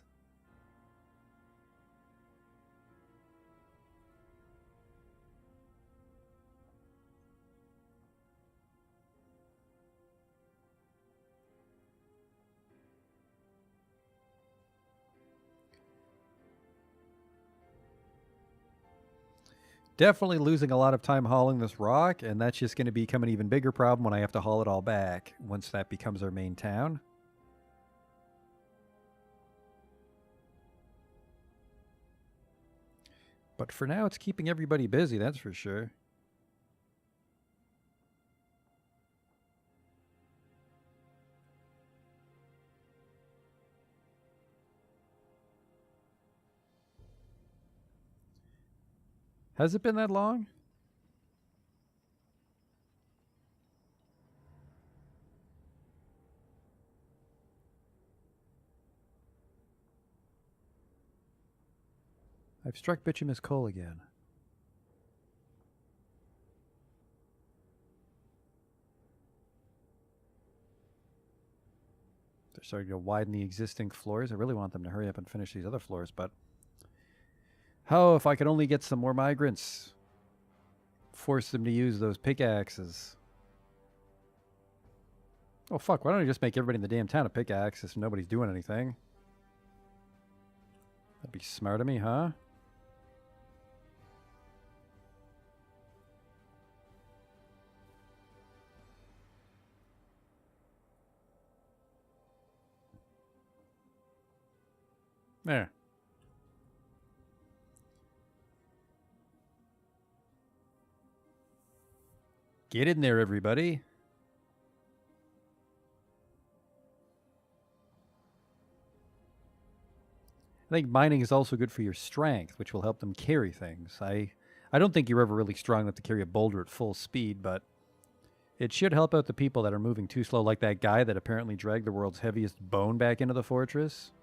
Definitely losing a lot of time hauling this rock, and that's just going to become an even bigger problem when I have to haul it all back once that becomes our main town. But for now, it's keeping everybody busy, that's for sure. Has it been that long? I've struck bituminous coal again. They're starting to widen the existing floors. I really want them to hurry up and finish these other floors, but... Oh, if I could only get some more migrants. Force them to use those pickaxes. Oh, fuck. Why don't I just make everybody in the damn town a pickaxe if nobody's doing anything? That'd be smart of me, huh? There. Get in there, everybody. I think mining is also good for your strength, which will help them carry things. I don't think you're ever really strong enough to carry a boulder at full speed, but it should help out the people that are moving too slow, like that guy that apparently dragged the world's heaviest bone back into the fortress.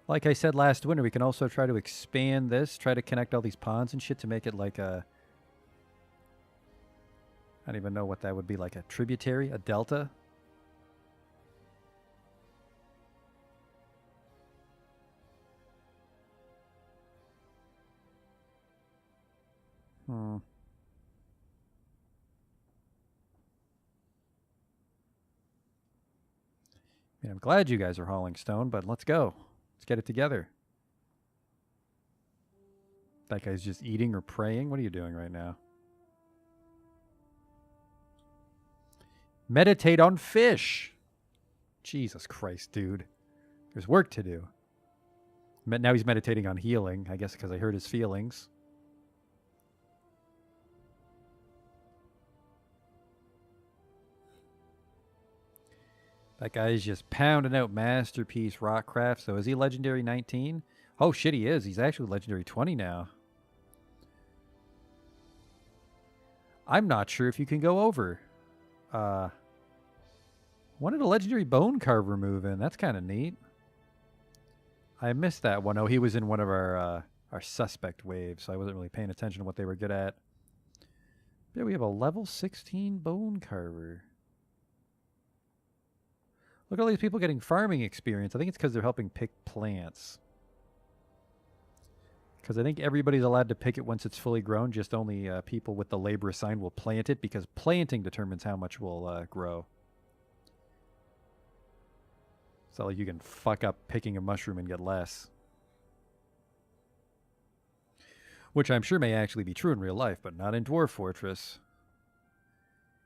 Like I said last winter, we can also try to expand this, try to connect all these ponds and shit to make it like a... I don't even know what that would be, like a tributary, a delta. I mean, I'm glad you guys are hauling stone, but let's go. Let's get it together. That guy's just eating or praying? What are you doing right now? Meditate on fish. Jesus Christ, dude. There's work to do. Now he's meditating on healing, I guess because I hurt his feelings. That guy's just pounding out masterpiece rock craft. So is he legendary 19? Oh shit, he is. He's actually legendary 20 now. I'm not sure if you can go over. When did a legendary bone carver move in? That's kind of neat. I missed that one. Oh, he was in one of our suspect waves, so I wasn't really paying attention to what they were good at. Yeah, we have a level 16 bone carver. Look at all these people getting farming experience. I think it's because they're helping pick plants. Because I think everybody's allowed to pick it once it's fully grown. Just only people with the labor assigned will plant it, because planting determines how much will grow. It's not like you can fuck up picking a mushroom and get less. Which I'm sure may actually be true in real life, but not in Dwarf Fortress.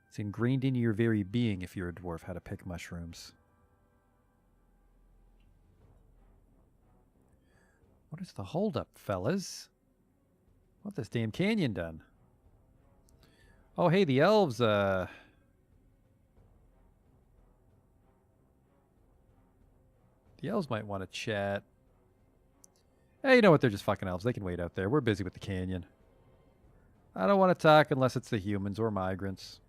It's ingrained into your very being if you're a dwarf how to pick mushrooms. What is the holdup, fellas? What this damn canyon done? Oh, hey, the elves, The elves might want to chat. Hey, you know what? They're just fucking elves. They can wait out there. We're busy with the canyon. I don't want to talk unless it's the humans or migrants.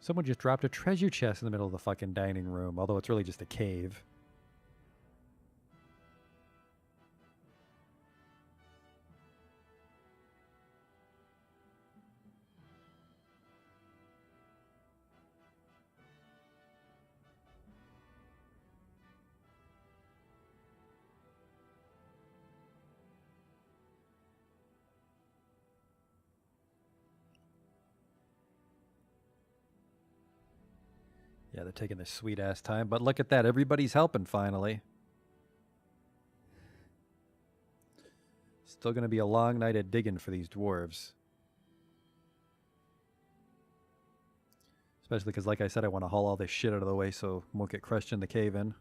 Someone just dropped a treasure chest in the middle of the fucking dining room, although it's really just a cave. Yeah, they're taking their sweet ass time, but look at that. Everybody's helping finally. Still going to be a long night at digging for these dwarves. Especially because, like I said, I want to haul all this shit out of the way so I won't get crushed in the cave-in.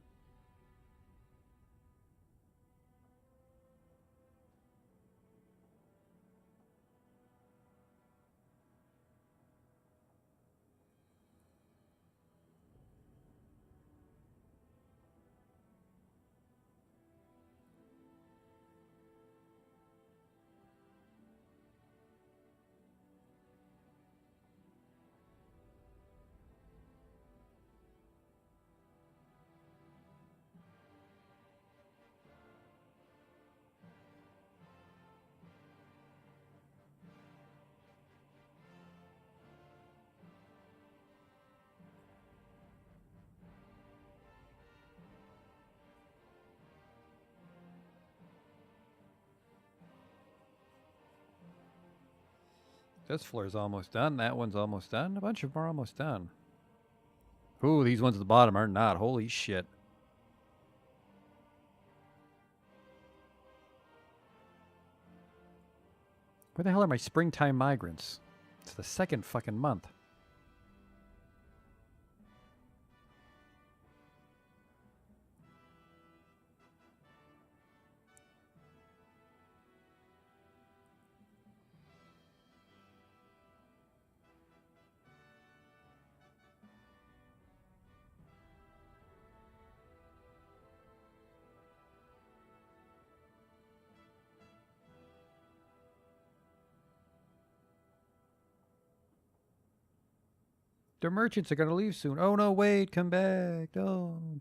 This floor's almost done. That one's almost done. A bunch of them are almost done. Ooh, these ones at the bottom are not. Holy shit. Where the hell are my springtime migrants? It's the second fucking month. The merchants are going to leave soon. Oh no, wait, come back. Don't.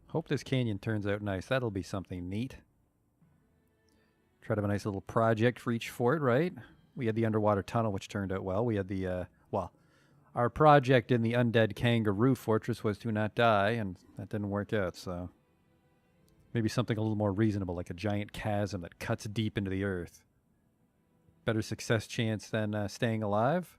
Hope this canyon turns out nice. That'll be something neat. Try to have a nice little project for each fort, right? We had the underwater tunnel, which turned out well. We had the, well, our project in the undead kangaroo fortress was to not die, and that didn't work out, so. Maybe something a little more reasonable, like a giant chasm that cuts deep into the earth. Better success chance than staying alive?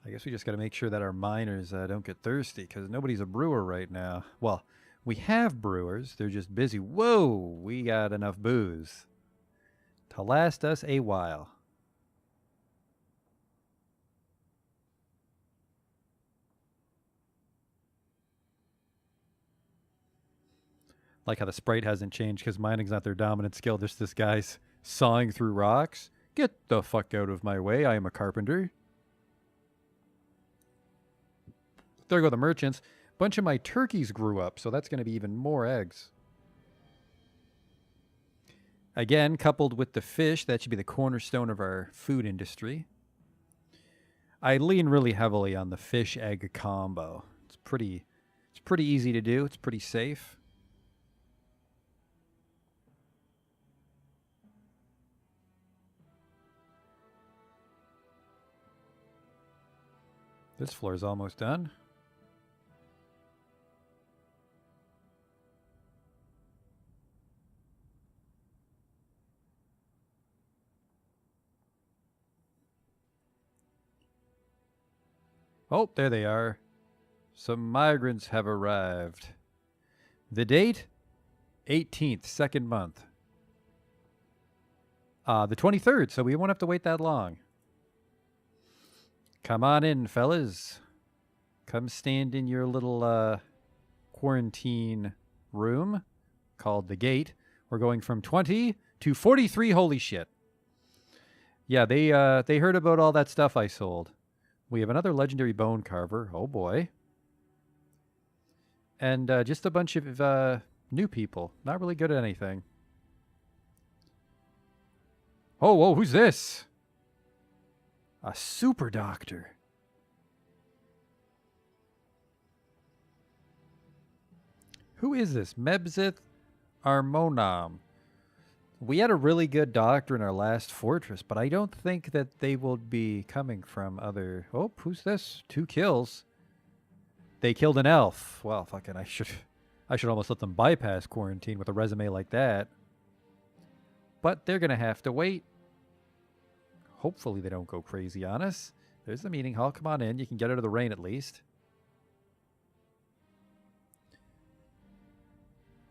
I guess we just got to make sure that our miners don't get thirsty, because nobody's a brewer right now. Well, we have brewers. They're just busy. Whoa, we got enough booze to last us a while. Like how the sprite hasn't changed because mining's not their dominant skill. Just this guy's sawing through rocks. Get the fuck out of my way. I am a carpenter. There go the merchants. Bunch of my turkeys grew up, so that's going to be even more eggs. Again, coupled with the fish, that should be the cornerstone of our food industry. I lean really heavily on the fish-egg combo. It's pretty easy to do. It's pretty safe. This floor is almost done. Oh, there they are. Some migrants have arrived. The date? 18th, second month. The 23rd, so we won't have to wait that long. Come on in, fellas. Come stand in your little quarantine room called the Gate. We're going from 20 to 43. Holy shit. Yeah, they heard about all that stuff I sold. We have another legendary bone carver. Oh boy. And just a bunch of new people. Not really good at anything. Oh, whoa, who's this? A super doctor. Who is this? Mebzith Armonam. We had a really good doctor in our last fortress, but I don't think that they will be coming from other... Oh, who's this? 2 kills. They killed an elf. Well, fucking, I should almost let them bypass quarantine with a resume like that. But they're going to have to wait. Hopefully they don't go crazy on us. There's the meeting hall. Come on in. You can get out of the rain at least.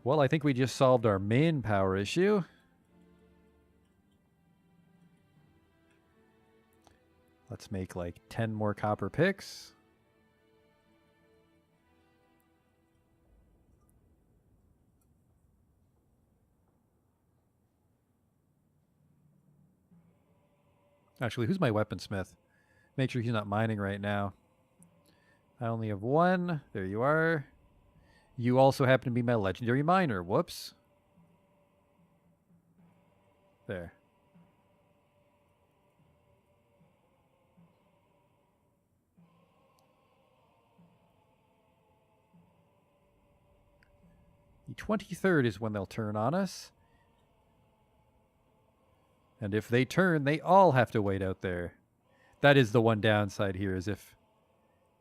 Well, I think we just solved our manpower issue. Let's make like 10 more copper picks. Actually, who's my weaponsmith? Make sure he's not mining right now. I only have 1. There you are. You also happen to be my legendary miner. Whoops. There. The 23rd is when they'll turn on us. And if they turn, they all have to wait out there. That is the one downside here, is if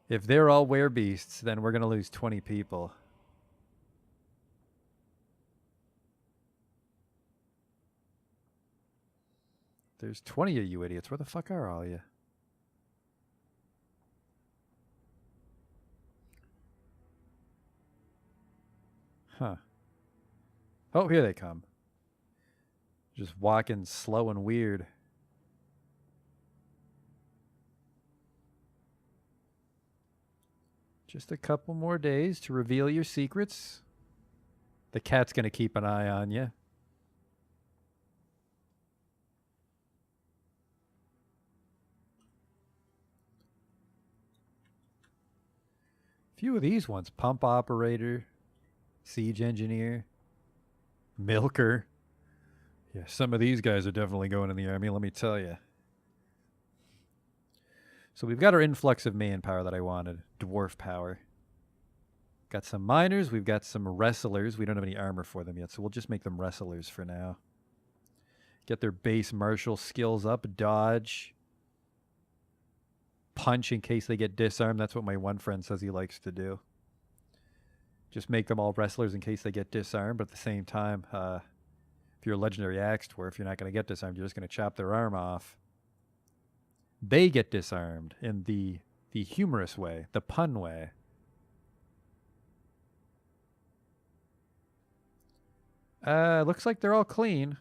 they're all werebeasts, then we're going to lose 20 people. There's 20 of you idiots. Where the fuck are all you? Huh. Oh, here they come. Just walking slow and weird. Just a couple more days to reveal your secrets. The cat's going to keep an eye on you. Few of these ones. Pump operator, siege engineer, milker. Yeah, some of these guys are definitely going in the army, let me tell you. So we've got our influx of manpower that I wanted. Dwarf power. Got some miners. We've got some wrestlers. We don't have any armor for them yet, so we'll just make them wrestlers for now. Get their base martial skills up. Dodge. Punch in case they get disarmed. That's what my one friend says he likes to do. Just make them all wrestlers in case they get disarmed, but at the same time, if you're a legendary axe dwarf, you're not going to get disarmed. You're just going to chop their arm off. They get disarmed in the humorous way, the pun way. Looks like they're all clean.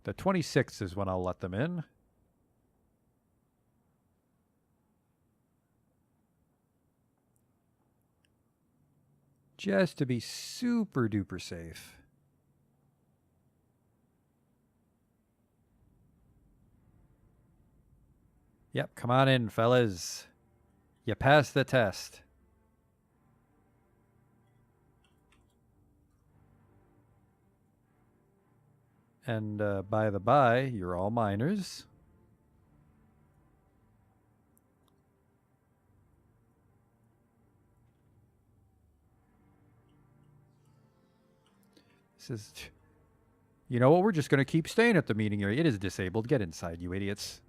The 26th is when I'll let them in. Just to be super duper safe. Yep, come on in, fellas. You passed the test. And by the by, you're all miners. This is... You know what? We're just going to keep staying at the meeting area. It is disabled. Get inside, you idiots.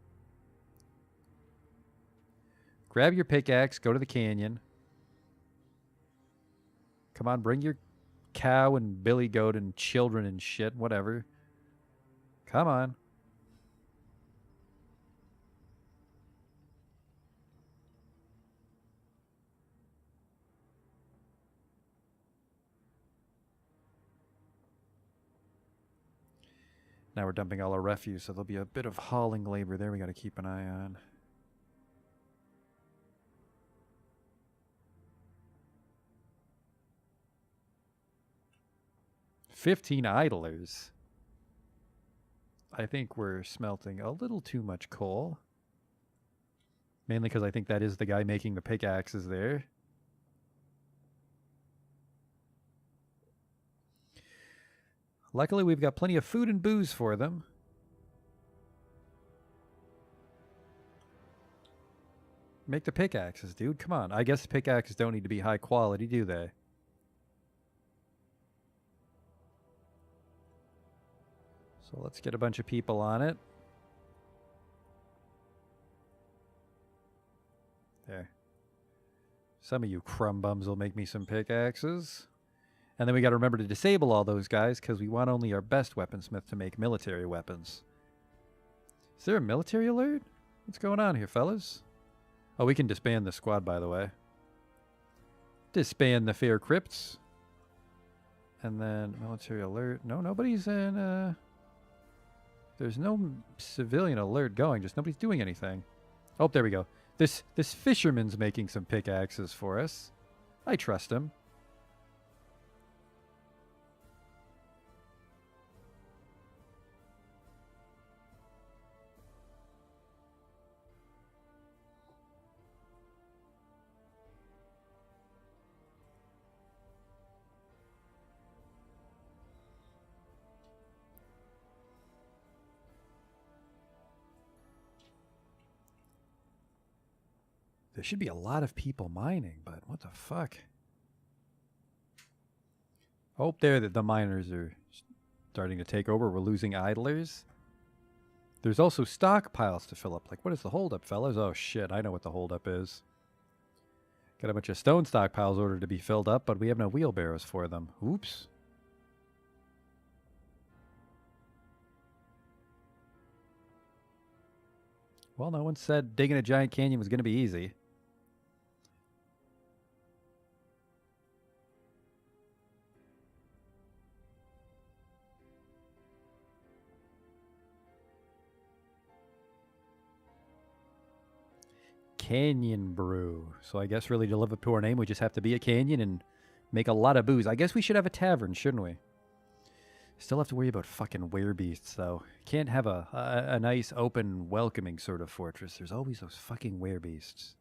Grab your pickaxe. Go to the canyon. Come on, bring your cow and billy goat and children and shit. Whatever. Come on. Now we're dumping all our refuse, so there'll be a bit of hauling labor there we got to keep an eye on. "15 idlers." I think we're smelting a little too much coal. Mainly because I think that is the guy making the pickaxes there. Luckily, we've got plenty of food and booze for them. Make the pickaxes, dude. Come on. I guess the pickaxes don't need to be high quality, do they? So let's get a bunch of people on it. There. Some of you crumb bums will make me some pickaxes. And then we got to remember to disable all those guys because we want only our best weaponsmith to make military weapons. Is there a military alert? What's going on here, fellas? Oh, we can disband the squad, by the way. Disband the fair crypts. And then military alert. No, nobody's in... There's no civilian alert going. Just nobody's doing anything. Oh, there we go. This fisherman's making some pickaxes for us. I trust him. There should be a lot of people mining, but what the fuck? Oh, there the miners are starting to take over. We're losing idlers. There's also stockpiles to fill up. Like, what is the holdup, fellas? Oh, shit. I know what the holdup is. Got a bunch of stone stockpiles ordered to be filled up, but we have no wheelbarrows for them. Oops. Well, no one said digging a giant canyon was going to be easy. Canyon brew. So I guess really to live up to our name, we just have to be a canyon and make a lot of booze. I guess we should have a tavern, shouldn't we? Still have to worry about fucking werebeasts, though. Can't have a nice, open, welcoming sort of fortress. There's always those fucking werebeasts.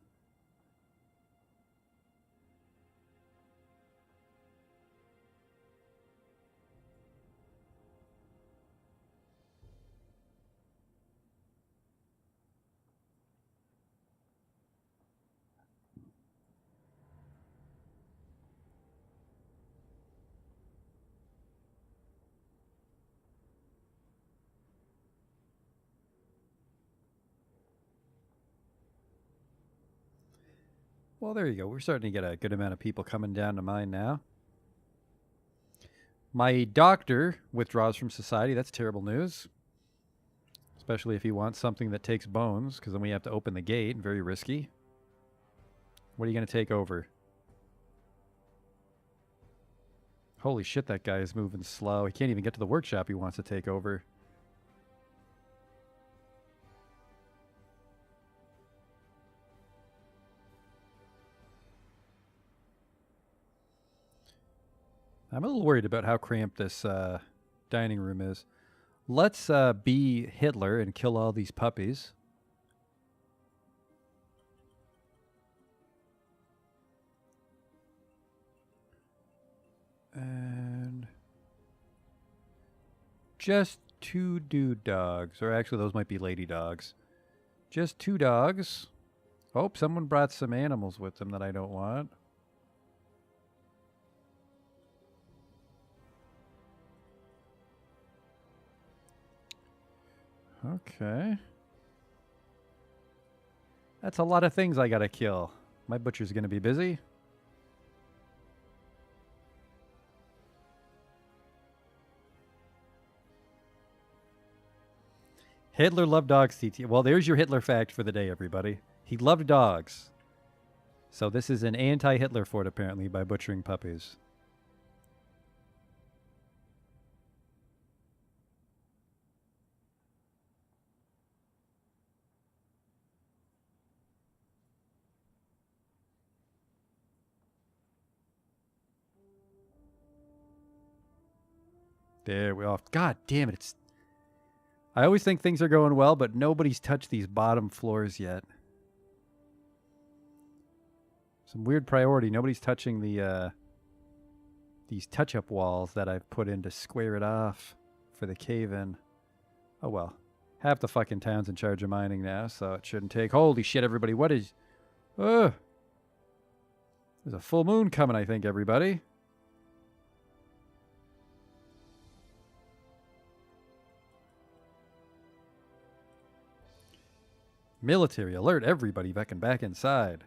Well, there you go. We're starting to get a good amount of people coming down to mine now. My doctor withdraws from society. That's terrible news. Especially if he wants something that takes bones, because then we have to open the gate. Very risky. What are you going to take over? Holy shit, that guy is moving slow. He can't even get to the workshop he wants to take over. I'm a little worried about how cramped this dining room is. Let's be Hitler and kill all these puppies. And just 2 dude dogs. Or actually, those might be lady dogs. Just 2 dogs. Oh, someone brought some animals with them that I don't want. Okay. That's a lot of things I gotta kill. My butcher's gonna be busy. Hitler loved dogs, TT. Well, there's your Hitler fact for the day, everybody. He loved dogs. So this is an anti-Hitler fort, apparently, by butchering puppies. There we are. God damn it. It's... I always think things are going well, but nobody's touched these bottom floors yet. Some weird priority. Nobody's touching the these touch-up walls that I've put in to square it off for the cave-in. Oh well. Half the fucking town's in charge of mining now, so it shouldn't take... Holy shit, everybody. What is... Ugh. There's a full moon coming, I think, everybody. Military alert, everybody back inside.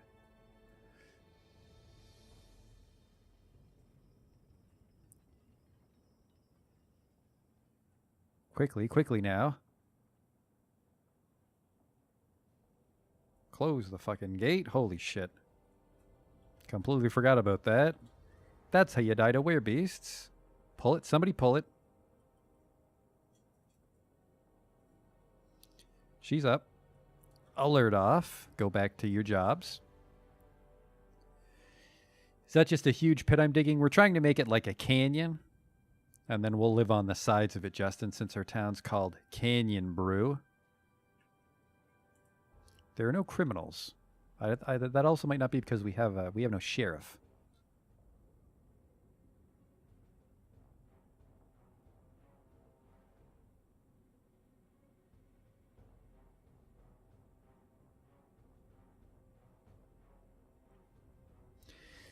Quickly now. Close the fucking gate. Holy shit. Completely forgot about that. That's how you die to werebeasts. Pull it. Somebody pull it. She's up. Alert off. Go back to your jobs. Is that just a huge pit I'm digging? We're trying to make it like a canyon. And then we'll live on the sides of it, Justin, since our town's called Canyon Brew. There are no criminals. That also might not be because we have no sheriff.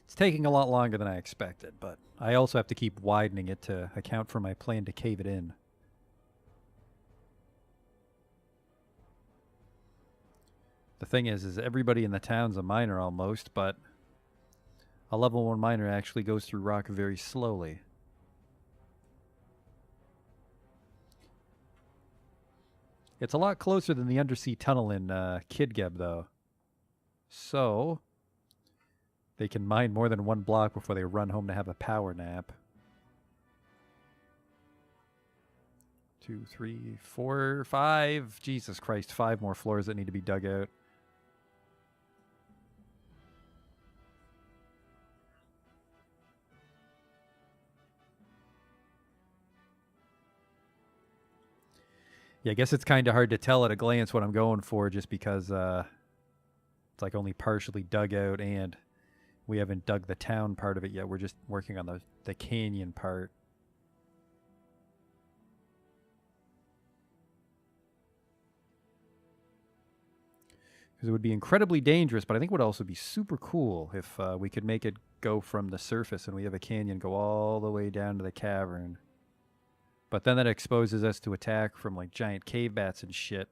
It's taking a lot longer than I expected, but I also have to keep widening it to account for my plan to cave it in. The thing is everybody in the town's a miner almost, but a level 1 miner actually goes through rock very slowly. It's a lot closer than the undersea tunnel in Kidgeb, though. So they can mine more than 1 block before they run home to have a power nap. 2, 3, 4, 5. Jesus Christ, 5 more floors that need to be dug out. Yeah, I guess it's kind of hard to tell at a glance what I'm going for just because it's like only partially dug out and we haven't dug the town part of it yet. We're just working on the canyon part. Because it would be incredibly dangerous, but I think it would also be super cool if we could make it go from the surface and we have a canyon go all the way down to the cavern. But then that exposes us to attack from like giant cave bats and shit.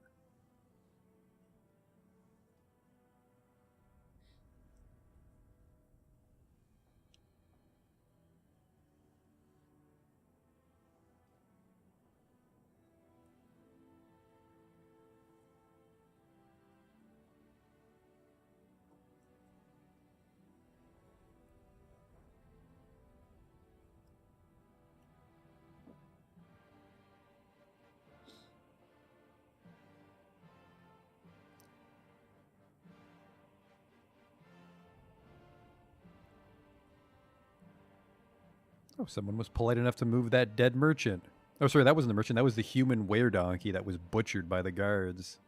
Oh, someone was polite enough to move that dead merchant. Oh, sorry, that wasn't the merchant. That was the human were-donkey that was butchered by the guards.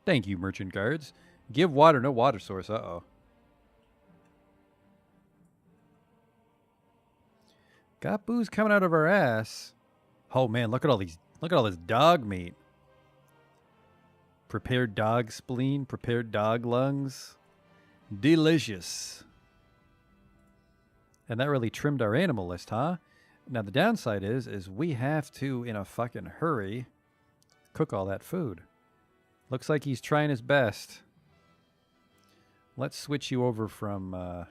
Thank you, merchant guards. Give water, no water source. Uh-oh. Got booze coming out of our ass. Oh, man, look at all this dog meat. Prepared dog spleen, prepared dog lungs. Delicious. And that really trimmed our animal list, huh? Now, the downside is we have to, in a fucking hurry, cook all that food. Looks like he's trying his best. Let's switch you over from...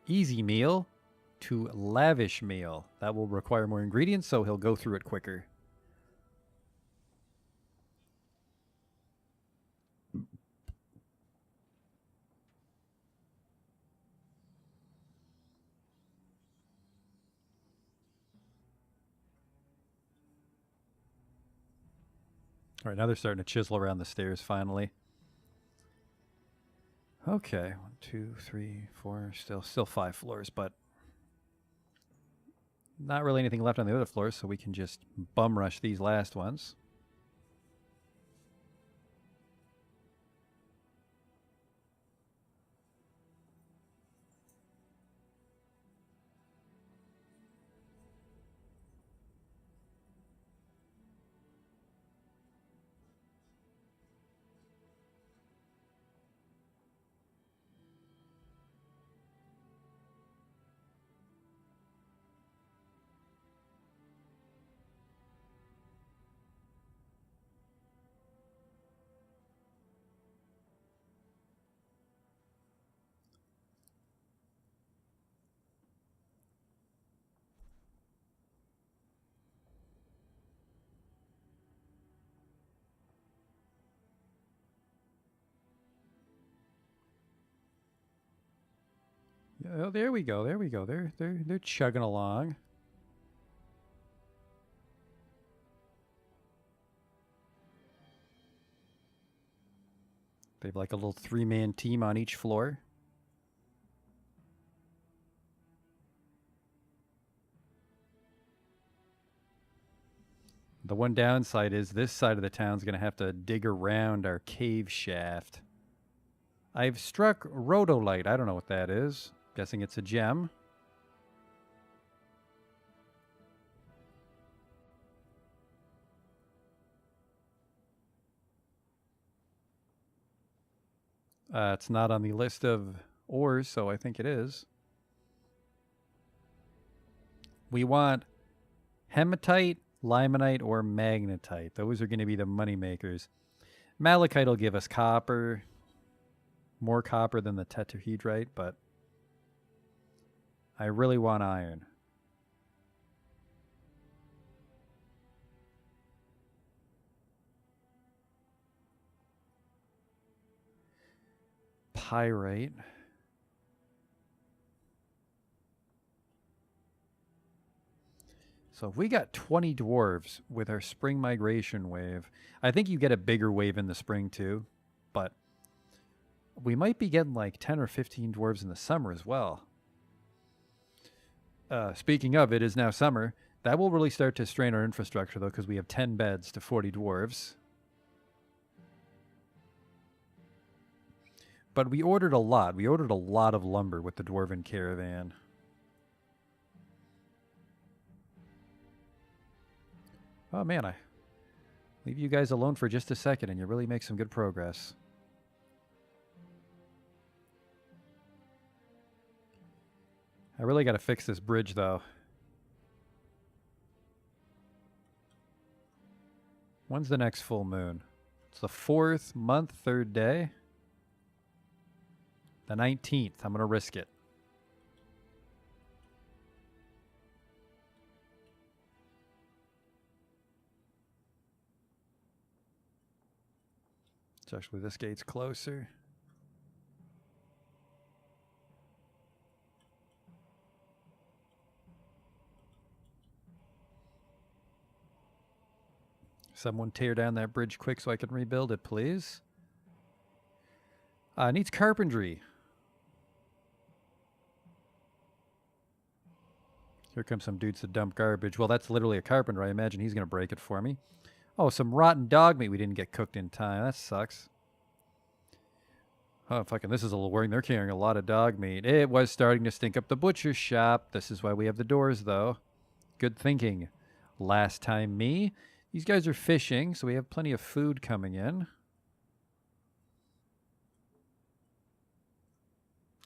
easy meal to lavish meal. That will require more ingredients, so he'll go through it quicker. All right, now they're starting to chisel around the stairs finally. Okay, 1, 2, 3, 4, still 5 floors, but not really anything left on the other floors, so we can just bum rush these last ones. Oh, there we go. There we go. They're chugging along. They have like a little 3-man team on each floor. The one downside is this side of the town's going to have to dig around our cave shaft. I've struck rhodolite. I don't know what that is. Guessing it's a gem. It's not on the list of ores, so I think it is. We want hematite, limonite, or magnetite. Those are going to be the money makers. Malachite will give us copper. More copper than the tetrahedrite, but I really want iron. Pyrite. So if we got 20 dwarves with our spring migration wave, I think you get a bigger wave in the spring too, but we might be getting like 10 or 15 dwarves in the summer as well. Speaking of, it is now summer. That will really start to strain our infrastructure, though, because we have 10 beds to 40 dwarves. But we ordered a lot. We ordered a lot of lumber with the dwarven caravan. Oh, man, I leave you guys alone for just a second, and you really make some good progress. I really got to fix this bridge, though. When's the next full moon? It's the 4th month, 3rd day. The 19th. I'm going to risk it. It's actually, this gate's closer. Someone tear down that bridge quick so I can rebuild it, please. Needs carpentry. Here comes some dudes to dump garbage. Well, that's literally a carpenter. I imagine he's going to break it for me. Oh, some rotten dog meat we didn't get cooked in time. That sucks. Oh, fucking, this is a little worrying. They're carrying a lot of dog meat. It was starting to stink up the butcher's shop. This is why we have the doors, though. Good thinking. Last time me. These guys are fishing, so we have plenty of food coming in.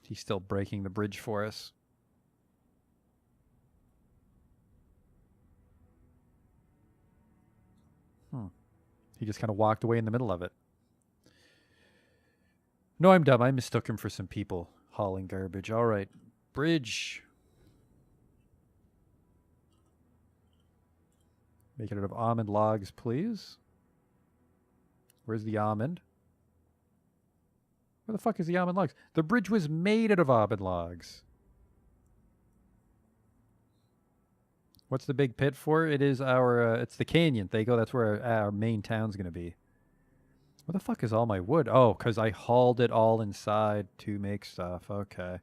He's still breaking the bridge for us. He just kind of walked away in the middle of it. No, I'm dumb. I mistook him for some people hauling garbage. All right. Bridge. Make it out of almond logs, please. Where's the almond? Where the fuck is the almond logs? The bridge was made out of almond logs. What's the big pit for? It is our, it's the canyon. There you go. That's where our main town's going to be. Where the fuck is all my wood? Oh, because I hauled it all inside to make stuff. Okay.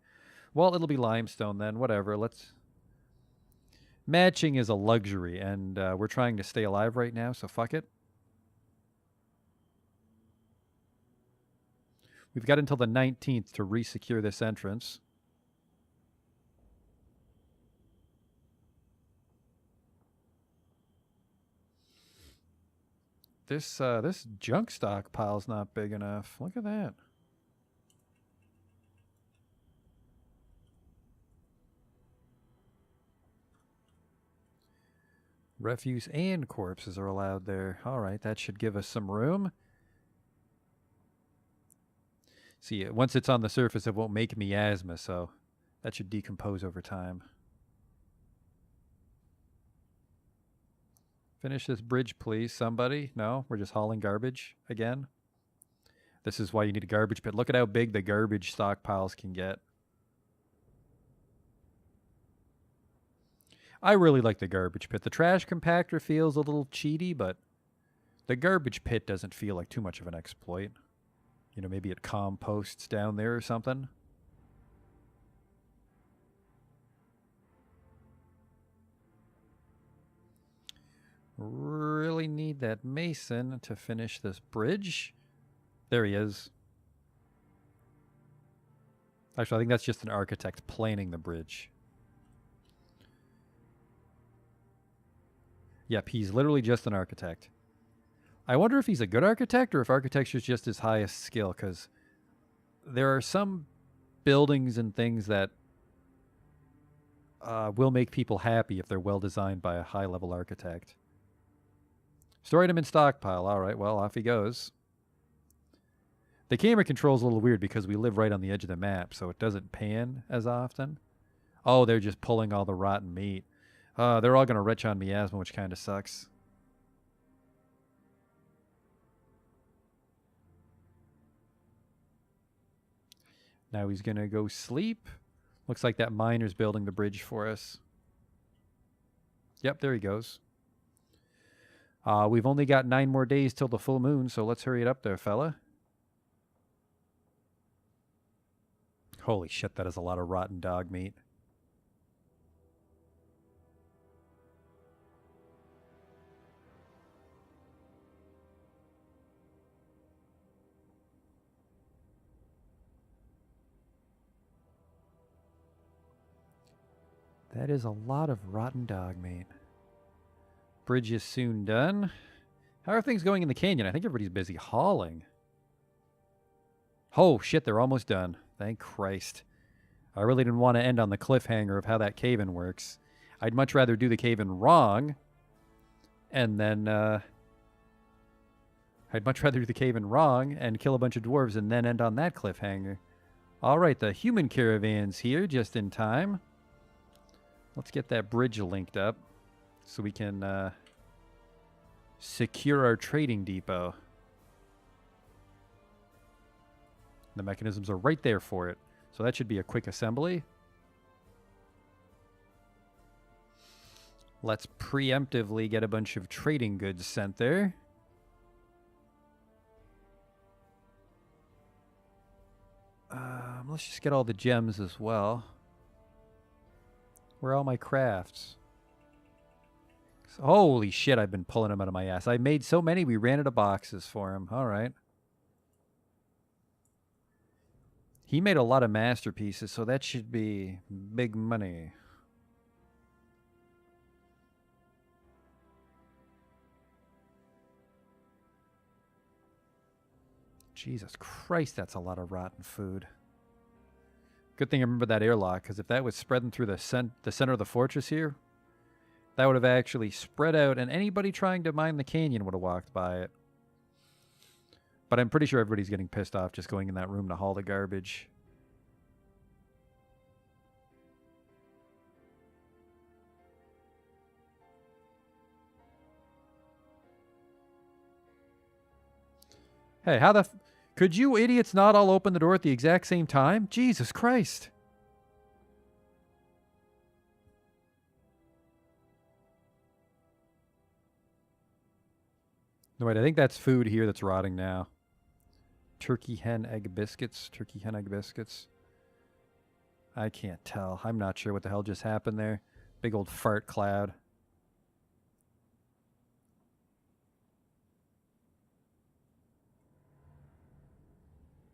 Well, it'll be limestone then. Whatever. Let's... Matching is a luxury, and we're trying to stay alive right now, so fuck it. We've got until the 19th to re-secure this entrance. This junk stockpile's not big enough. Look at that. Refuse and corpses are allowed there. All right, that should give us some room. See, once it's on the surface, it won't make miasma, so that should decompose over time. Finish this bridge, please, somebody. No, we're just hauling garbage again. This is why you need a garbage pit. Look at how big the garbage stockpiles can get. I really like the garbage pit. The trash compactor feels a little cheaty, but the garbage pit doesn't feel like too much of an exploit. You know, maybe it composts down there or something. Really need that mason to finish this bridge. There he is. Actually, I think that's just an architect planning the bridge. Yep, he's literally just an architect. I wonder if he's a good architect or if architecture is just his highest skill, because there are some buildings and things that will make people happy if they're well designed by a high-level architect. Store item in stockpile. All right, well, off he goes. The camera control's a little weird because we live right on the edge of the map, so it doesn't pan as often. Oh, they're just pulling all the rotten meat. They're all going to retch on miasma, which kind of sucks. Now he's going to go sleep. Looks like that miner's building the bridge for us. Yep, there he goes. We've only got 9 more days till the full moon, so let's hurry it up there, fella. Holy shit, that is a lot of rotten dog meat. That is a lot of rotten dog meat. Bridge is soon done. How are things going in the canyon? I think everybody's busy hauling. Oh, shit, they're almost done. Thank Christ. I really didn't want to end on the cliffhanger of how that cave-in works. I'd much rather do the cave-in wrong, and then, I'd much rather do the cave-in wrong and kill a bunch of dwarves and then end on that cliffhanger. Alright, the human caravan's here just in time. Let's get that bridge linked up so we can secure our trading depot. The mechanisms are right there for it, so that should be a quick assembly. Let's preemptively get a bunch of trading goods sent there. Let's just get all the gems as well. Where are all my crafts? Holy shit, I've been pulling them out of my ass. I made so many, we ran out of boxes for him. All right. He made a lot of masterpieces, so that should be big money. Jesus Christ, that's a lot of rotten food. Good thing I remember that airlock, because if that was spreading through the center of the fortress here, that would have actually spread out, and anybody trying to mine the canyon would have walked by it. But I'm pretty sure everybody's getting pissed off just going in that room to haul the garbage. Hey, how the... Could you idiots not all open the door at the exact same time? Jesus Christ. No, wait, I think that's food here that's rotting now. Turkey hen egg biscuits. Turkey hen egg biscuits. I can't tell. I'm not sure what the hell just happened there. Big old fart cloud.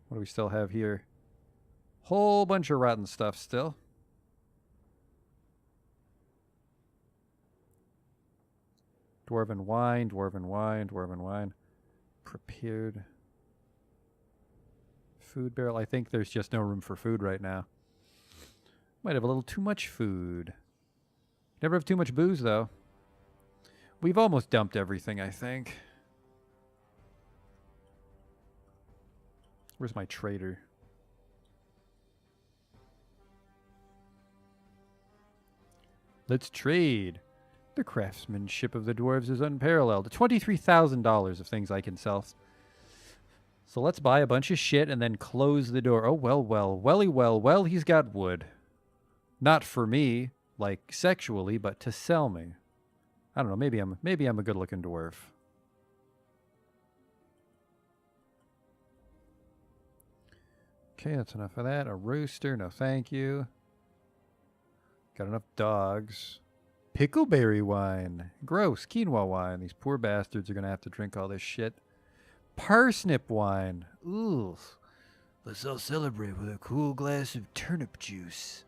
What do we still have here? Whole bunch of rotten stuff still. Dwarven wine, dwarven wine, dwarven wine. Prepared food barrel. I think there's just no room for food right now. Might have a little too much food. Never have too much booze, though. We've almost dumped everything, I think. Where's my trader? Let's trade. The craftsmanship of the dwarves is unparalleled. $23,000 of things I can sell. So let's buy a bunch of shit and then close the door. Oh, well, he's got wood. Not for me, like sexually, but to sell me. I don't know, maybe I'm a good-looking dwarf. Okay, that's enough of that. A rooster, no thank you. Got enough dogs. Pickleberry wine. Gross. Quinoa wine. These poor bastards are going to have to drink all this shit. Parsnip wine. Ooh. Let's all celebrate with a cool glass of turnip juice.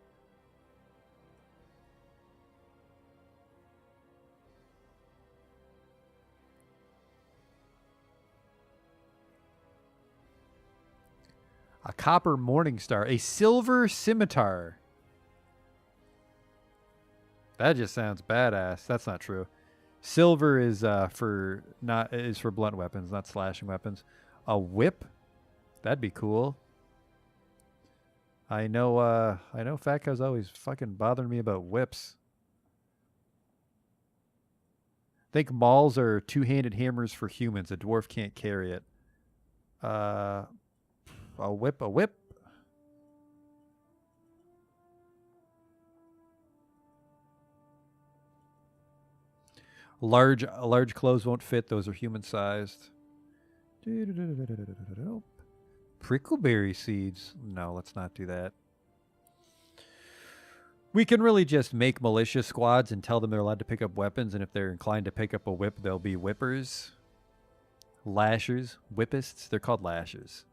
A copper morning star. A silver scimitar. That just sounds badass. That's not true. Silver is for blunt weapons, not slashing weapons. A whip? That'd be cool. I know Fat Cow's always fucking bothering me about whips. I think mauls are two-handed hammers for humans. A dwarf can't carry it. A whip. Large clothes won't fit. Those are human-sized. Prickleberry seeds. No, let's not do that. We can really just make militia squads and tell them they're allowed to pick up weapons, and if they're inclined to pick up a whip, they'll be whippers. Lashers. Whippists. They're called lashers.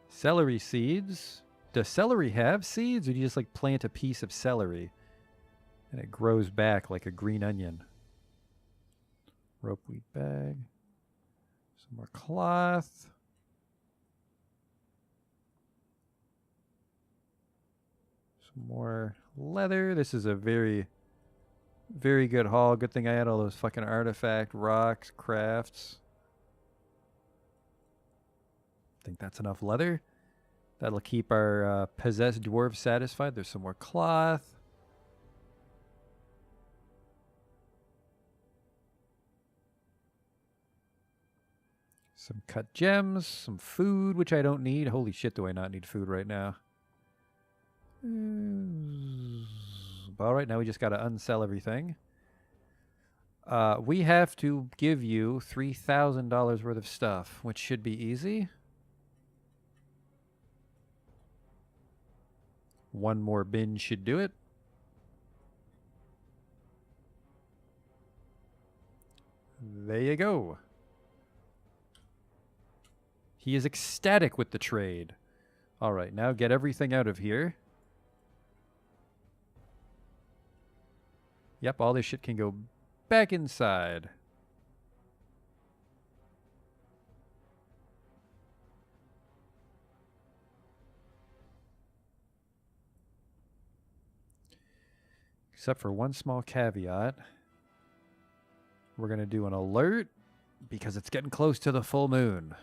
Celery seeds. Does celery have seeds, or do you just like plant a piece of celery and it grows back like a green onion? Rope wheat bag. Some more cloth. Some more leather. This is a very, very good haul. Good thing I had all those fucking artifact rocks, crafts. I think that's enough leather. That'll keep our possessed dwarves satisfied. There's some more cloth. Some cut gems. Some food, which I don't need. Holy shit, do I not need food right now. All right, now we just got to unsell everything. We have to give you $3,000 worth of stuff, which should be easy. One more bin should do it. There you go. He is ecstatic with the trade. All right, now get everything out of here. Yep, all this shit can go back inside. Except for one small caveat. We're going to do an alert because it's getting close to the full moon.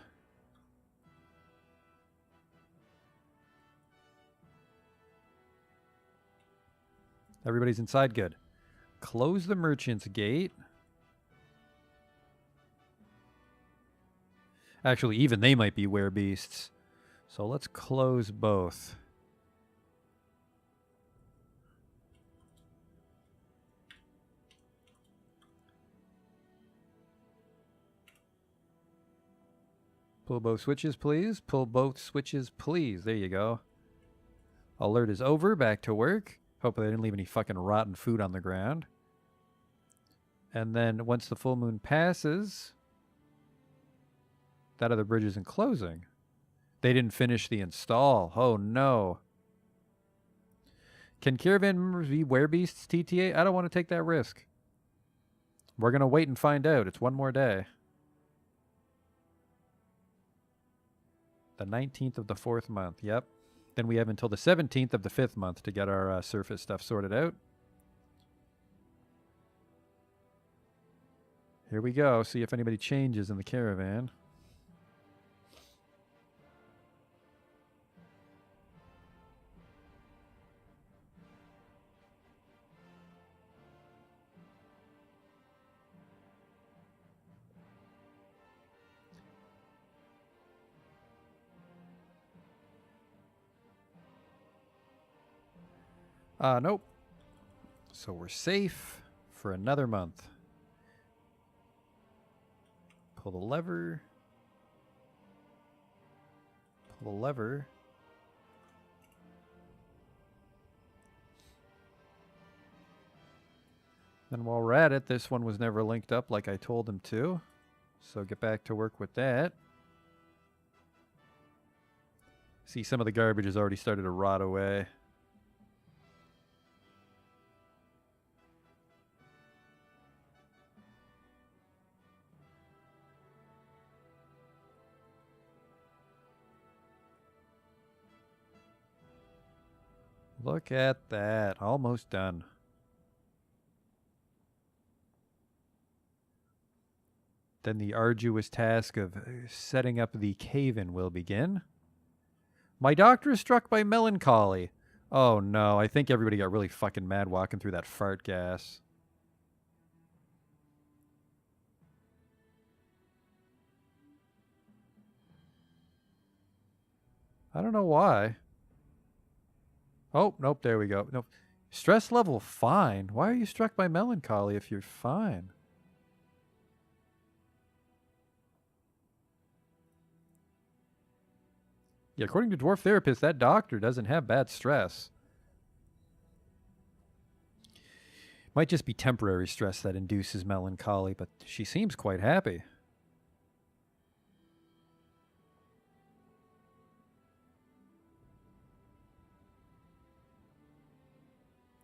Everybody's inside? Good. Close the merchant's gate. Actually, even they might be werebeasts. So let's close both. Pull both switches, please. Pull both switches, please. There you go. Alert is over. Back to work. Hope they didn't leave any fucking rotten food on the ground. And then once the full moon passes, that other bridge isn't closing. They didn't finish the install. Oh, no. Can caravan members be werebeasts, TTA? I don't want to take that risk. We're going to wait and find out. It's one more day. The 19th of the 4th month. Yep. Then we have until the 17th of the 5th month to get our surface stuff sorted out. Here we go. See if anybody changes in the caravan. Nope. So we're safe for another month. Pull the lever. Pull the lever. Then while we're at it, this one was never linked up like I told him to. So get back to work with that. See, some of the garbage has already started to rot away. Look at that. Almost done. Then the arduous task of setting up the cave-in will begin. My doctor is struck by melancholy. Oh no, I think everybody got really fucking mad walking through that fart gas. I don't know why. Oh, nope, there we go. Nope. Stress level fine. Why are you struck by melancholy if you're fine? Yeah, according to Dwarf Therapist, that doctor doesn't have bad stress. Might just be temporary stress that induces melancholy, but she seems quite happy.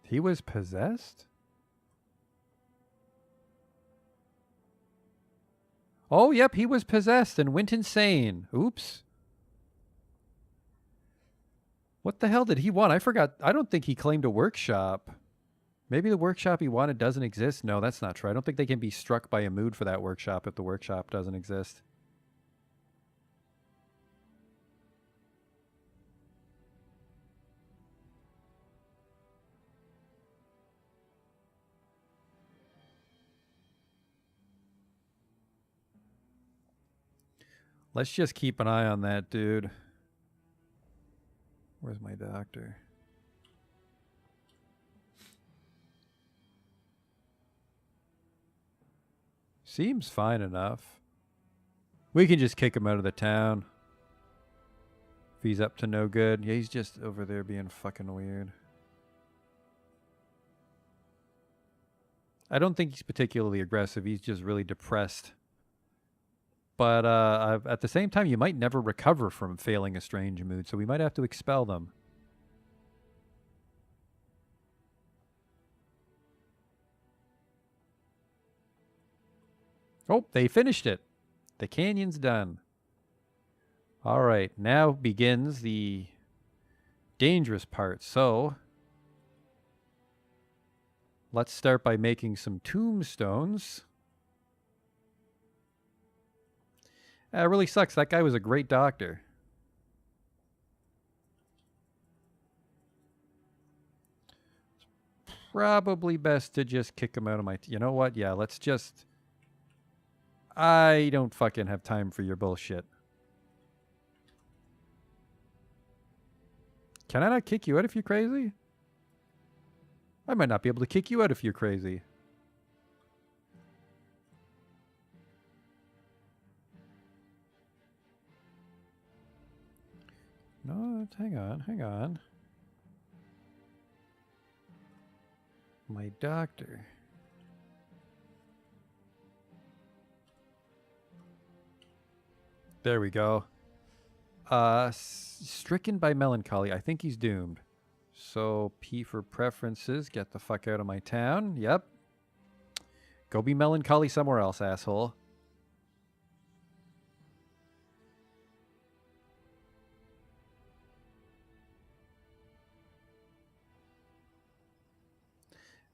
He was possessed? Oh, yep, he was possessed and went insane. Oops. What the hell did he want? I forgot. I don't think he claimed a workshop. Maybe the workshop he wanted doesn't exist. No, that's not true. I don't think they can be struck by a mood for that workshop if the workshop doesn't exist. Let's just keep an eye on that dude. Where's my doctor? Seems fine enough. We can just kick him out of the town. If he's up to no good. Yeah, he's just over there being fucking weird. I don't think he's particularly aggressive. He's just really depressed. But at the same time, you might never recover from failing a strange mood, so we might have to expel them. Oh, they finished it. The canyon's done. All right, now begins the dangerous part. So let's start by making some tombstones. It really sucks. That guy was a great doctor. probably best to just kick him out of my... You know what? Yeah, let's just... I don't fucking have time for your bullshit. Can I not kick you out if you're crazy? I might not be able to kick you out if you're crazy. No, hang on. My doctor. There we go. Stricken by melancholy. I think he's doomed. So, P for preferences. Get the fuck out of my town. Yep. Go be melancholy somewhere else, asshole.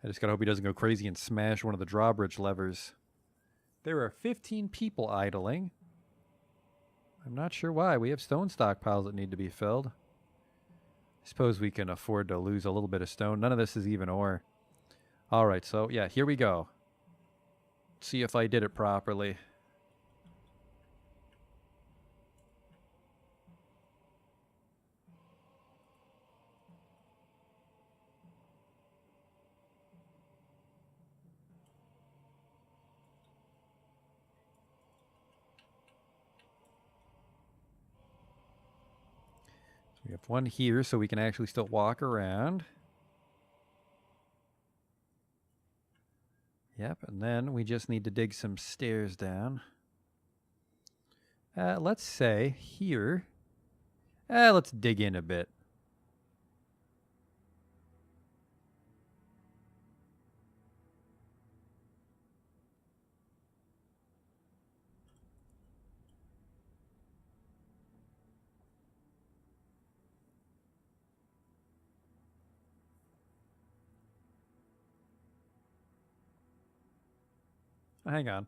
I just gotta hope he doesn't go crazy and smash one of the drawbridge levers. There are 15 people idling. I'm not sure why. We have stone stockpiles that need to be filled. I suppose we can afford to lose a little bit of stone. None of this is even ore. Alright, so yeah, here we go. Let's see if I did it properly. We have one here so we can actually still walk around. Yep, and then we just need to dig some stairs down. Let's say here. Let's dig in a bit. Hang on.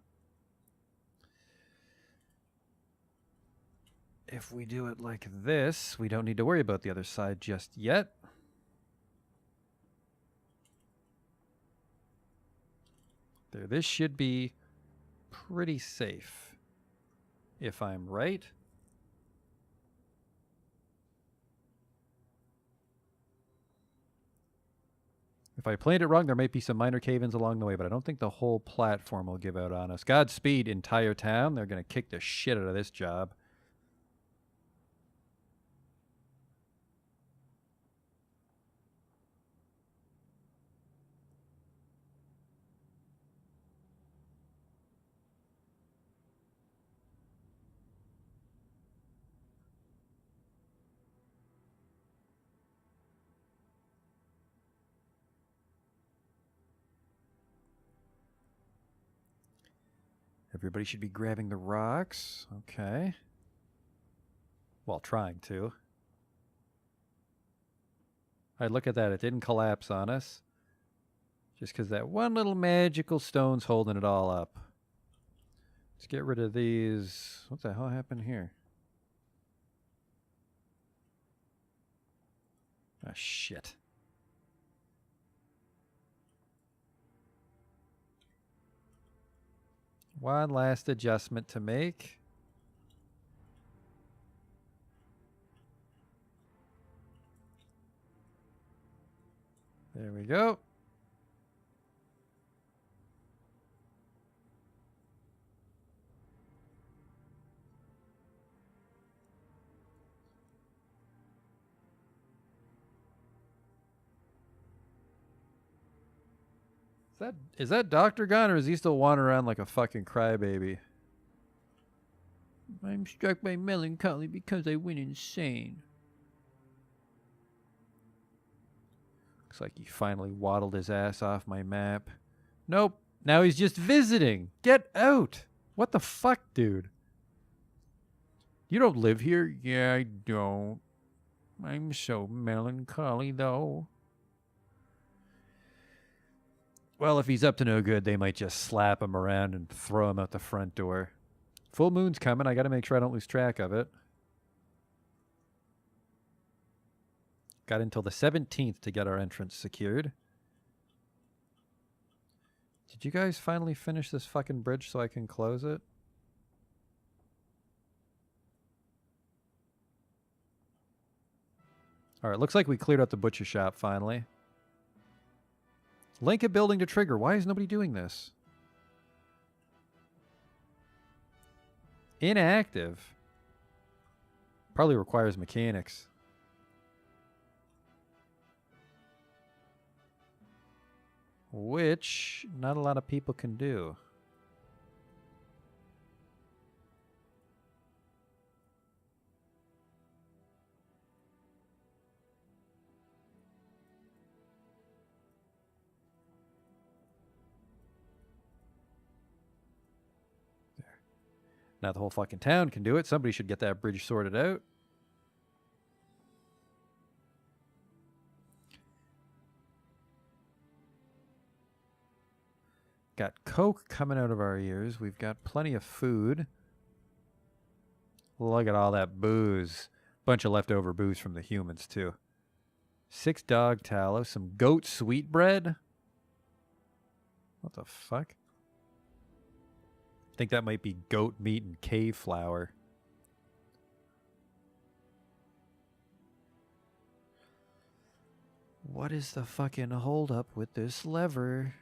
If we do it like this, we don't need to worry about the other side just yet. There, this should be pretty safe, if I'm right. If I planned it wrong, there might be some minor cave-ins along the way, but I don't think the whole platform will give out on us. Godspeed, entire town. They're going to kick the shit out of this job. Everybody should be grabbing the rocks. Okay. Well, trying to. Alright, look at that. It didn't collapse on us. Just because that one little magical stone's holding it all up. Let's get rid of these. What the hell happened here? Ah, shit. One last adjustment to make. There we go. Is that Doctor gone, or is he still wandering around like a fucking crybaby? I'm struck by melancholy because I went insane. Looks like he finally waddled his ass off my map. Nope. Now he's just visiting. Get out. What the fuck, dude? You don't live here? Yeah, I don't. I'm so melancholy, though. Well, if he's up to no good, they might just slap him around and throw him out the front door. Full moon's coming. I got to make sure I don't lose track of it. Got until the 17th to get our entrance secured. Did you guys finally finish this fucking bridge so I can close it? Alright, looks like we cleared out the butcher shop finally. Link a building to trigger. Why is nobody doing this? Inactive. Probably requires mechanics. Which not a lot of people can do. There. Now the whole fucking town can do it. Somebody should get that bridge sorted out. Got coke coming out of our ears. We've got plenty of food. Look at all that booze. Bunch of leftover booze from the humans, too. 6 dog tallow. Some goat sweetbread. What the fuck? I think that might be goat meat and cave flour. What is the fucking holdup with this lever?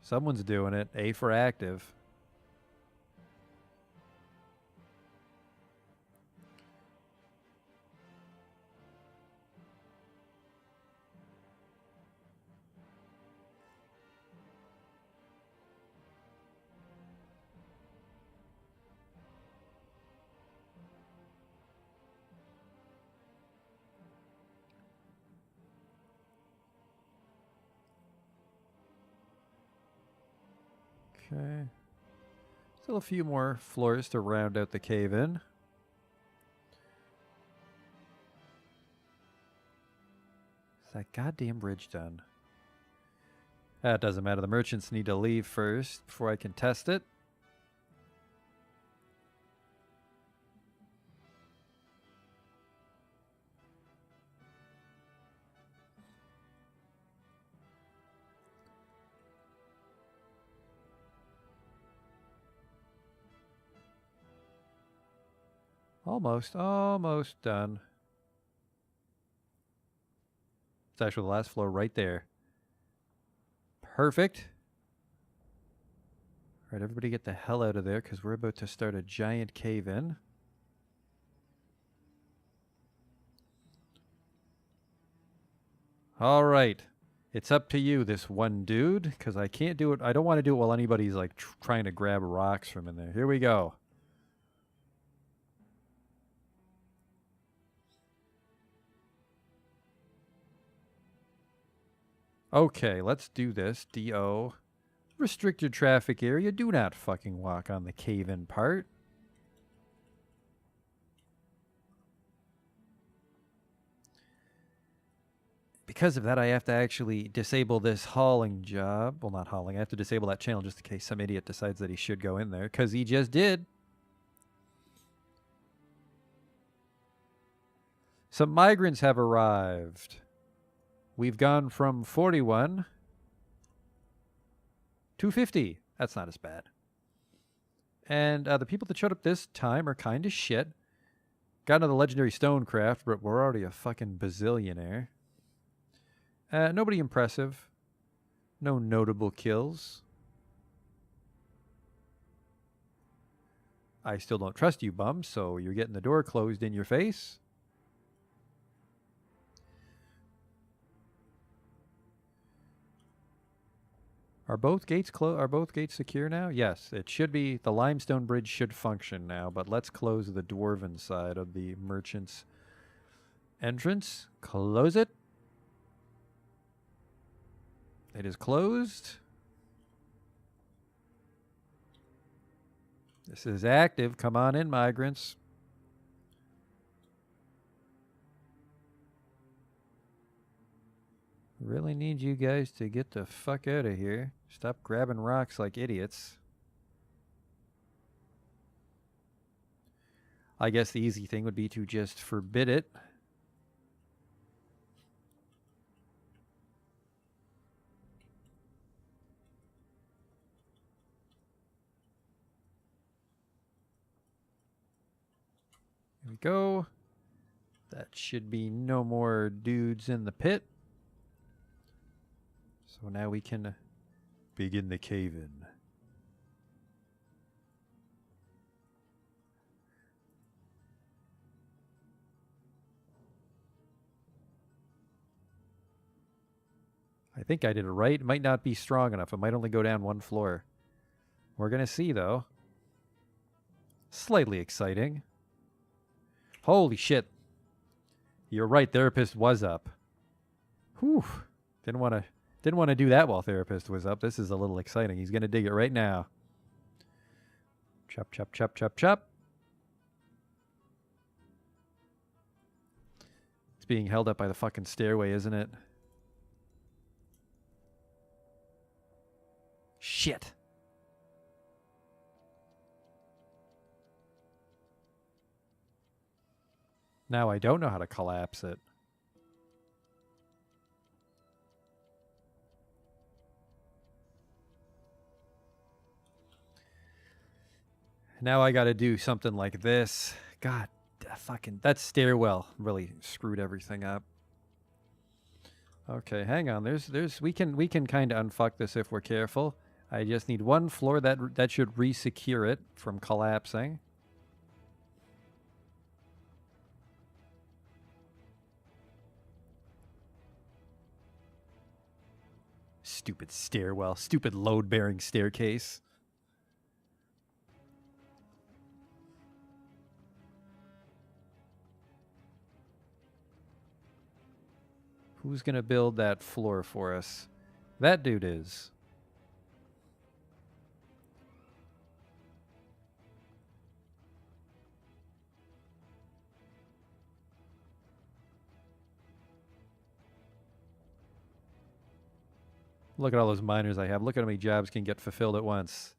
Someone's doing it. A for active. Okay. Still a few more floors to round out the cave in. Is that goddamn bridge done? That doesn't matter. The merchants need to leave first before I can test it. Almost done. It's actually the last floor right there. Perfect. All right, everybody get the hell out of there because we're about to start a giant cave-in. All right. It's up to you, this one dude, because I can't do it. I don't want to do it while anybody's like trying to grab rocks from in there. Here we go. Okay, let's do this. DO. Restricted traffic area. Do not fucking walk on the cave-in part. Because of that, I have to actually disable this hauling job. Well, not hauling. I have to disable that channel just in case some idiot decides that he should go in there. Because he just did. Some migrants have arrived. We've gone from 41 to 50. That's not as bad. And the people that showed up this time are kind of shit. Got another legendary stonecraft, but we're already a fucking bazillionaire. Nobody impressive. No notable kills. I still don't trust you, bum, so you're getting the door closed in your face. Are both gates secure now? Yes, it should be. The limestone bridge should function now, but let's close the dwarven side of the merchant's entrance. Close it. It is closed. This is active. Come on in, migrants. Really need you guys to get the fuck out of here. Stop grabbing rocks like idiots. I guess the easy thing would be to just forbid it. There we go. That should be no more dudes in the pit. So now we can begin the cave-in. I think I did it right. It might not be strong enough. It might only go down one floor. We're going to see, though. Slightly exciting. Holy shit. You're right. Therapist was up. Whew. Didn't want to do that while Therapist was up. This is a little exciting. He's going to dig it right now. Chop, chop, chop, chop, chop. It's being held up by the fucking stairway, isn't it? Shit. Now I don't know how to collapse it. Now I got to do something like this. God, fucking that stairwell really screwed everything up. Okay, hang on. We can kind of unfuck this if we're careful. I just need one floor that should re-secure it from collapsing. Stupid stairwell, stupid load-bearing staircase. Who's going to build that floor for us? That dude is. Look at all those miners I have. Look at how many jobs can get fulfilled at once.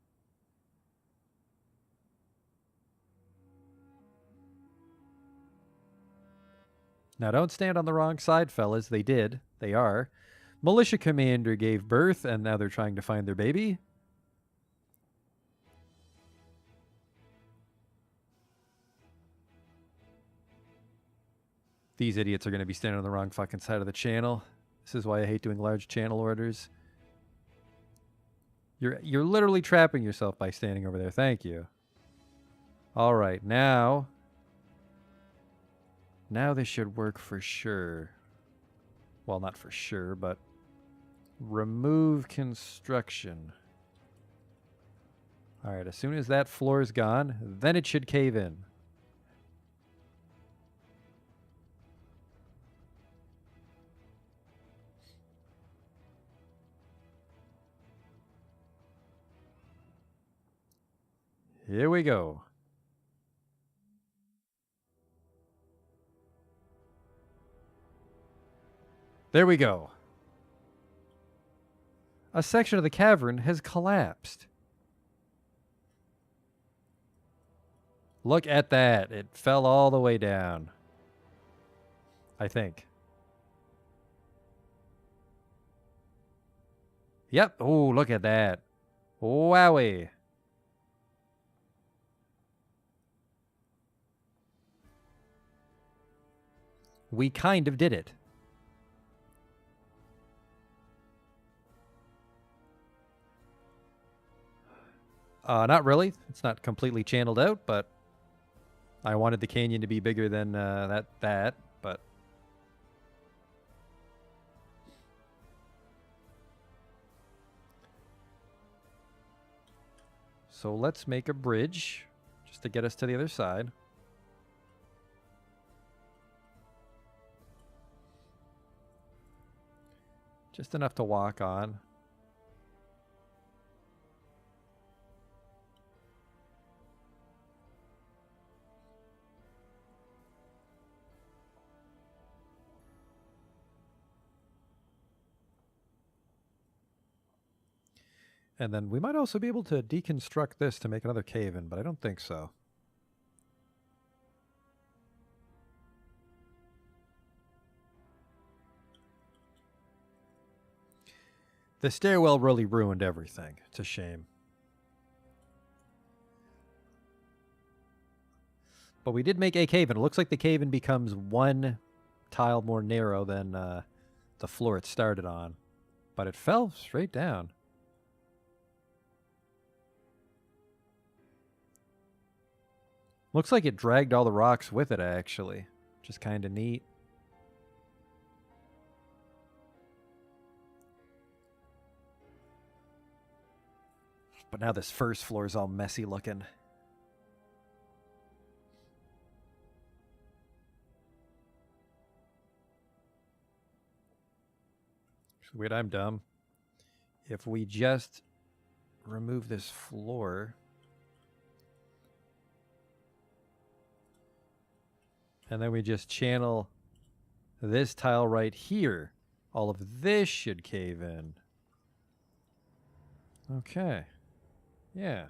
Now, don't stand on the wrong side, fellas. They did. They are. Militia commander gave birth, and now they're trying to find their baby. These idiots are going to be standing on the wrong fucking side of the channel. This is why I hate doing large channel orders. You're literally trapping yourself by standing over there. Thank you. All right, now this should work for sure. Well, not for sure, but remove construction. All right, as soon as that floor is gone, then it should cave in. Here we go. There we go. A section of the cavern has collapsed. Look at that. It fell all the way down. I think. Yep. Oh, look at that. Wowie. We kind of did it. Not really. It's not completely channeled out, but I wanted the canyon to be bigger than that, but... So let's make a bridge, just to get us to the other side. Just enough to walk on. And then we might also be able to deconstruct this to make another cave-in, but I don't think so. The stairwell really ruined everything. It's a shame. But we did make a cave-in. It looks like the cave-in becomes one tile more narrow than the floor it started on. But it fell straight down. Looks like it dragged all the rocks with it, actually. Which is kind of neat. But now this first floor is all messy looking. Wait, I'm dumb. If we just remove this floor... and then we just channel this tile right here, all of this should cave in. Okay. Yeah.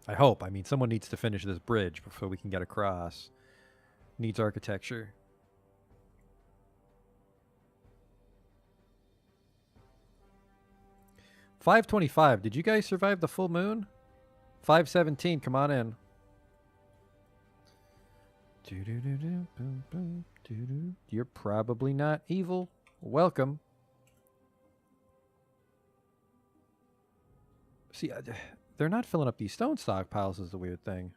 I hope. I mean, someone needs to finish this bridge before we can get across. Needs architecture. $5.25. Did you guys survive the full moon? $5.17. Come on in. You're probably not evil. Welcome. See, they're not filling up these stone stockpiles is the weird thing.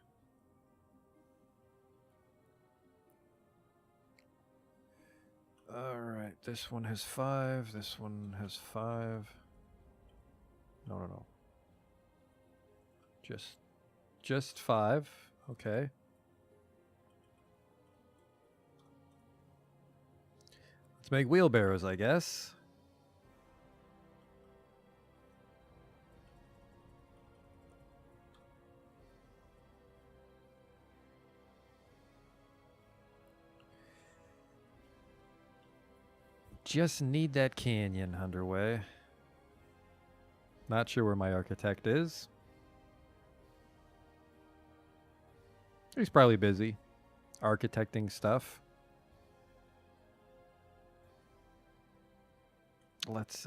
Alright, this one has 5. This one has 5. No. Just 5. Okay. Let's make wheelbarrows, I guess. Just need that canyon underway. Not sure where my architect is. He's probably busy architecting stuff. Let's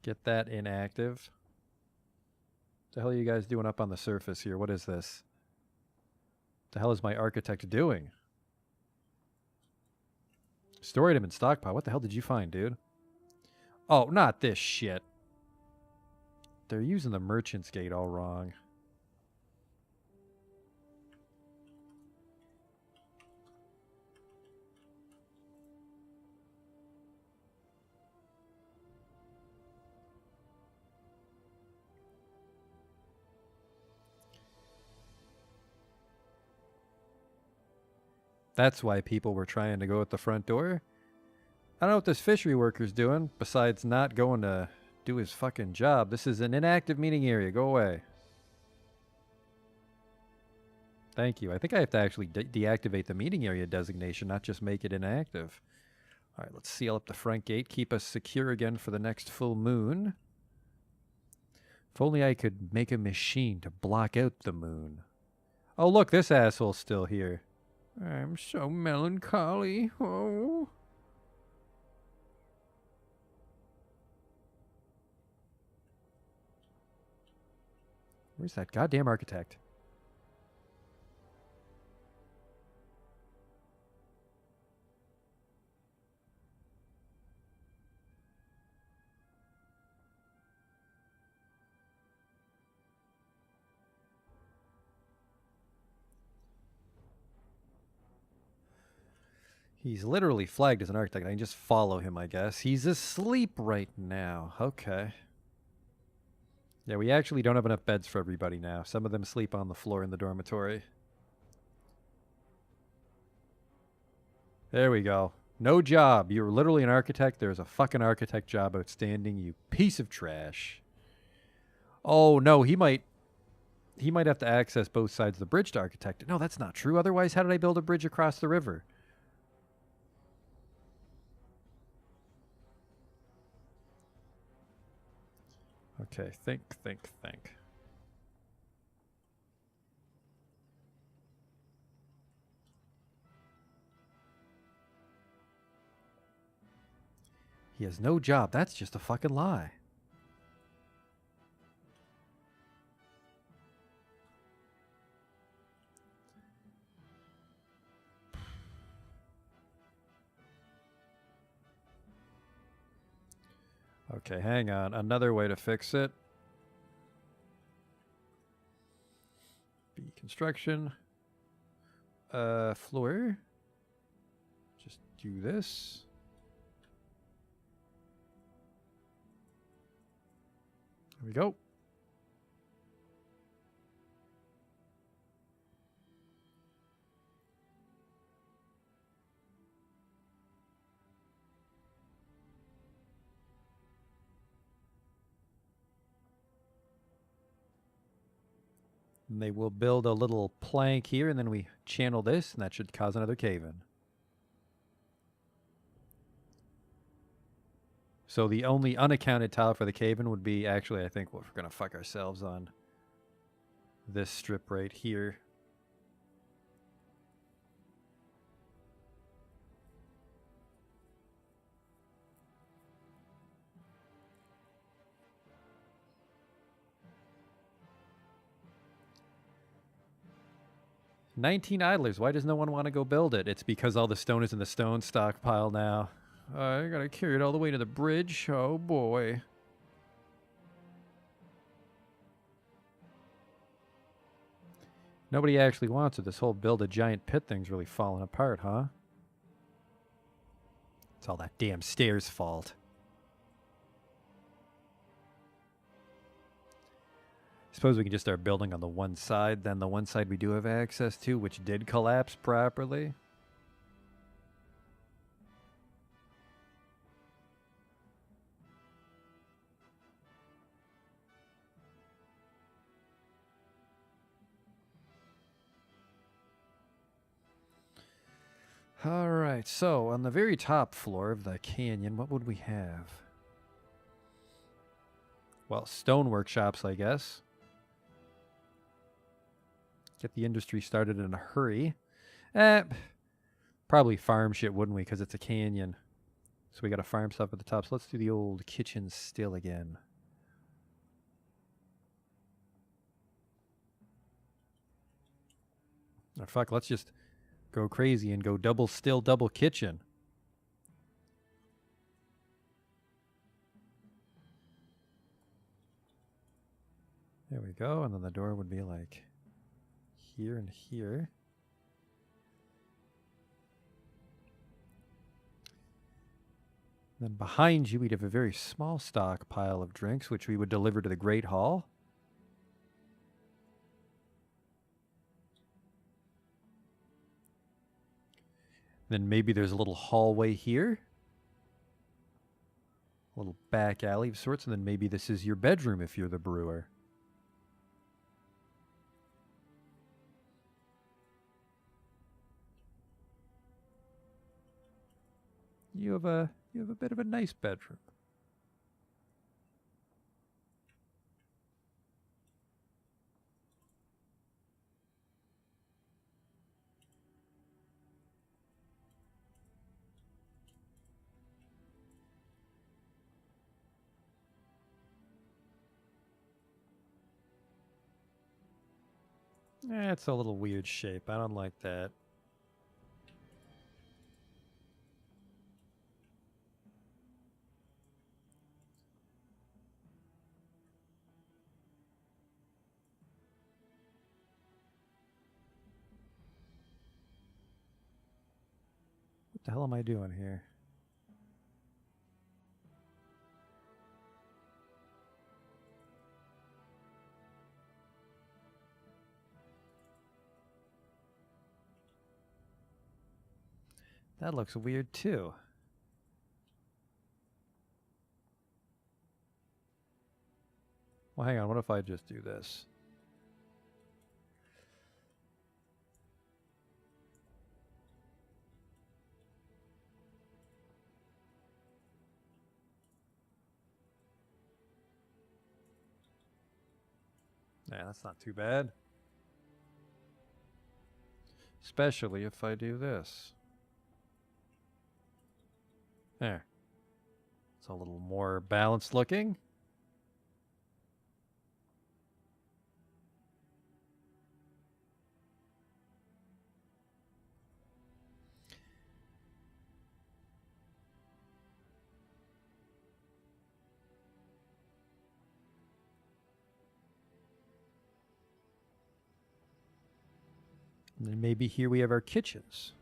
get that inactive. What the hell are you guys doing up on the surface here? What is this? What the hell is my architect doing? Stored him in stockpile. What the hell did you find, dude? Oh, not this shit. They're using the merchant's gate all wrong. That's why people were trying to go at the front door. I don't know what this fishery worker's doing, besides not going to do his fucking job. This is an inactive meeting area. Go away. Thank you. I think I have to actually deactivate the meeting area designation, not just make it inactive. All right, let's seal up the front gate. Keep us secure again for the next full moon. If only I could make a machine to block out the moon. Oh, look, this asshole's still here. I'm so melancholy. Oh. Where's that goddamn architect? He's literally flagged as an architect. I can just follow him, I guess. He's asleep right now. Okay. Yeah, we actually don't have enough beds for everybody now. Some of them sleep on the floor in the dormitory. There we go. No job. You're literally an architect. There's a fucking architect job outstanding, you piece of trash. Oh, no, he might have to access both sides of the bridge to architect it. No, that's not true. Otherwise, how did I build a bridge across the river? Okay, think. He has no job. That's just a fucking lie. Okay, hang on. Another way to fix it. B construction. Floor. Just do this. There we go. And they will build a little plank here, and then we channel this, and that should cause another cave-in. So the only unaccounted tile for the cave-in would be, actually, I think we're going to fuck ourselves on this strip right here. "19 idlers. Why does no one want to go build it?" It's because all the stone is in the stone stockpile now. I gotta carry it all the way to the bridge. Oh boy. Nobody actually wants it. This whole build a giant pit thing's really falling apart, huh? It's all that damn stairs' fault. Suppose we can just start building on the one side, then the one side we do have access to, which did collapse properly. All right, so on the very top floor of the canyon, what would we have? Well, stone workshops, I guess. Get the industry started in a hurry. Probably farm shit, wouldn't we? Because it's a canyon. So we got to farm stuff at the top. So let's do the old kitchen still again. Oh, fuck, let's just go crazy and go double still, double kitchen. There we go. And then the door would be like here and here. Then behind you, we'd have a very small stockpile of drinks, which we would deliver to the Great Hall. Then maybe there's a little hallway here. A little back alley of sorts. And then maybe this is your bedroom if you're the brewer. You have a bit of a nice bedroom. It's a little weird shape. I don't like that. What the hell am I doing here? That looks weird too. Well, hang on. What if I just do this? Yeah, that's not too bad. Especially if I do this. There. It's a little more balanced looking. And then maybe here we have our kitchens.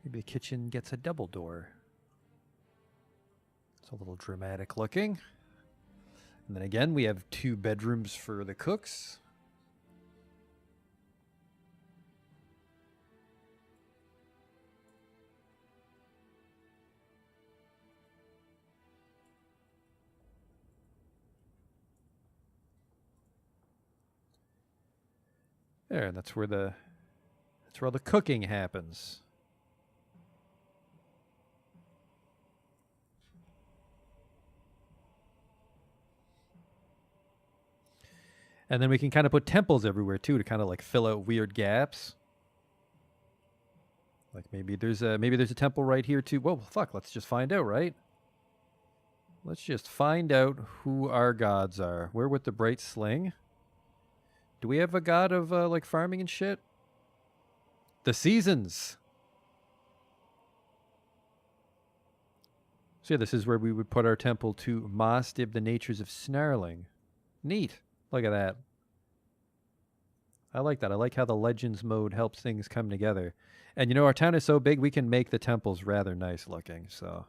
Maybe the kitchen gets a double door. It's a little dramatic looking. And then again, we have 2 bedrooms for the cooks. There, and that's where all the cooking happens. And then we can kind of put temples everywhere too to kind of like fill out weird gaps. Like maybe there's a temple right here too. Whoa, fuck, let's just find out, right? Let's just find out who our gods are. We're with the bright sling. Do we have a god of like farming and shit? The seasons. So yeah, this is where we would put our temple to Mastib, the natures of snarling. Neat. Look at that. I like that. I like how the Legends mode helps things come together. And you know, our town is so big, we can make the temples rather nice looking, so.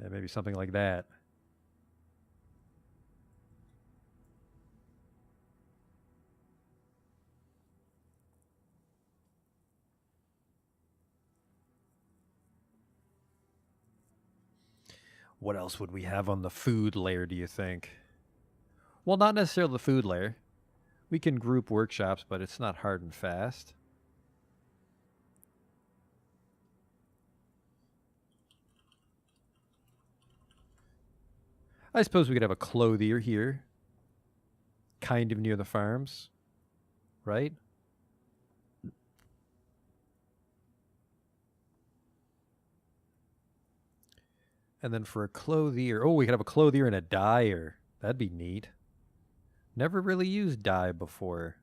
Yeah, maybe something like that. What else would we have on the food layer, do you think? Well, not necessarily the food layer. We can group workshops, but it's not hard and fast. I suppose we could have a clothier here. Kind of near the farms. Right? And then for a clothier... Oh, we could have a clothier and a dyer. That'd be neat. Never really used dye before.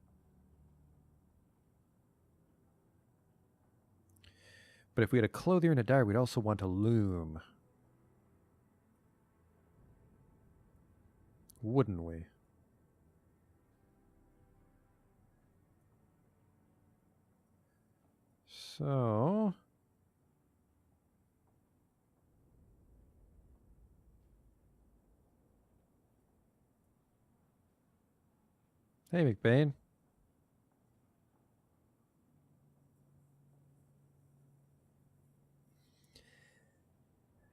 But if we had a clothier and a dyer, we'd also want a loom. Wouldn't we? So... Hey, McBain.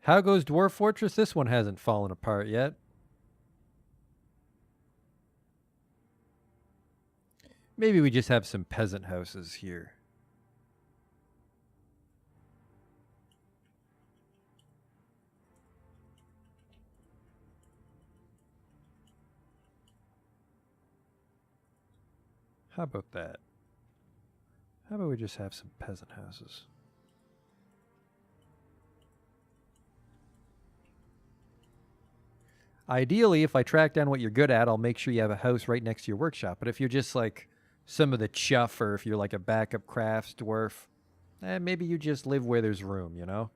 How goes Dwarf Fortress? This one hasn't fallen apart yet. Maybe we just have some peasant houses here. How about that? How about we just have some peasant houses? Ideally, if I track down what you're good at, I'll make sure you have a house right next to your workshop. But if you're just like some of the chuff, or if you're like a backup crafts dwarf, maybe you just live where there's room, you know?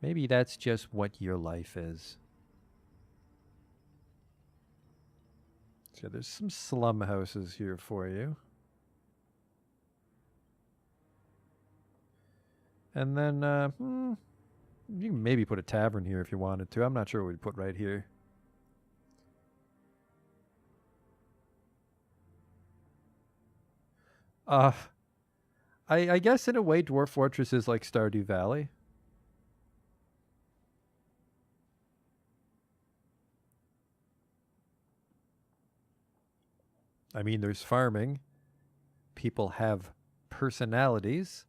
Maybe that's just what your life is. So there's some slum houses here for you. And then, You can maybe put a tavern here if you wanted to. I'm not sure what we'd put right here. Uh, I guess in a way Dwarf Fortress is like Stardew Valley. I mean, there's farming. People have personalities.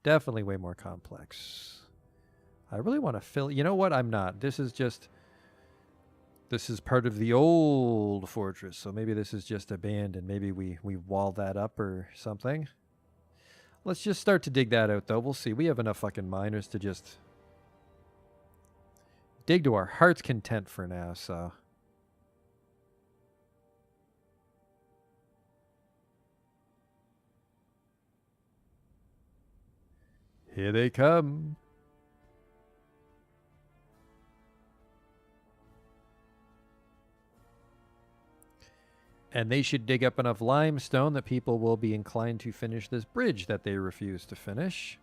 Definitely way more complex. I really want to fill... You know what? I'm not. This is part of the old fortress, so maybe this is just abandoned. Maybe we wall that up or something. Let's just start to dig that out, though. We'll see. We have enough fucking miners to just dig to our heart's content for now, so... Here they come. And they should dig up enough limestone that people will be inclined to finish this bridge that they refuse to finish.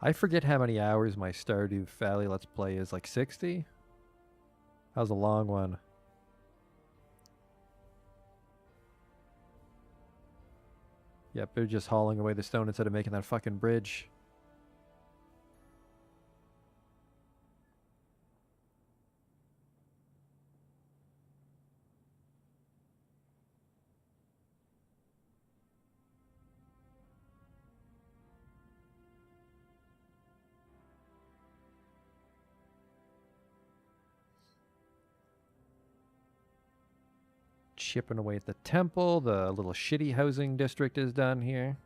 I forget how many hours my Stardew Valley Let's Play is, like 60? That was a long one. Yep, they're just hauling away the stone instead of making that fucking bridge. Chipping away at the temple. The little shitty housing district is done here.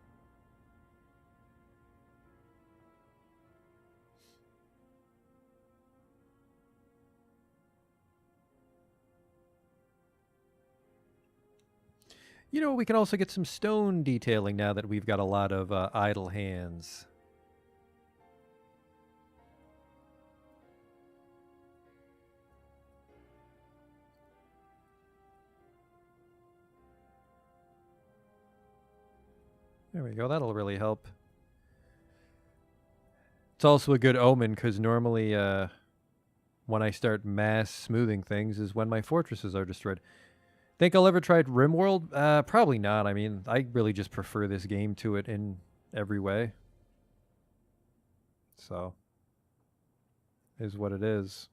You know, we can also get some stone detailing now that we've got a lot of idle hands. There we go. That'll really help. It's also a good omen because normally when I start mass smoothing things is when my fortresses are destroyed. Think I'll ever try RimWorld? Probably not. I mean, I really just prefer this game to it in every way. So, is what it is.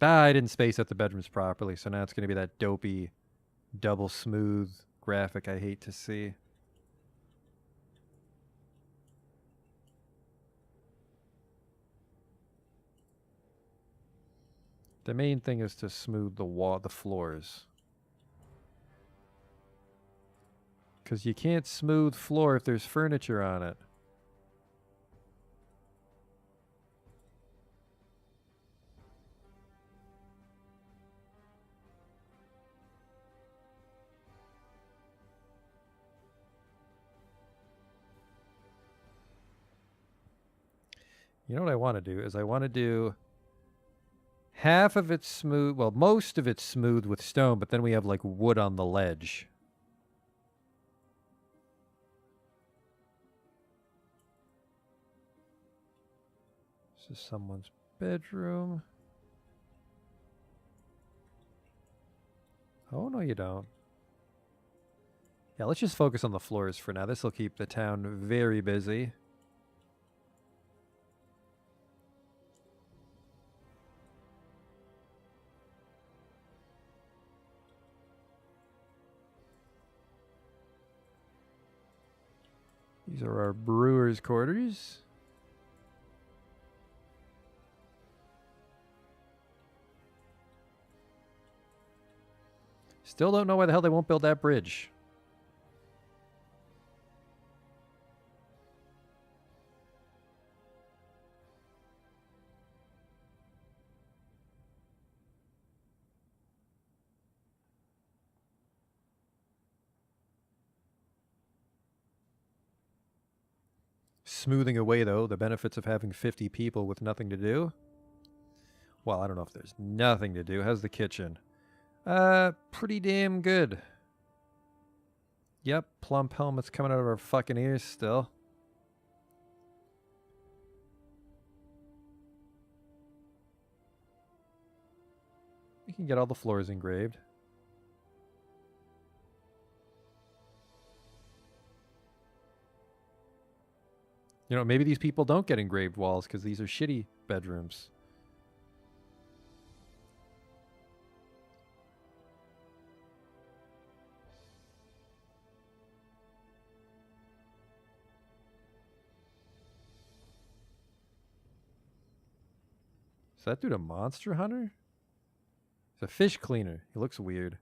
I didn't space out the bedrooms properly, so now it's going to be that dopey, double smooth graphic I hate to see. The main thing is to smooth the floors. Because you can't smooth floor if there's furniture on it. You know what I want to do is I want to do half of it smooth, well, most of it smooth with stone, but then we have like wood on the ledge. This is someone's bedroom. Oh, no, you don't. Yeah, let's just focus on the floors for now. This will keep the town very busy. These are our brewer's quarters. Still don't know why the hell they won't build that bridge. smoothing away, though, the benefits of having 50 people with nothing to do. Well, I don't know if there's nothing to do. How's the kitchen? Pretty damn good. Yep, plump helmets coming out of our fucking ears still. We can get all the floors engraved. You know, maybe these people don't get engraved walls because these are shitty bedrooms. Is that dude a monster hunter? He's a fish cleaner. He looks weird.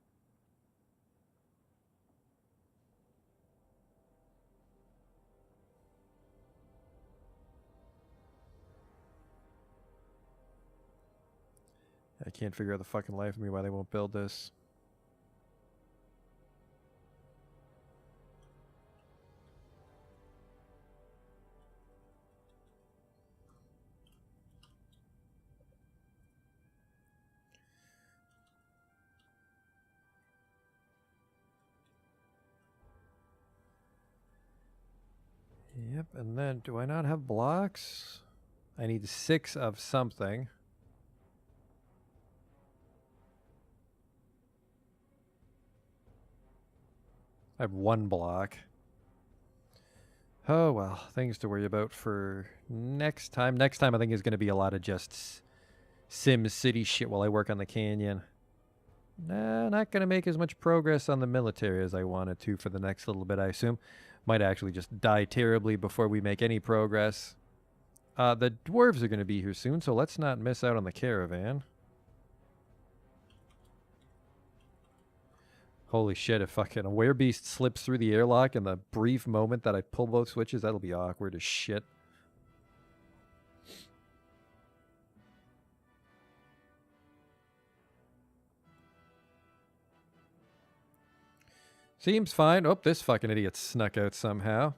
I can't figure out the fucking life of me why they won't build this. Yep, and then do I not have blocks? I need 6 of something. I have 1 block. Oh, well, things to worry about for next time. Next time I think is going to be a lot of just Sim City shit while I work on the canyon. Nah, not going to make as much progress on the military as I wanted to for the next little bit, I assume. Might actually just die terribly before we make any progress. The dwarves are going to be here soon, so let's not miss out on the caravan. Holy shit, if fucking a werebeast slips through the airlock in the brief moment that I pull both switches, that'll be awkward as shit. Seems fine. Oh, this fucking idiot snuck out somehow.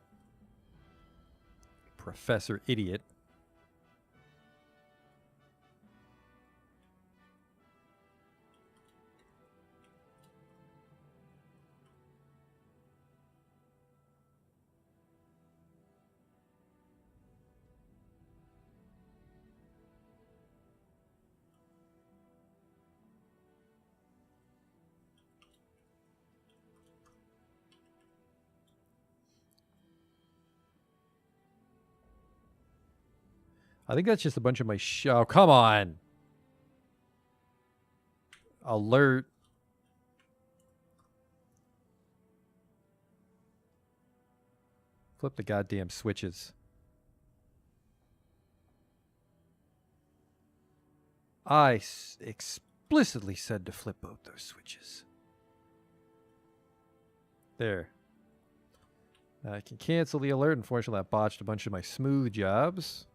Professor Idiot. I think that's just a bunch of my oh, come on. Alert. Flip the goddamn switches. I explicitly said to flip both those switches. There. I can cancel the alert. Unfortunately, I botched a bunch of my smooth jobs.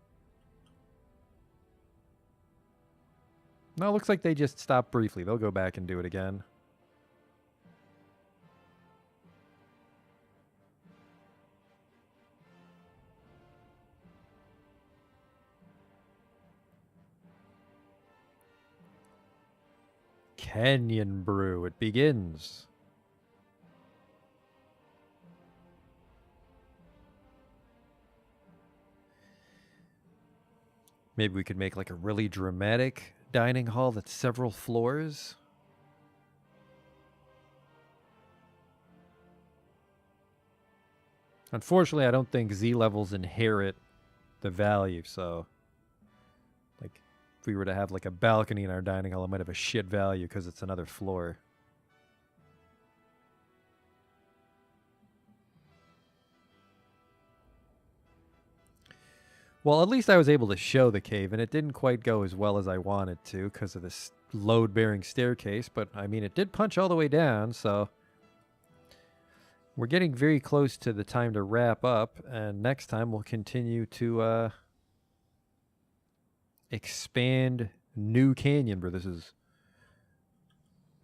No, it looks like they just stopped briefly. They'll go back and do it again. Canyon Brew. It begins. Maybe we could make like a really dramatic dining hall that's several floors. Unfortunately, I don't think Z levels inherit the value, so like if we were to have like a balcony in our dining hall, it might have a shit value because it's another floor. Well, at least I was able to show the cave, and it didn't quite go as well as I wanted to because of this load-bearing staircase, but I mean, it did punch all the way down, so we're getting very close to the time to wrap up, and next time we'll continue to expand New Canyon Brew. This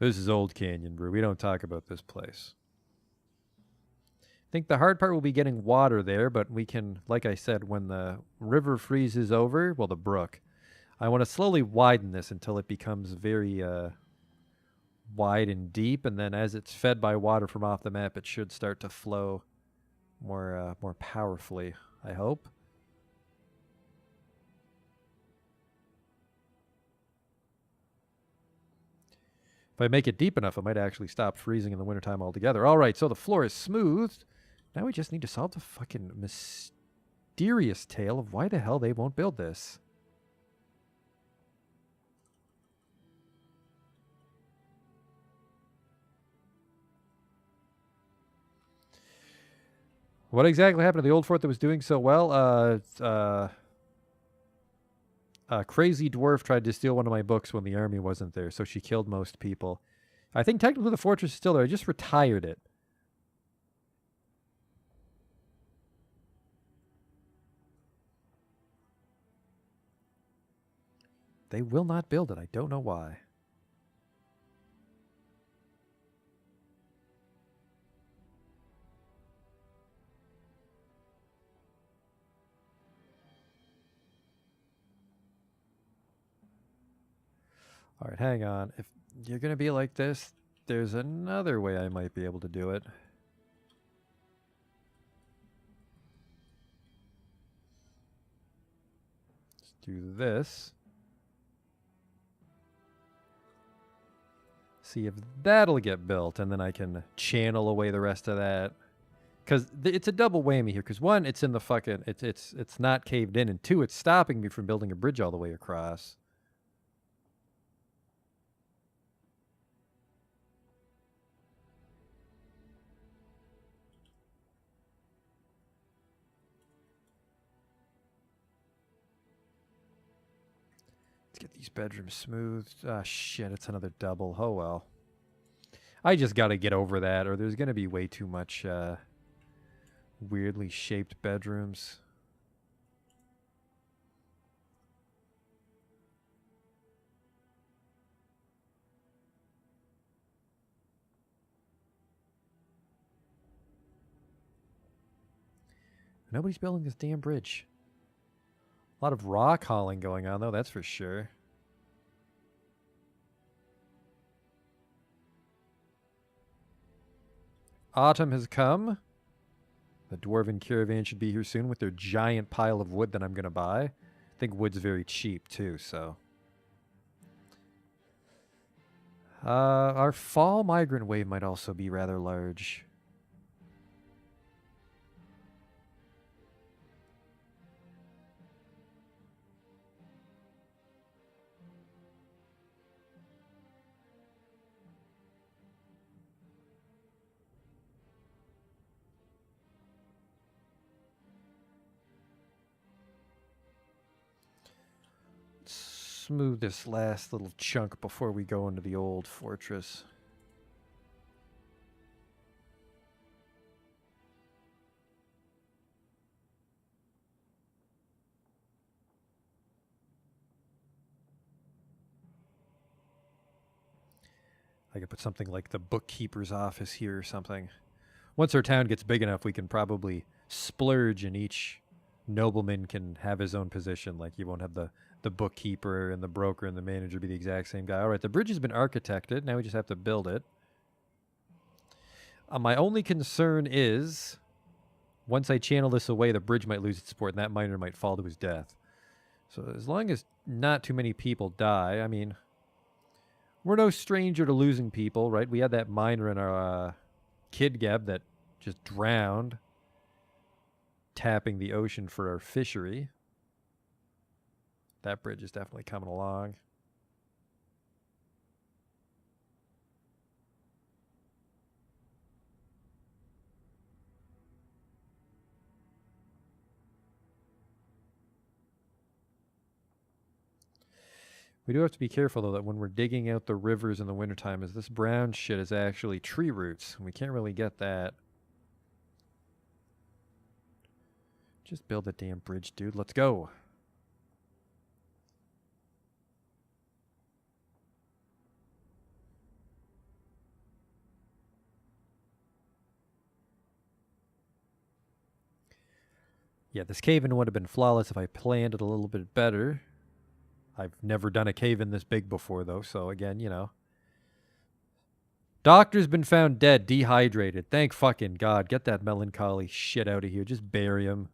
is Old Canyon Brew. We don't talk about this place. think the hard part will be getting water there, but we can, like I said, when the river freezes over, well, the brook, I want to slowly widen this until it becomes very wide and deep, and then as it's fed by water from off the map, it should start to flow more powerfully, I hope. If I make it deep enough, it might actually stop freezing in the wintertime altogether. All right, so the floor is smoothed. Now we just need to solve the fucking mysterious tale of why the hell they won't build this. What exactly happened to the old fort that was doing so well? Crazy Dwarf tried to steal one of my books when the army wasn't there, so she killed most people. I think technically the fortress is still there. I just retired it. They will not build it. I don't know why. All right, hang on. If you're going to be like this, there's another way I might be able to do it. Let's do this. See if that'll get built, and then I can channel away the rest of that. Because it's a double whammy here. Because one, it's in the fucking... It's not caved in. And two, it's stopping me from building a bridge all the way across. Let's get these bedrooms smoothed. Ah, shit, it's another double. Oh, well. I just got to get over that, or there's going to be way too much weirdly shaped bedrooms. Nobody's building this damn bridge. A lot of rock hauling going on, though, that's for sure. Autumn has come. The dwarven caravan should be here soon with their giant pile of wood that I'm going to buy. I think wood's very cheap, too, so. Our fall migrant wave might also be rather large. Smooth this last little chunk before we go into the old fortress. I could put something like the bookkeeper's office here or something. Once our town gets big enough, we can probably splurge and each nobleman can have his own position. Like you won't have the bookkeeper and the broker and the manager be the exact same guy. All right, the bridge has been architected. Now we just have to build it. My only concern is once I channel this away, the bridge might lose its support and that miner might fall to his death. So as long as not too many people die, I mean, we're no stranger to losing people, right? We had that miner in our Kid Gab that just drowned, tapping the ocean for our fishery. That bridge is definitely coming along. We do have to be careful, though, that when we're digging out the rivers in the wintertime, is this brown shit is actually tree roots. And we can't really get that. Just build the damn bridge, dude. Let's go. Yeah, this cave-in would have been flawless if I planned it a little bit better. I've never done a cave-in this big before, though, so again, you know. Doctor's been found dead, dehydrated. Thank fucking God. Get that melancholy shit out of here. Just bury him.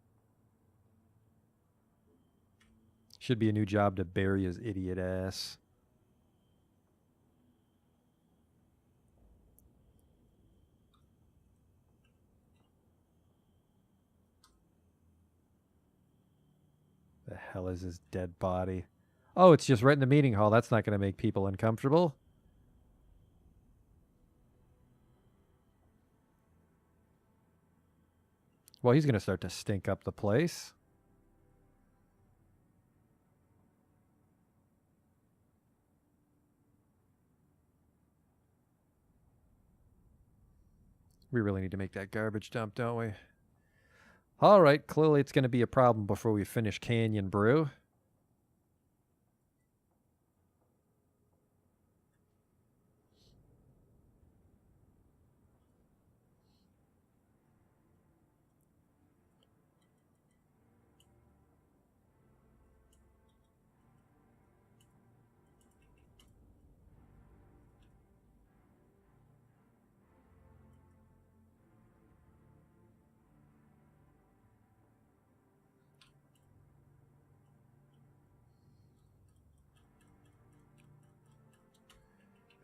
Should be a new job to bury his idiot ass. The hell is his dead body? Oh, it's just right in the meeting hall. That's not going to make people uncomfortable. Well, he's going to start to stink up the place. We really need to make that garbage dump, don't we? All right, clearly it's going to be a problem before we finish Canyon Brew.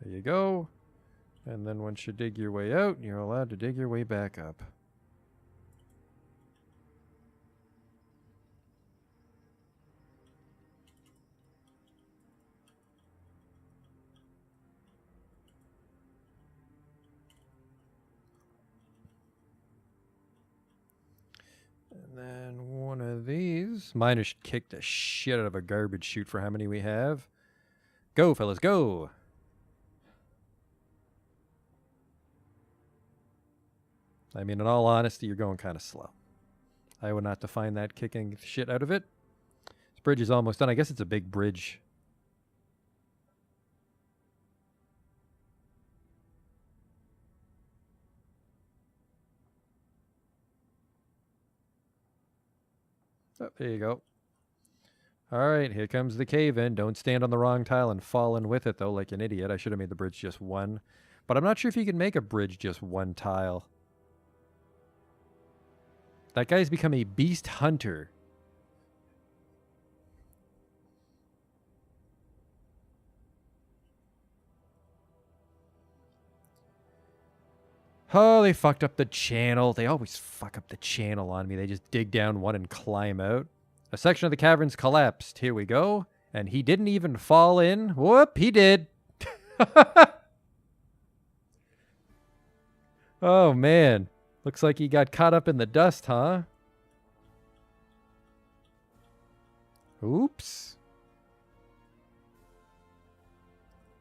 There you go. And then once you dig your way out, you're allowed to dig your way back up. And then one of these. Miner should kick the shit out of a garbage chute for how many we have. Go, fellas, go! I mean, in all honesty, you're going kind of slow. I would not define that kicking shit out of it. This bridge is almost done. I guess it's a big bridge. Oh, there you go. All right, here comes the cave-in. Don't stand on the wrong tile and fall in with it, though, like an idiot. I should have made the bridge just one. But I'm not sure if you can make a bridge just one tile. That guy's become a beast hunter. Oh, they fucked up the channel. They always fuck up the channel on me. They just dig down one and climb out. A section of the caverns collapsed. Here we go. And he didn't even fall in. Whoop, he did. Oh, man. Looks like he got caught up in the dust, huh? Oops.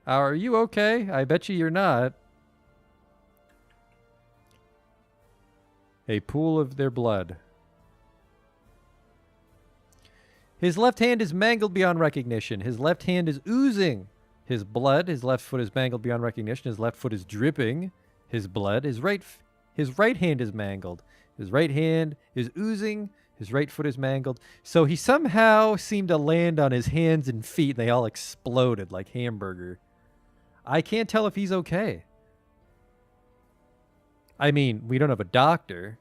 Are you okay? I bet you're not. A pool of their blood. His left hand is mangled beyond recognition. His left hand is oozing his blood. His left foot is mangled beyond recognition. His left foot is dripping his blood. His right hand is mangled. His right hand is oozing. His right foot is mangled. So he somehow seemed to land on his hands and feet. And they all exploded like hamburger. I can't tell if he's okay. I mean, we don't have a doctor.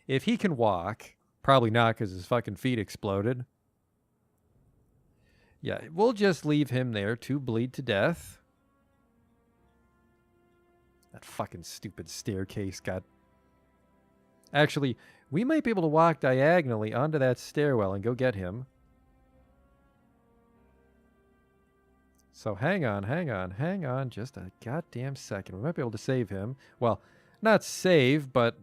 If he can walk, probably not because his fucking feet exploded. Yeah, we'll just leave him there to bleed to death. That fucking stupid staircase got... Actually, we might be able to walk diagonally onto that stairwell and go get him. So hang on just a goddamn second. We might be able to save him. Well, not save, but,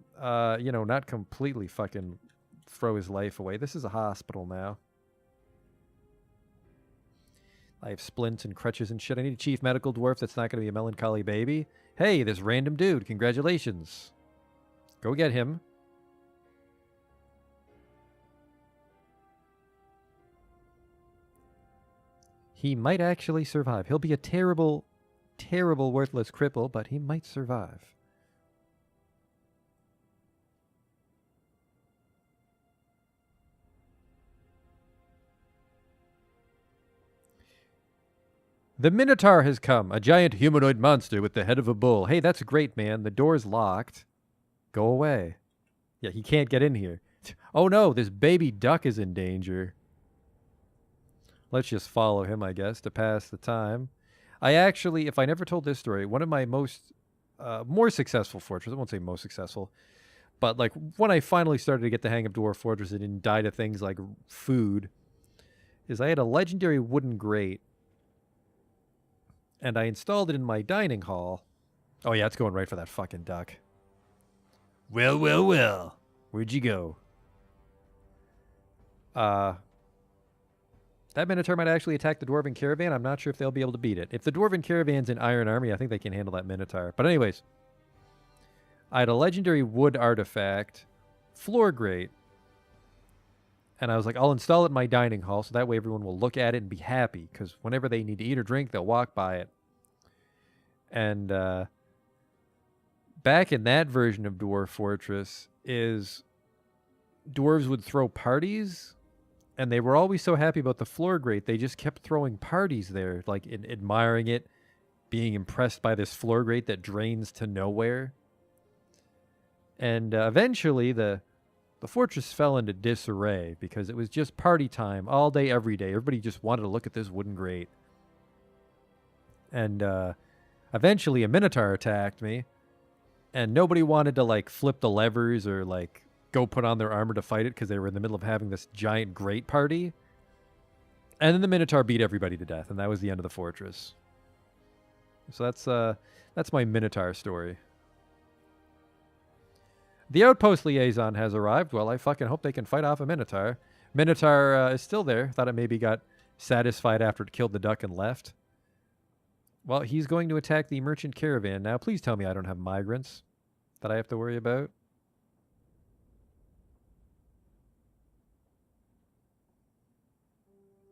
you know, not completely fucking throw his life away. This is a hospital now. I have splints and crutches and shit. I need a chief medical dwarf that's not going to be a melancholy baby. Hey, this random dude. Congratulations. Go get him. He might actually survive. He'll be a terrible, terrible, worthless cripple, but he might survive. The Minotaur has come, a giant humanoid monster with the head of a bull. Hey, that's great, man. The door's locked. Go away. Yeah, he can't get in here. Oh no, this baby duck is in danger. Let's just follow him, I guess, to pass the time. I actually, if I never told this story, one of my more successful fortresses, I won't say most successful, but like when I finally started to get the hang of Dwarf Fortress and didn't die to things like food, is I had a legendary wooden grate, and I installed it in my dining hall. Oh yeah, it's going right for that fucking duck. Well, well, well. Where'd you go? That Minotaur might actually attack the Dwarven Caravan. I'm not sure if they'll be able to beat it. If the Dwarven Caravan's in Iron Army, I think they can handle that Minotaur. But anyways, I had a legendary wood artifact, floor grate, and I was like, I'll install it in my dining hall so that way everyone will look at it and be happy, because whenever they need to eat or drink, they'll walk by it. And back in that version of Dwarf Fortress is dwarves would throw parties, and they were always so happy about the floor grate, they just kept throwing parties there, like admiring it, being impressed by this floor grate that drains to nowhere. And eventually the fortress fell into disarray because it was just party time all day, every day. Everybody just wanted to look at this wooden grate. And eventually a Minotaur attacked me, and nobody wanted to like flip the levers or like go put on their armor to fight it because they were in the middle of having this giant grate party. And then the Minotaur beat everybody to death, and that was the end of the fortress. So that's my Minotaur story. The outpost liaison has arrived. Well, I fucking hope they can fight off a Minotaur. Minotaur is still there. Thought it maybe got satisfied after it killed the duck and left. Well, he's going to attack the merchant caravan now. Please tell me I don't have migrants that I have to worry about.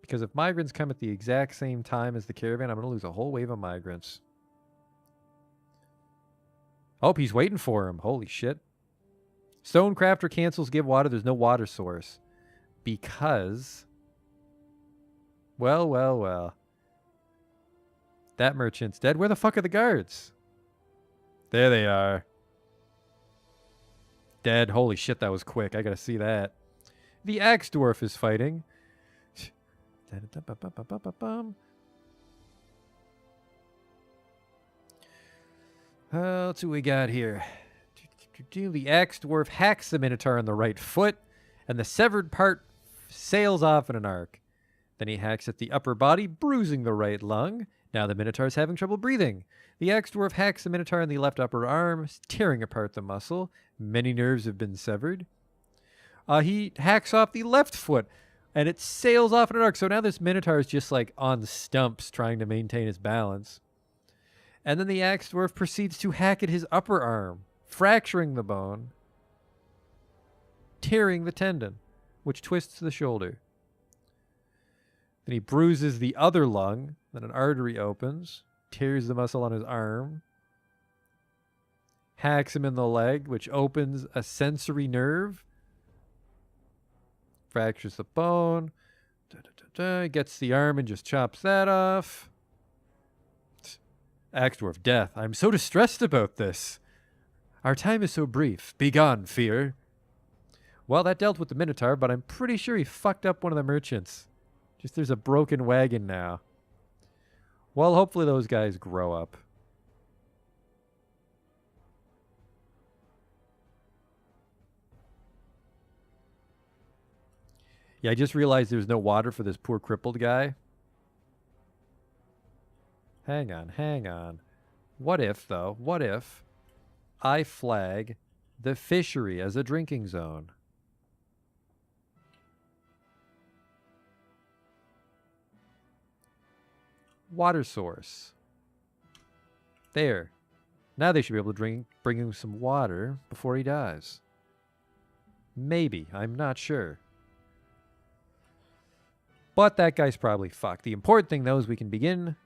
Because if migrants come at the exact same time as the caravan, I'm going to lose a whole wave of migrants. Oh, he's waiting for him. Holy shit. Stonecrafter cancels give water. There's no water source. Because... Well. That merchant's dead. Where the fuck are the guards? There they are. Dead. Holy shit, that was quick. I gotta see that. The Axe Dwarf is fighting. Let's see what we got here. The Axe Dwarf hacks the Minotaur on the right foot, and the severed part sails off in an arc. Then he hacks at the upper body, bruising the right lung. Now the Minotaur's having trouble breathing. The Axe Dwarf hacks the Minotaur in the left upper arm, tearing apart the muscle. Many nerves have been severed. He hacks off the left foot, and it sails off in an arc. So now this Minotaur is just like on stumps trying to maintain his balance. And then the Axe Dwarf proceeds to hack at his upper arm, fracturing the bone, tearing the tendon, which twists the shoulder. Then he bruises the other lung, then an artery opens, tears the muscle on his arm, hacks him in the leg, which opens a sensory nerve, fractures the bone, gets the arm and just chops that off. Axe Dwarf, death. I'm so distressed about this. Our time is so brief. Begone, fear. Well, that dealt with the Minotaur, but I'm pretty sure he fucked up one of the merchants. Just there's a broken wagon now. Well, hopefully those guys grow up. Yeah, I just realized there's no water for this poor crippled guy. Hang on. What if, though, I flag the fishery as a drinking zone? Water source. There. Now they should be able to bring him some water before he dies. Maybe. I'm not sure. But that guy's probably fucked. The important thing, though, is we can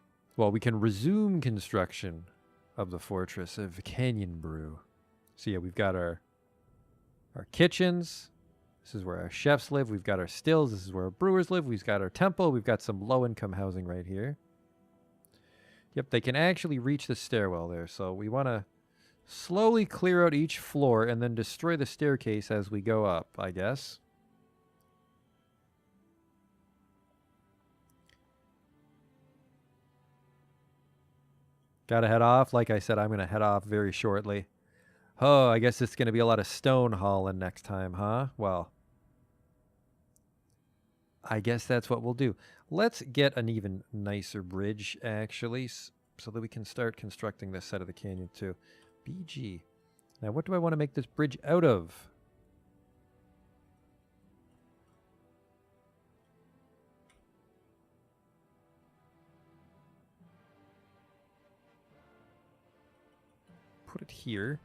resume construction of the fortress of Canyon Brew. So yeah, we've got our kitchens. This is where our chefs live. We've got our stills. This is where our brewers live. We've got our temple. We've got some low-income housing right here. Yep, they can actually reach the stairwell there. So we want to slowly clear out each floor and then destroy the staircase as we go up, I guess. Gotta head off. Like I said, I'm going to head off very shortly. Oh, I guess it's going to be a lot of stone hauling next time, huh? Well, I guess that's what we'll do. Let's get an even nicer bridge, actually, so that we can start constructing this side of the canyon, too. BG. Now, what do I want to make this bridge out of? Put it here.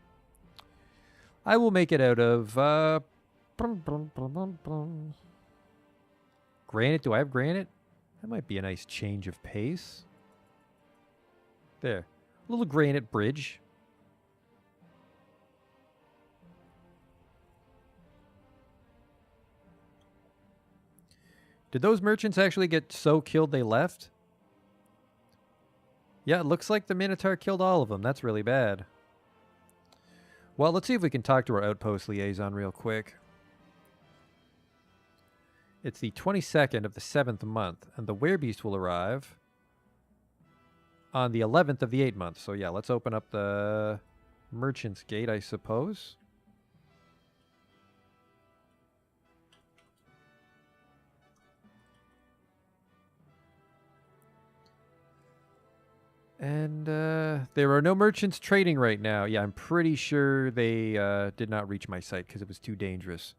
I will make it out of granite. Do I have granite? That might be a nice change of pace. There. A little granite bridge. Did those merchants actually get so killed they left? Yeah, it looks like the Minotaur killed all of them. That's really bad. Well, let's see if we can talk to our outpost liaison real quick. It's the 22nd of the 7th month, and the werebeast will arrive on the 11th of the 8th month. So yeah, let's open up the merchant's gate, I suppose. And there are no merchants trading right now. Yeah, I'm pretty sure they did not reach my site because it was too dangerous.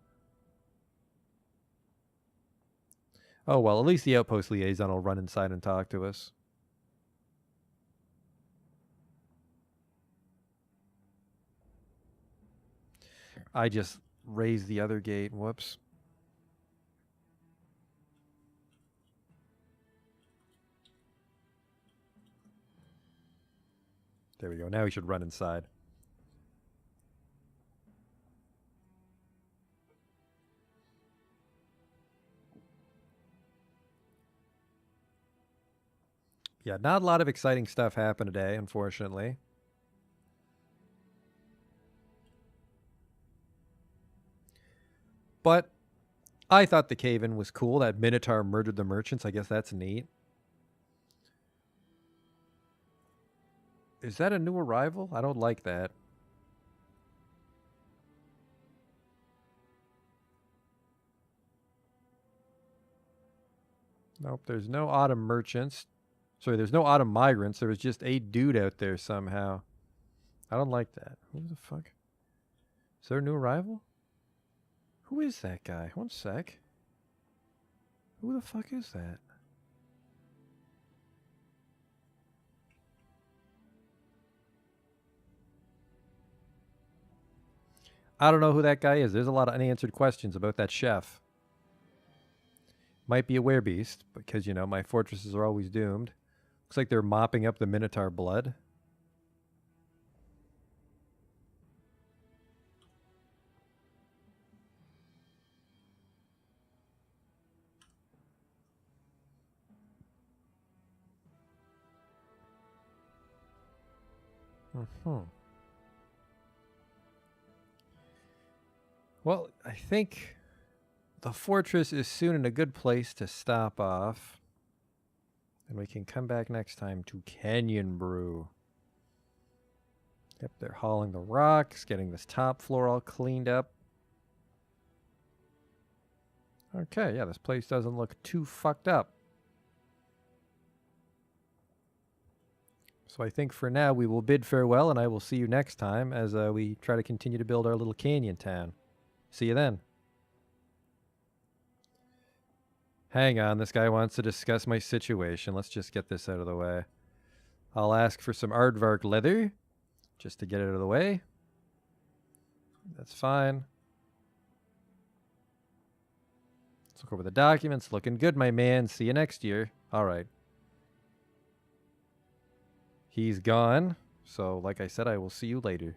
Oh, well, at least the outpost liaison will run inside and talk to us. I just raised the other gate. Whoops. There we go. Now he should run inside. Yeah, not a lot of exciting stuff happened today, unfortunately. But I thought the cave-in was cool. That Minotaur murdered the merchants. I guess that's neat. Is that a new arrival? I don't like that. Nope, there's no autumn merchants. Sorry, there's no autumn migrants. There was just a dude out there somehow. I don't like that. Who the fuck? Is there a new arrival? Who is that guy? One sec. Who the fuck is that? I don't know who that guy is. There's a lot of unanswered questions about that chef. Might be a werebeast, because, you know, my fortresses are always doomed. Looks like they're mopping up the Minotaur blood. Well, I think the fortress is soon in a good place to stop off. And we can come back next time to Canyon Brew. Yep, they're hauling the rocks, getting this top floor all cleaned up. Okay, yeah, this place doesn't look too fucked up. So I think for now we will bid farewell, and I will see you next time as we try to continue to build our little canyon town. See you then. Hang on, this guy wants to discuss my situation. Let's just get this out of the way. I'll ask for some aardvark leather, just to get it out of the way. That's fine. Let's look over the documents. Looking good, my man. See you next year. All right. He's gone. So, like I said, I will see you later.